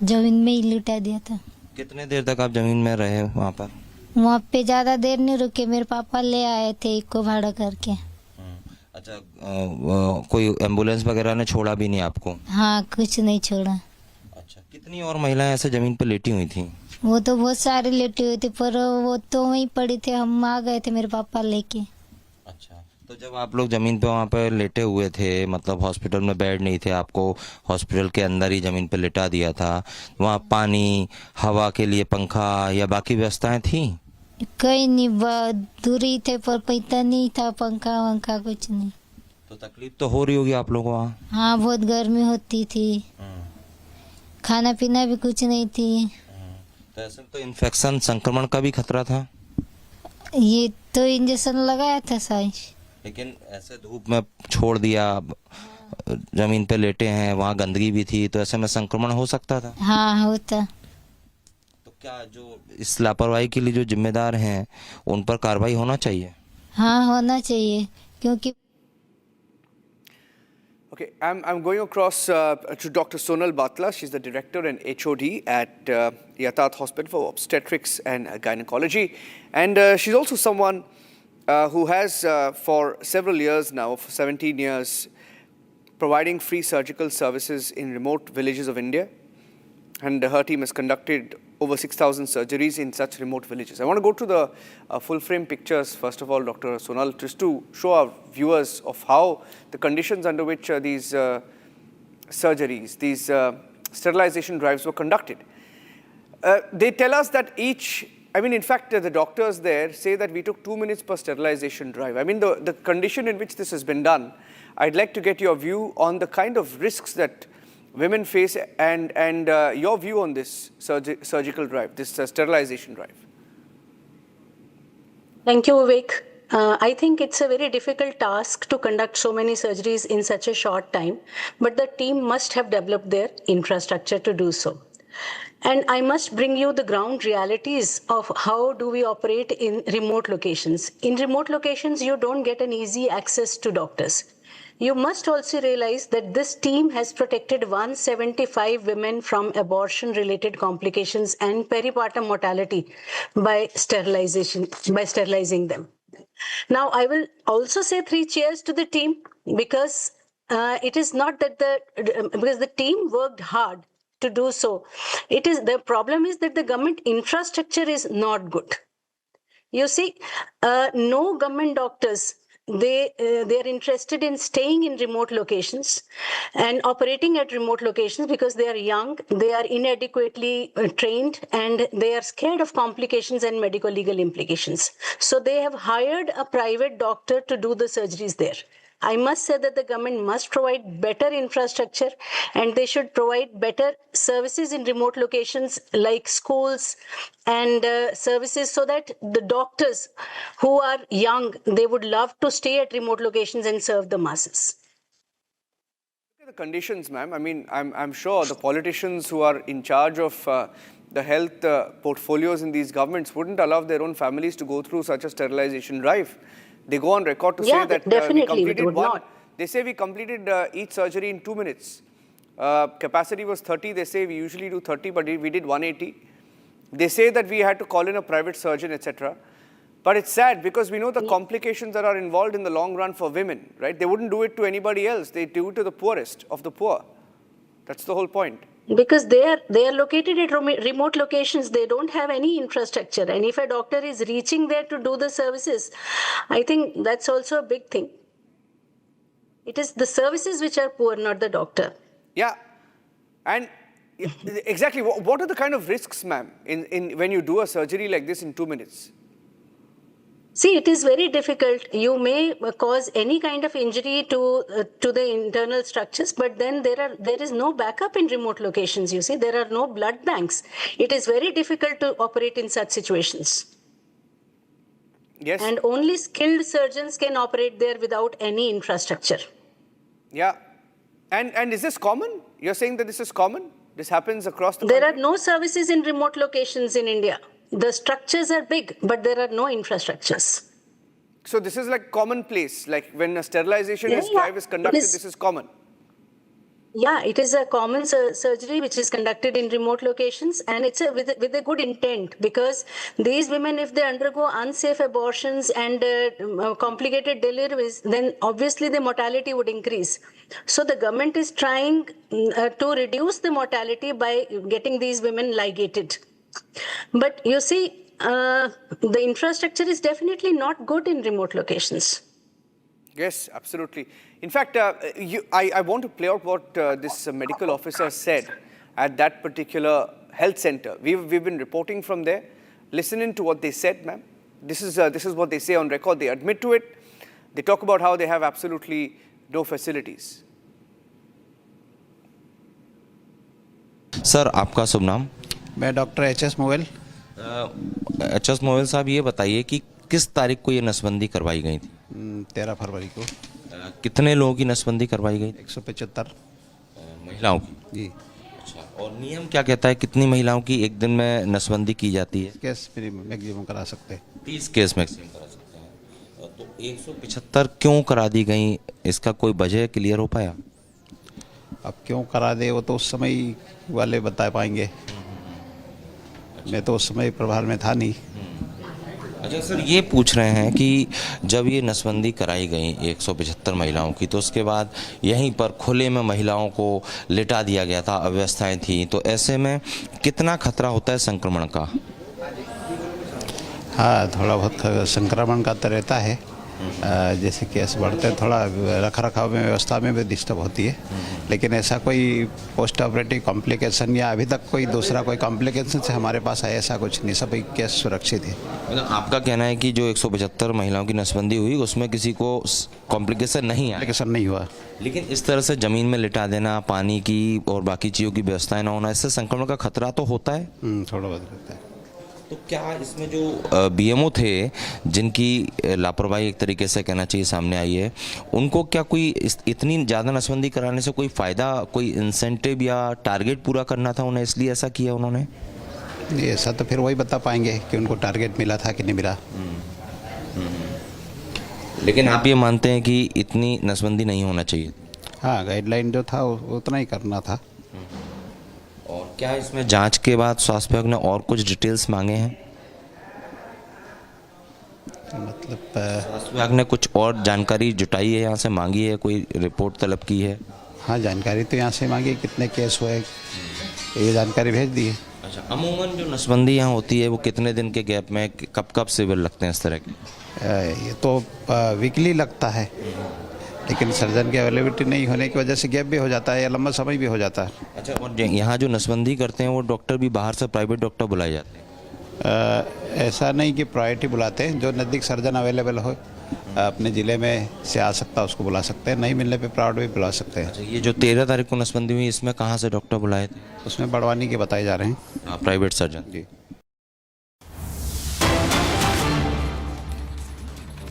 जमीन में ही लिटा दिया था। कितने देर तक आप जमीन में रहे वहाँ पर? वहाँ पे ज्यादा देर नहीं रुके, मेरे पापा ले आए थे इको भाड़ा करके। अच्छा, कोई एम्बुलेंस वगैरह ने छोड़ा भी नहीं आपको? हाँ कुछ नहीं छोड़ा। अच्छा, कितनी और महिलाएं ऐसे जमीन पे लेटी हुई थी? वो तो बहुत सारी लेटी हुई थी, पर वो तो वहीं पड़ी थे, हम आ गए थे मेरे पापा लेके। अच्छा, तो जब आप लोग जमीन पे वहाँ पे लेटे हुए थे, मतलब हॉस्पिटल में बेड नहीं थे, आपको हॉस्पिटल के अंदर ही जमीन पे लिटा दिया था, वहाँ पानी हवा के लिए पंखा या बाकी व्यवस्थाएं थी? कहीं नहीं, दूरी थे पर पैसा नहीं था, पंखा वंखा कुछ नहीं। तो तकलीफ तो हो रही होगी आप लोगों को वहाँ? हाँ बहुत गर्मी होती थी, खाना पीना भी कुछ नहीं थी। तो ऐसे में तो इन्फेक्शन संक्रमण का भी खतरा था? ये तो इंजेक्शन लगाया था साइंस। लेकिन ऐसे धूप में छोड़ दिया, जमीन पे लेटे हैं, वहाँ गंदगी भी थी, तो ऐसे में संक्रमण हो सकता था? हाँ होता। तो क्या जो इस लापरवाही के लिए जो जिम्मेदार हैं उन पर कार्रवाई होना चाहिए? हाँ होना चाहिए, क्योंकि Okay, I'm going across to Dr. Sonal Batla. She's the director and HOD at Yatat Hospital for Obstetrics and Gynecology. And she's also someone who has for several years now, for 17 years, providing free surgical services in remote villages of India. And her team has conducted over 6,000 surgeries in such remote villages. I want to go to the full-frame pictures, first of all, Dr. Sonal, just to show our viewers of how the conditions under which these surgeries, these sterilization drives were conducted. They tell us that in fact, the doctors there say that we took 2 minutes per sterilization drive. I mean, the condition in which this has been done, I'd like to get your view on the kind of risks that women face and your view on this surgical drive, this sterilization drive. Thank you, Vivek. I think it's a very difficult task to conduct so many surgeries in such a short time, but the team must have developed their infrastructure to do so. And I must bring you the ground realities of how do we operate in remote locations. In remote locations, you don't get an easy access to doctors. You must also realize that this team has protected 175 women from abortion-related complications and peripartum mortality by sterilizing them. Now, I will also say 3 cheers to the team, because it is not that because the team worked hard to do so. The problem is that the government infrastructure is not good. You see, no government doctors, they are interested in staying in remote locations and operating at remote locations because they are young, they are inadequately trained, and they are scared of complications and medical legal implications. So they have hired a private doctor to do the surgeries there. I must say that the government must provide better infrastructure, and they should provide better services in remote locations like schools and services, so that the doctors who are young, they would love to stay at remote locations and serve the masses. Look at the conditions, ma'am. I mean, I'm sure the politicians who are in charge of the health portfolios in these governments wouldn't allow their own families to go through such a sterilization drive. They go on record to say that we completed one. They say we completed each surgery in 2 minutes. Capacity was 30. They say we usually do 30, but we did 180. They say that we had to call in a private surgeon, etc. But it's sad because we know the complications that are involved in the long run for women, right? They wouldn't do it to anybody else. They do it to the poorest of the poor. That's the whole point. Because they are located at remote locations. They don't have any infrastructure. And if a doctor is reaching there to do the services, I think that's also a big thing. It is the services which are poor, not the doctor. Yeah. And exactly, what are the kind of risks, ma'am, in when you do a surgery like this in 2 minutes? See, it is very difficult. You may cause any kind of injury to the internal structures, but then there is no backup in remote locations. You see, there are no blood banks. It is very difficult to operate in such situations. Yes. And only skilled surgeons can operate there without any infrastructure. Yeah. And is this common? You're saying that this is common? This happens across the country? There are no services in remote locations in India. The structures are big, but there are no infrastructures. So this is like commonplace, like when a sterilization drive is conducted, this is common. Yeah, it is a common surgery which is conducted in remote locations, and it's with a good intent, because these women, if they undergo unsafe abortions and complicated deliveries, then obviously the mortality would increase. So the government is trying to reduce the mortality by getting these women ligated. But you see, the infrastructure is definitely not good in remote locations. Yes, absolutely. In fact, I want to play out what this medical officer said at that particular health center. We've been reporting from there. Listen in to what they said, ma'am. This is what they say on record. They admit to it. They talk about how they have absolutely no facilities. Sir, आपका शुभ नाम? मैं doctor HS. मोवेल। HS. मोवेल साहब, ये बताइए कि किस तारीख को ये नसबंदी करवाई गई थी? 13 फरवरी को। कितने लोगों की नसबंदी करवाई गई? 175 महिलाओं की। जी। अच्छा, और नियम क्या कहता है, कितनी महिलाओं की एक दिन में नसबंदी की जाती है? केस मैक्सिमम करा सकते हैं। 30 केस मैक्सिमम करा सकते हैं। तो 175 क्यों करा दी गई, इसका कोई वजह क्लियर हो पाया? अब क्यों करा दे वो तो उस समय वाले बता पाएंगे। मैं तो उस समय प्रभार में था नहीं। अच्छा सर, ये पूछ रहे हैं कि जब ये नसबंदी कराई गई 175 महिलाओं की, तो उसके बाद यहीं पर खुले में महिलाओं को लिटा दिया गया था, अव्यवस्थाएं थी, तो ऐसे में कितना खतरा होता है संक्रमण का? हाँ, थोड़ा बहुत संक्रमण का तो रहता है। जैसे केस बढ़ते हैं, थोड़ा रख रखाव में व्यवस्था में भी डिस्टर्ब होती है, लेकिन ऐसा कोई पोस्ट ऑपरेटिव कॉम्प्लिकेशन या अभी तक कोई दूसरा कोई कॉम्प्लिकेशन से हमारे पास है ऐसा कुछ नहीं, सभी केस सुरक्षित है। मतलब आपका कहना है कि जो 175 महिलाओं की नसबंदी हुई उसमें किसी को कॉम्प्लिकेशन नहीं आया? कॉम्प्लिकेशन नहीं हुआ। लेकिन इस तरह से ज़मीन में लिटा देना, पानी की और बाकी चीज़ों की व्यवस्थाएं न होना, इससे संक्रमण का खतरा तो होता है? थोड़ा बहुत रहता है। तो क्या इसमें जो बीएमओ थे जिनकी लापरवाही एक तरीके से कहना चाहिए सामने आई है, उनको क्या कोई इतनी ज़्यादा नसबंदी कराने से कोई फ़ायदा, कोई इंसेंटिव या टारगेट पूरा करना था उन्हें, इसलिए ऐसा किया उन्होंने? ऐसा तो फिर वही बता पाएंगे कि उनको टारगेट मिला था कि नहीं मिला। लेकिन आप ये मानते हैं कि इतनी नसबंदी नहीं होना चाहिए? हाँ, गाइडलाइन जो था उतना ही करना था। और क्या इसमें जांच के बाद स्वास्थ्य विभाग ने और कुछ डिटेल्स मांगे हैं? मतलब स्वास्थ्य विभाग ने कुछ और जानकारी जुटाई है, यहाँ से मांगी है, कोई रिपोर्ट तलब की है? हाँ, जानकारी तो यहाँ से मांगी, कितने केस हुए ये जानकारी भेज दी है। अच्छा, अमूमन जो नसबंदी यहाँ होती है वो कितने दिन के गैप में, कब शिविर लगते हैं इस तरह के? ये तो वीकली लगता है, लेकिन सर्जन की अवेलेबिलिटी नहीं होने की वजह से गैप भी हो जाता है या लंबा समय भी हो जाता है। अच्छा, और यहाँ जो नसबंदी करते हैं वो डॉक्टर भी बाहर से प्राइवेट डॉक्टर बुलाए जाते हैं? ऐसा नहीं कि प्रायोरिटी बुलाते हैं, जो नज़दीक सर्जन अवेलेबल हो अपने ज़िले में से आ सकता है उसको बुला सकते हैं, नहीं मिलने पे प्राइवेट भी बुला सकते हैं। अच्छा, ये जो 13 तारीख को नसबंदी हुई इसमें कहाँ से डॉक्टर बुलाए थे? उसमें बड़वानी के बताए जा रहे हैं। Private surgeon? जी।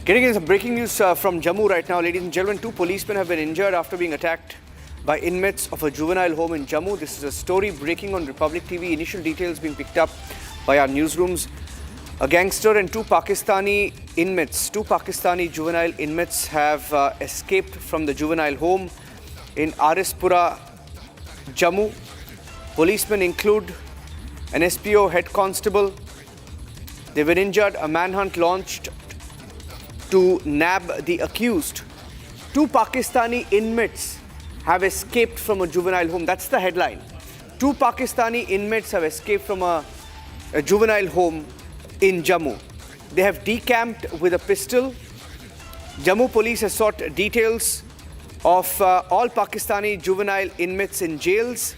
Getting into some breaking news from Jammu right now, ladies and gentlemen. 2 policemen have been injured after being attacked by inmates of a juvenile home in Jammu. This is a story breaking on Republic TV. Initial details being picked up by our newsrooms. A gangster and 2 Pakistani inmates, 2 Pakistani juvenile inmates have escaped from the juvenile home in Arispura, Jammu. Policemen include an SPO head constable, They've been injured. A manhunt launched to nab the accused. 2 Pakistani inmates have escaped from a juvenile home. That's the headline. 2 Pakistani inmates have escaped from a juvenile home in Jammu. They have decamped with a pistol. Jammu police has sought details of all Pakistani juvenile inmates in jails,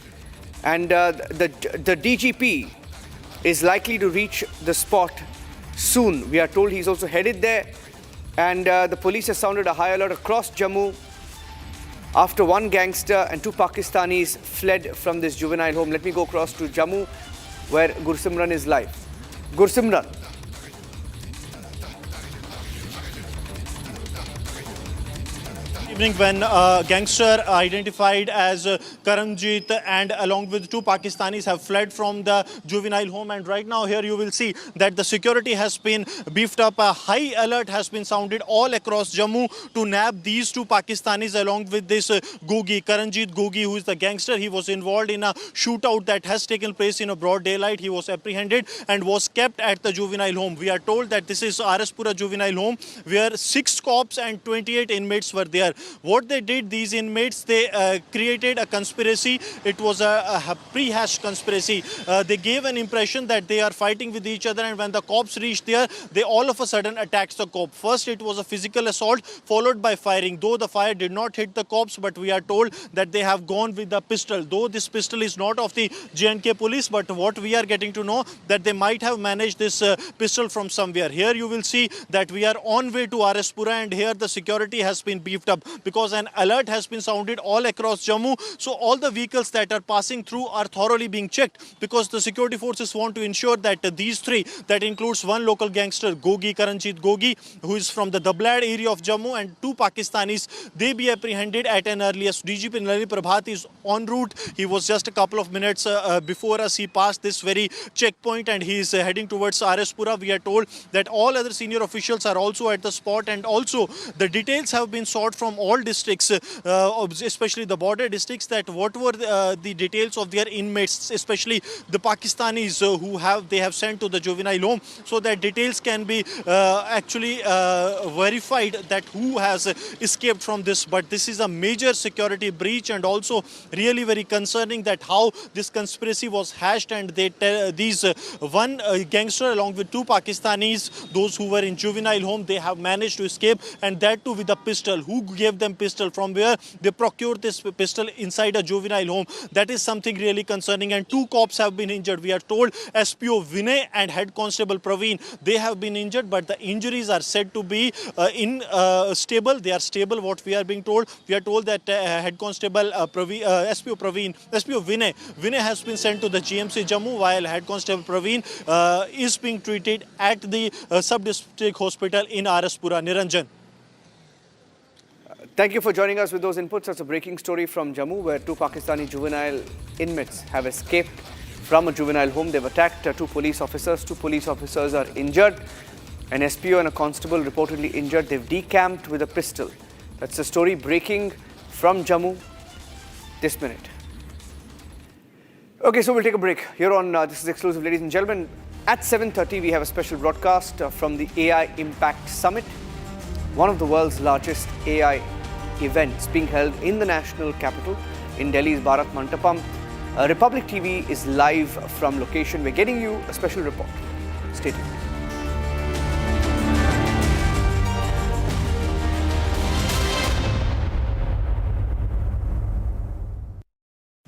and the DGP is likely to reach the spot soon. We are told he's also headed there, and the police has sounded a high alert across Jammu after 1 gangster and 2 Pakistanis fled from this juvenile home. Let me go across to Jammu, where Gursimran is live. Gursimran. Evening, when a gangster identified as Karanjit and along with 2 Pakistanis have fled from the juvenile home, and right now here you will see that the security has been beefed up. A high alert has been sounded all across Jammu to nab these 2 Pakistanis along with this Gogi, Karanjit Gogi, who is the gangster. He was involved in a shootout that has taken place in a broad daylight. He was apprehended and was kept at the juvenile home. We are told that this is Araspura juvenile home where 6 cops and 28 inmates were there. What they did, these inmates, they created a conspiracy. It was a pre-hashed conspiracy. They gave an impression that they are fighting with each other, and when the cops reached there, they all of a sudden attacked the cop. First, it was a physical assault followed by firing. Though the fire did not hit the cops, but we are told that they have gone with the pistol. Though this pistol is not of the J&K police, but what we are getting to know that they might have managed this pistol from somewhere. Here you will see that we are on way to Araspura, and here the security has been beefed up, because an alert has been sounded all across Jammu. So all the vehicles that are passing through are thoroughly being checked, because the security forces want to ensure that these 3, that includes 1 local gangster, Gogi, Karanjit Gogi, who is from the Dablad area of Jammu, and 2 Pakistanis, they be apprehended at an earliest. DGP Nali Prabhat is en route. He was just a couple of minutes before us. He passed this very checkpoint and he is heading towards Araspura. We are told that all other senior officials are also at the spot, and also the details have been sought from all districts, especially the border districts, that what were the details of their inmates, especially the Pakistanis who they have sent to the juvenile home, so that details can be actually verified that who has escaped from this. But this is a major security breach, and also really very concerning that how this conspiracy was hashed, and these 1 gangster along with 2 Pakistanis, those who were in juvenile home, they have managed to escape, and that too with a pistol. Who gave them pistol? From where they procured this pistol inside a juvenile home? That is something really concerning, and 2 cops have been injured. We are told SPO Vinay and Head Constable Praveen, they have been injured, but the injuries are said to be stable. They are stable, what we are being told. We are told that Head Constable SPO Vinay has been sent to the GMC Jammu, while Head Constable Praveen is being treated at the sub-district hospital in Araspura. Niranjan. Thank you for joining us with those inputs. That's a breaking story from Jammu, where 2 Pakistani juvenile inmates have escaped from a juvenile home. They've attacked 2 police officers. 2 police officers are injured. An SPO and a constable reportedly injured. They've decamped with a pistol. That's the story breaking from Jammu this minute. Okay, so we'll take a break here on This is Exclusive, ladies and gentlemen. At 7:30, we have a special broadcast from the AI Impact Summit, one of the world's largest AI events being held in the national capital in Delhi's Bharat Mantapam. Republic TV is live from location. We're getting you a special report. Stay tuned.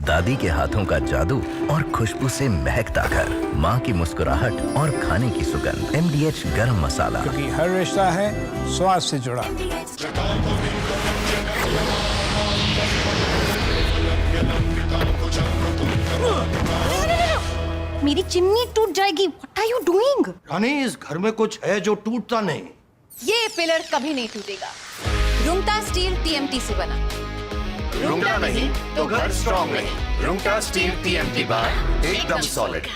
दादी के हाथों का जादू और खुशबू से महकता घर, माँ की मुस्कुराहट और खाने की सुगंध। MDH गरम मसाला, क्योंकि हर रिश्ता है स्वाद से जुड़ा। मेरी चिमनी टूट जाएगी। What are you doing? रानी, इस घर में कुछ है जो टूटता नहीं। ये पिलर कभी नहीं टूटेगा। रुंगटा स्टील TMT से बना। रुंगटा नहीं तो घर स्ट्रॉन्ग नहीं। रुंगटा स्टील TMT बार एकदम सॉलिड।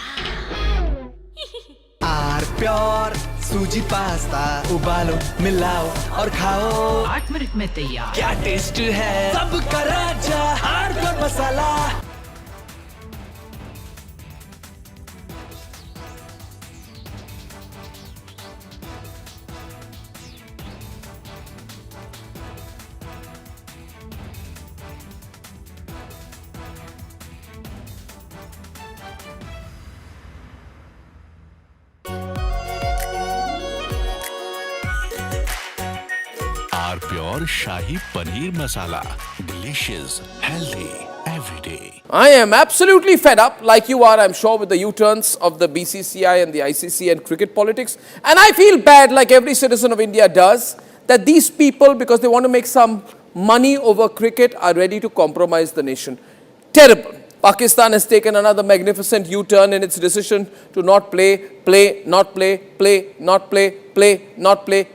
आर प्योर सूजी पास्ता, उबालो, मिलाओ और खाओ। 8 मिनट में तैयार। क्या टेस्ट है सबका राजा, hardcore masala. Pure shahi paneer masala, delicious, healthy every day. I am absolutely fed up, like you are, I'm sure, with the U-turns of the BCCI and the ICC and cricket politics. And I feel bad, like every citizen of India does, that these people, because they want to make some money over cricket, are ready to compromise the nation. Terrible. Pakistan has taken another magnificent U-turn in its decision to not play, not play,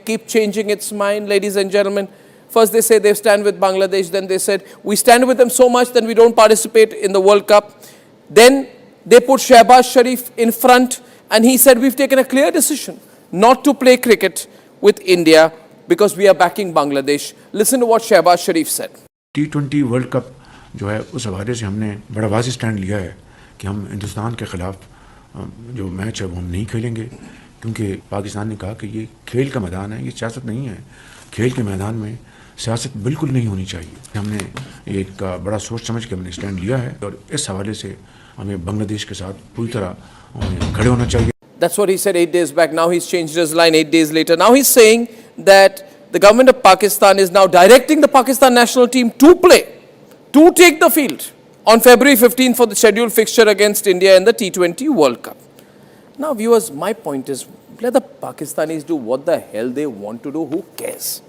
keep changing its mind, ladies and gentlemen. First they say they stand with Bangladesh, then they said we stand with them so much then we don't participate in the World Cup. Then they put Shehbaz Sharif in front and he said we've taken a clear decision not to play cricket with India because we are backing Bangladesh. Listen to what Shehbaz Sharif said. T20 world cup जो है उस हवाले से हमने बड़ा वाज़ेह stand लिया है कि हम हिंदुस्तान के ख़िलाफ़ जो मैच है वो हम नहीं खेलेंगे क्योंकि पाकिस्तान ने कहा कि ये खेल का मैदान है, ये सियासत नहीं है। खेल के मैदान में सियासत बिल्कुल नहीं होनी चाहिए। हमने एक बड़ा सोच समझ के हमने स्टैंड लिया है और इस हवाले से हमें बांग्लादेश के साथ पूरी तरह खड़े होना चाहिए। That's what he said 8 days back. Now he's changed his line 8 days later. Now he's saying that the government of Pakistan is now directing the Pakistan national team to play, to take the field on February 15th for the scheduled fixture against India in the T20 World Cup. Now viewers, my point is, let the Pakistanis do what the hell they want to do, who cares?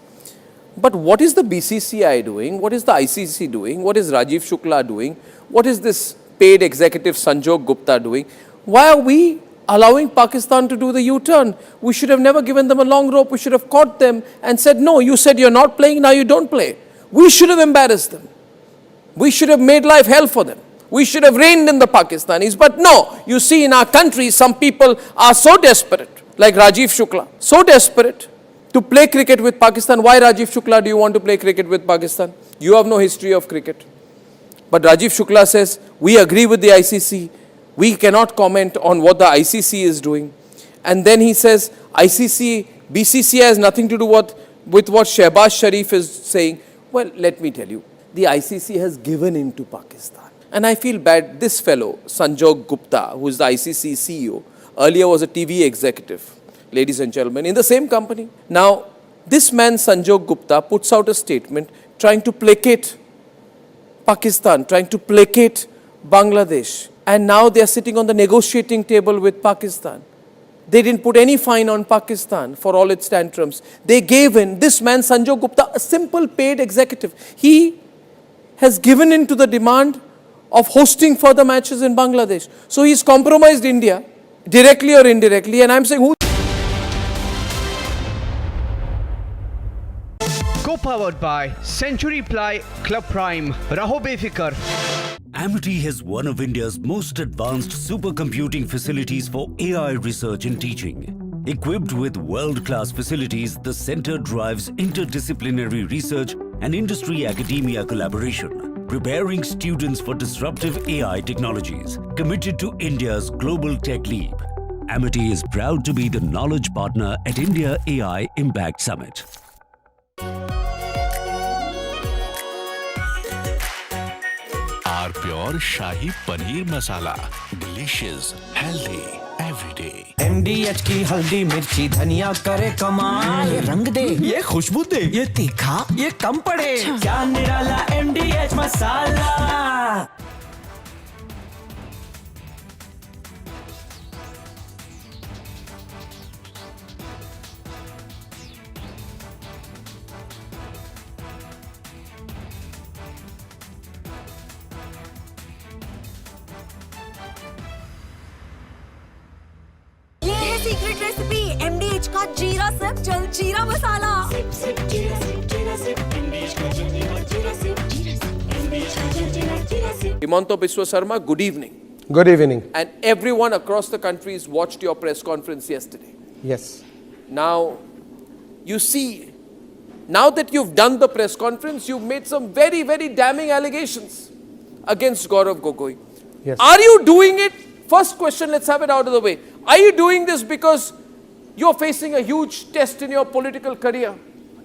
But what is the BCCI doing? What is the ICC doing? What is Rajiv Shukla doing? What is this paid executive Sanjog Gupta doing? Why are we allowing Pakistan to do the U-turn? We should have never given them a long rope. We should have caught them and said, no, you said you're not playing, now you don't play. We should have embarrassed them. We should have made life hell for them. We should have reined in the Pakistanis. But no, you see in our country, some people are so desperate, like Rajiv Shukla, so desperate to play cricket with Pakistan. Why, Rajiv Shukla, do you want to play cricket with Pakistan? You have no history of cricket. But Rajiv Shukla says, we agree with the ICC. We cannot comment on what the ICC is doing. And then he says, ICC, BCCI has nothing to do with what Shehbaz Sharif is saying. Well, let me tell you, the ICC has given in to Pakistan. And I feel bad, this fellow, Sanjog Gupta, who is the ICC CEO, earlier was a TV executive, ladies and gentlemen, in the same company. Now, this man, Sanjog Gupta, puts out a statement trying to placate Pakistan, trying to placate Bangladesh. And now they are sitting on the negotiating table with Pakistan. They didn't put any fine on Pakistan for all its tantrums. They gave in. This man, Sanjog Gupta, a simple paid executive, he has given in to the demand of hosting further matches in Bangladesh. So he's compromised India, directly or indirectly, and I'm saying who... Co-powered by Century Ply Club Prime. Raho befikar. Amity has one of India's most advanced supercomputing facilities for AI research and teaching. Equipped with world-class facilities, the center drives interdisciplinary research and industry-academia collaboration, preparing students for disruptive AI technologies. Committed to India's global tech leap, Amity is proud to be the knowledge partner at India AI Impact Summit. Our pure shahi paneer masala, delicious, healthy every day. MDH की हल्दी मिर्ची धनिया करे कमाल, ये रंग दे, ये खुशबू दे, ये तीखा, ये कम पड़े, क्या निराला MDH मसाला। सीक्रेट रेसिपी MDH का जीरा सिप जल जीरा मसाला। Himanto Biswa Sarma, good evening. Good evening. And everyone across the country has watched your press conference yesterday. Yes. Now, you see, now that you've done the press conference, you've made some very, very damning allegations against Gaurav Gogoi. Yes. Are you doing it? First question, let's have it out of the way. Are you doing this because you're facing a huge test in your political career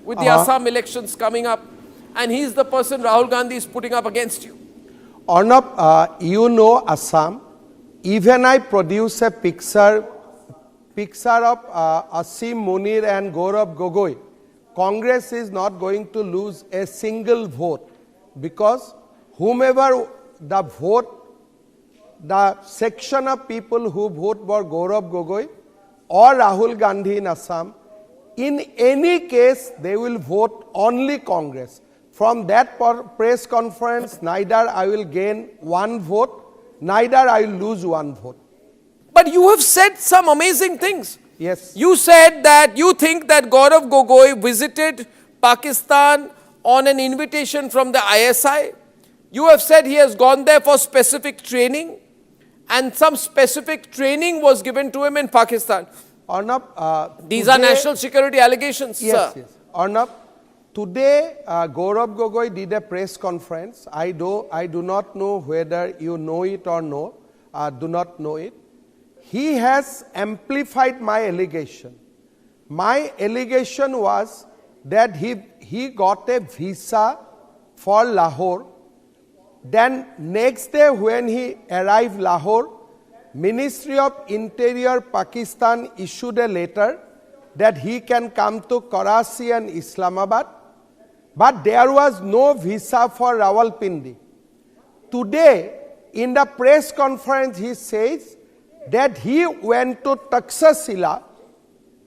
with the Assam elections coming up, and he's the person Rahul Gandhi is putting up against you? Arnab, you know Assam. Even I produce a picture of Asim Munir and Gaurav Gogoi. Congress is not going to lose a single vote, because whomever the vote, the section of people who vote for Gaurav Gogoi or Rahul Gandhi in Assam, in any case they will vote only Congress. From that press conference, neither I will gain one vote, neither I will lose one vote. But you have said some amazing things. Yes. You said that you think that Gaurav Gogoi visited Pakistan on an invitation from the ISI. You have said he has gone there for specific training, and some specific training was given to him in Pakistan. Arnab, these are national security allegations, yes, sir. Yes. Arnab, today Gaurav Gogoi did a press conference. I do not know whether you know it or no, do not know it. He has amplified my allegation. My allegation was that he got a visa for Lahore. Then next day when he arrived Lahore, Ministry of Interior Pakistan issued a letter that he can come to Karachi and Islamabad, but there was no visa for Rawalpindi. Today, in the press conference, he says that he went to Taxila,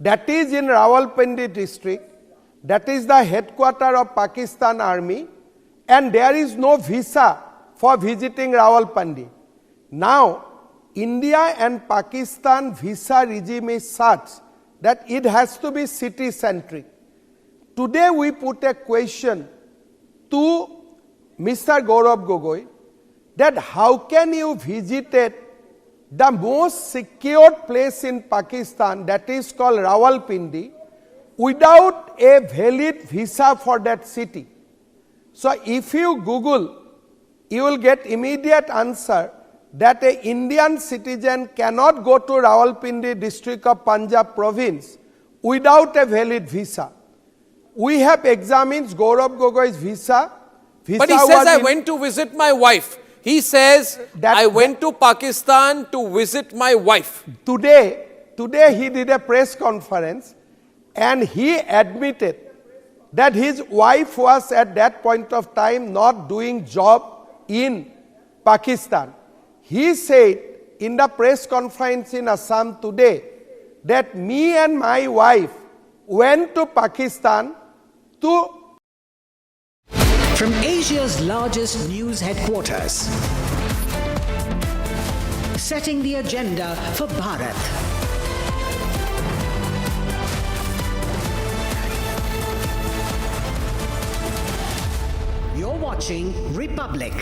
that is in Rawalpindi district, that is the headquarters of Pakistan Army, and there is no visa for visiting Rawalpindi. Now, India and Pakistan visa regime is such that it has to be city-centric. Today we put a question to Mr. Gaurav Gogoi that how can you visit the most secure place in Pakistan, that is called Rawalpindi, without a valid visa for that city. So if you Google, you will get immediate answer that an Indian citizen cannot go to Rawalpindi district of Punjab province without a valid visa. We have examined Gaurav Gogoi's visa. But he says, I went to visit my wife. He says, I went to Pakistan to visit my wife. Today he did a press conference and he admitted that his wife was at that point of time not doing job in Pakistan. He said in the press conference in Assam today that me and my wife went to Pakistan to... From Asia's largest news headquarters, setting the agenda for Bharat. You're watching Republic.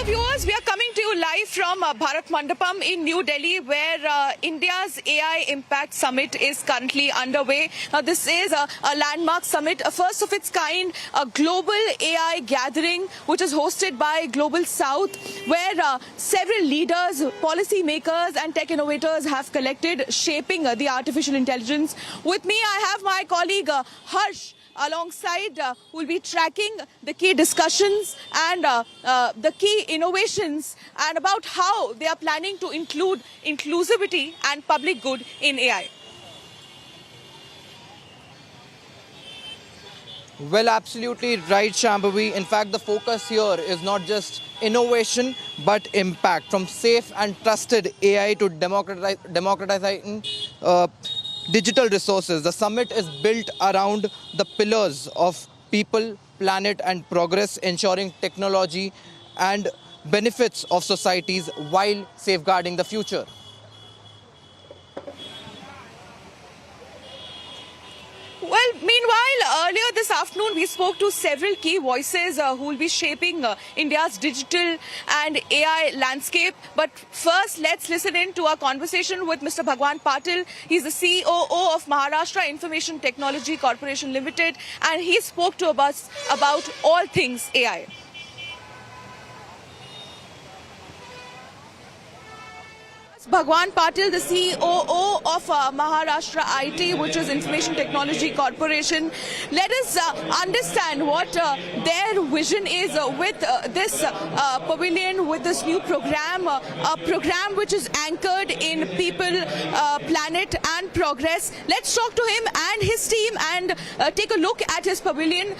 Viewers, we are coming to you live from Bharat Mandapam in New Delhi, where India's AI Impact Summit is currently underway. This is a landmark summit, a first of its kind, a global AI gathering which is hosted by Global South, where several leaders, policy makers and tech innovators have collected, shaping the artificial intelligence. With me, I have my colleague Harsh alongside, who will be tracking the key discussions and the key innovations and about how they are planning to include inclusivity and public good in AI. Well, absolutely right, Shambhavi. In fact, the focus here is not just innovation, but impact. From safe and trusted AI to democratizing digital resources. The summit is built around the pillars of people, planet and progress, ensuring technology and benefits of societies while safeguarding the future. Well, meanwhile, earlier this afternoon, we spoke to several key voices who will be shaping India's digital and AI landscape. But first, let's listen in to our conversation with Mr. Bhagwan Patil. He's the COO of Maharashtra Information Technology Corporation Limited, and he spoke to us about all things AI. Bhagwan Patil, the COO of Maharashtra IT, which is Information Technology Corporation. Let us understand what their vision is with this pavilion, with this new program, a program which is anchored in people, planet and progress. Let's talk to him and his team and take a look at his pavilion,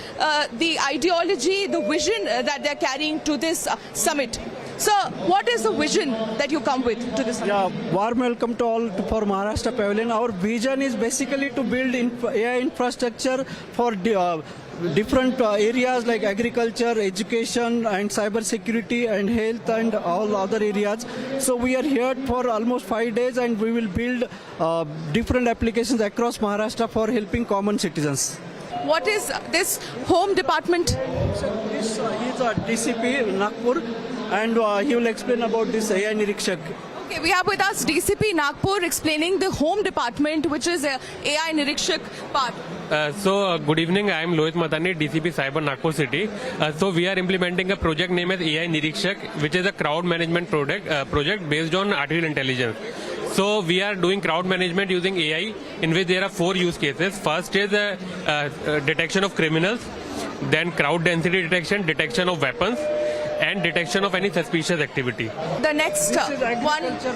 the ideology, the vision that they're carrying to this summit. So, what is the vision that you come with to this? Yeah, warm welcome to all for Maharashtra Pavilion. Our vision is basically to build AI infrastructure for different areas like agriculture, education, and cyber security, and health, and all other areas. So we are here for almost 5 days, and we will build different applications across Maharashtra for helping common citizens. What is this home department? This is a DCP Nagpur, and he will explain about this AI Nirikshak. Okay, we have with us DCP Nagpur explaining the home department, which is AI Nirikshak part. Good evening, I am Lohit Matani, DCP Cyber Nagpur City. So we are implementing a project named as AI Nirikshak, which is a crowd management project based on artificial intelligence. So we are doing crowd management using AI, in which there are 4 use cases. First is detection of criminals, then crowd density detection of weapons, and detection of any suspicious activity. The next one.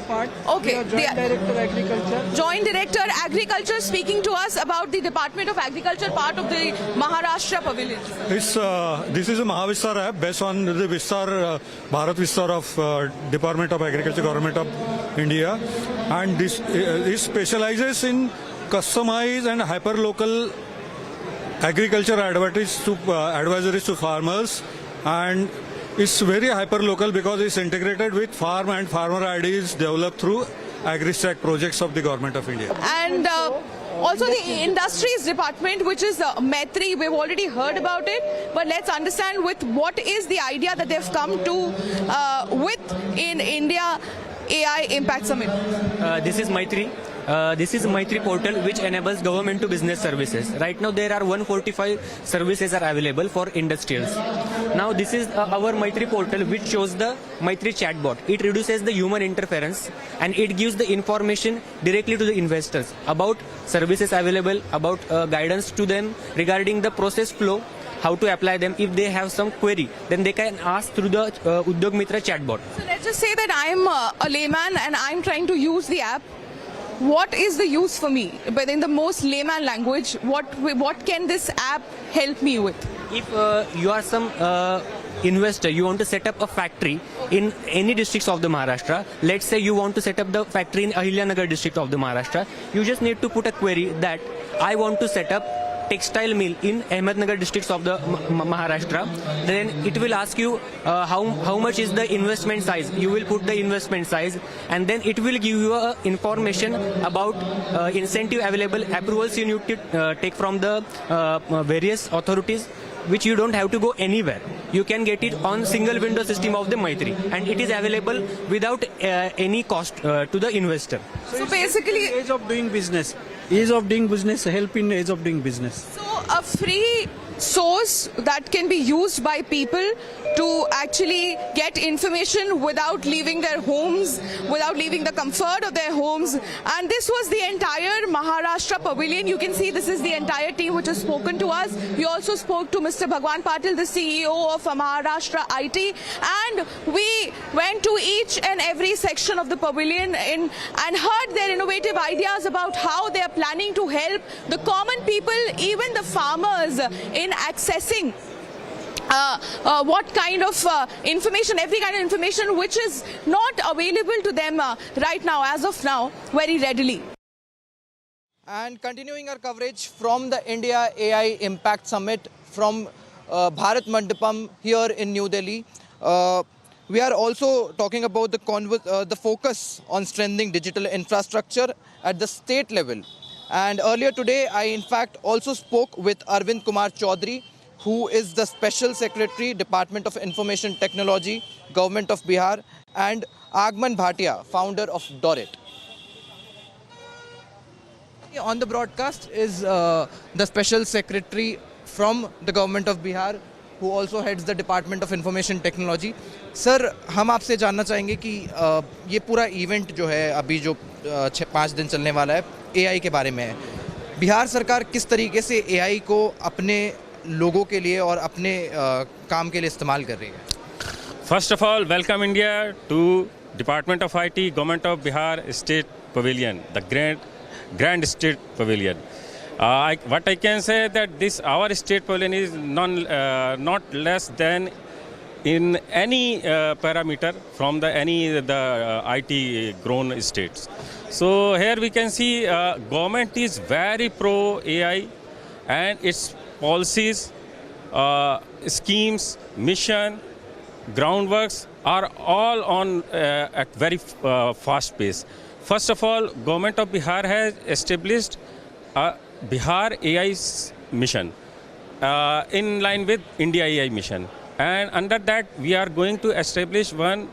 Part. Okay. Joint Director Agriculture. Joint Director Agriculture speaking to us about the Department of Agriculture part of the Maharashtra Pavilion. This is a Mahavistar app based on the Vistar, Bharat Vistar of Department of Agriculture, Government of India. And this specializes in customized and hyper-local agriculture advisories to farmers, and it's very hyper-local because it's integrated with farm and farmer IDs developed through AgriStack projects of the Government of India. And also the Industries Department, which is Maitri, we've already heard about it, but let's understand with what is the idea that they've come to with in India AI Impact Summit. This is Maitri. This is Maitri portal, which enables government to business services. Right now there are 145 services are available for industrials. Now this is our Maitri portal, which shows the Maitri chatbot. It reduces the human interference and it gives the information directly to the investors about services available, about guidance to them regarding the process flow, how to apply them. If they have some query, then they can ask through the Udyog Mitra chatbot. So let's just say that I'm a layman and I'm trying to use the app. What is the use for me? But in the most layman language, what can this app help me with? If you are some investor, you want to set up a factory in any districts of the Maharashtra. Let's say you want to set up the factory in Ahilyanagar district of the Maharashtra. You just need to put a query that I want to set up textile mill in Ahmednagar districts of the Maharashtra. Then it will ask you how much is the investment size. You will put the investment size, and then it will give you information about incentive available, approvals you need to take from the various authorities, which you don't have to go anywhere. You can get it on single window system of the Maitri, and it is available without any cost to the investor. So basically, ease of doing business. Ease of doing business, help in ease of doing business. So a free source that can be used by people to actually get information without leaving their homes, without leaving the comfort of their homes. And this was the entire Maharashtra Pavilion. You can see this is the entire team which has spoken to us. We also spoke to Mr. Bhagwan Patil, the CEO of Maharashtra IT, and we went to each and every section of the pavilion and heard their innovative ideas about how they are planning to help the common people, even the farmers, in accessing what kind of information, every kind of information which is not available to them right now, as of now, very readily. And continuing our coverage from the India AI Impact Summit from Bharat Mandapam here in New Delhi, we are also talking about the focus on strengthening digital infrastructure at the state level. And earlier today, I in fact also spoke with Arvind Kumar Chaudhary, who is the Special Secretary, Department of Information Technology, Government of Bihar, and Agman Bhatia, founder of Dorit. On the broadcast is the Special Secretary from the Government of Bihar, who also heads the Department of Information Technology. Sir, हम आपसे जानना चाहेंगे कि ये पूरा event जो है अभी जो 5 दिन चलने वाला है AI के बारे में है. बिहार सरकार किस तरीके से AI को अपने लोगों के लिए और अपने काम के लिए इस्तेमाल कर रही है? First of all, welcome India to Department of IT, Government of Bihar State Pavilion, the Grand State Pavilion. What I can say that our state pavilion is not less than in any parameter from the IT grown states. So here we can see government is very pro AI and its policies, schemes, mission, groundworks are all on at very fast pace. First of all, Government of Bihar has established a Bihar AI mission in line with India AI mission, and under that we are going to establish one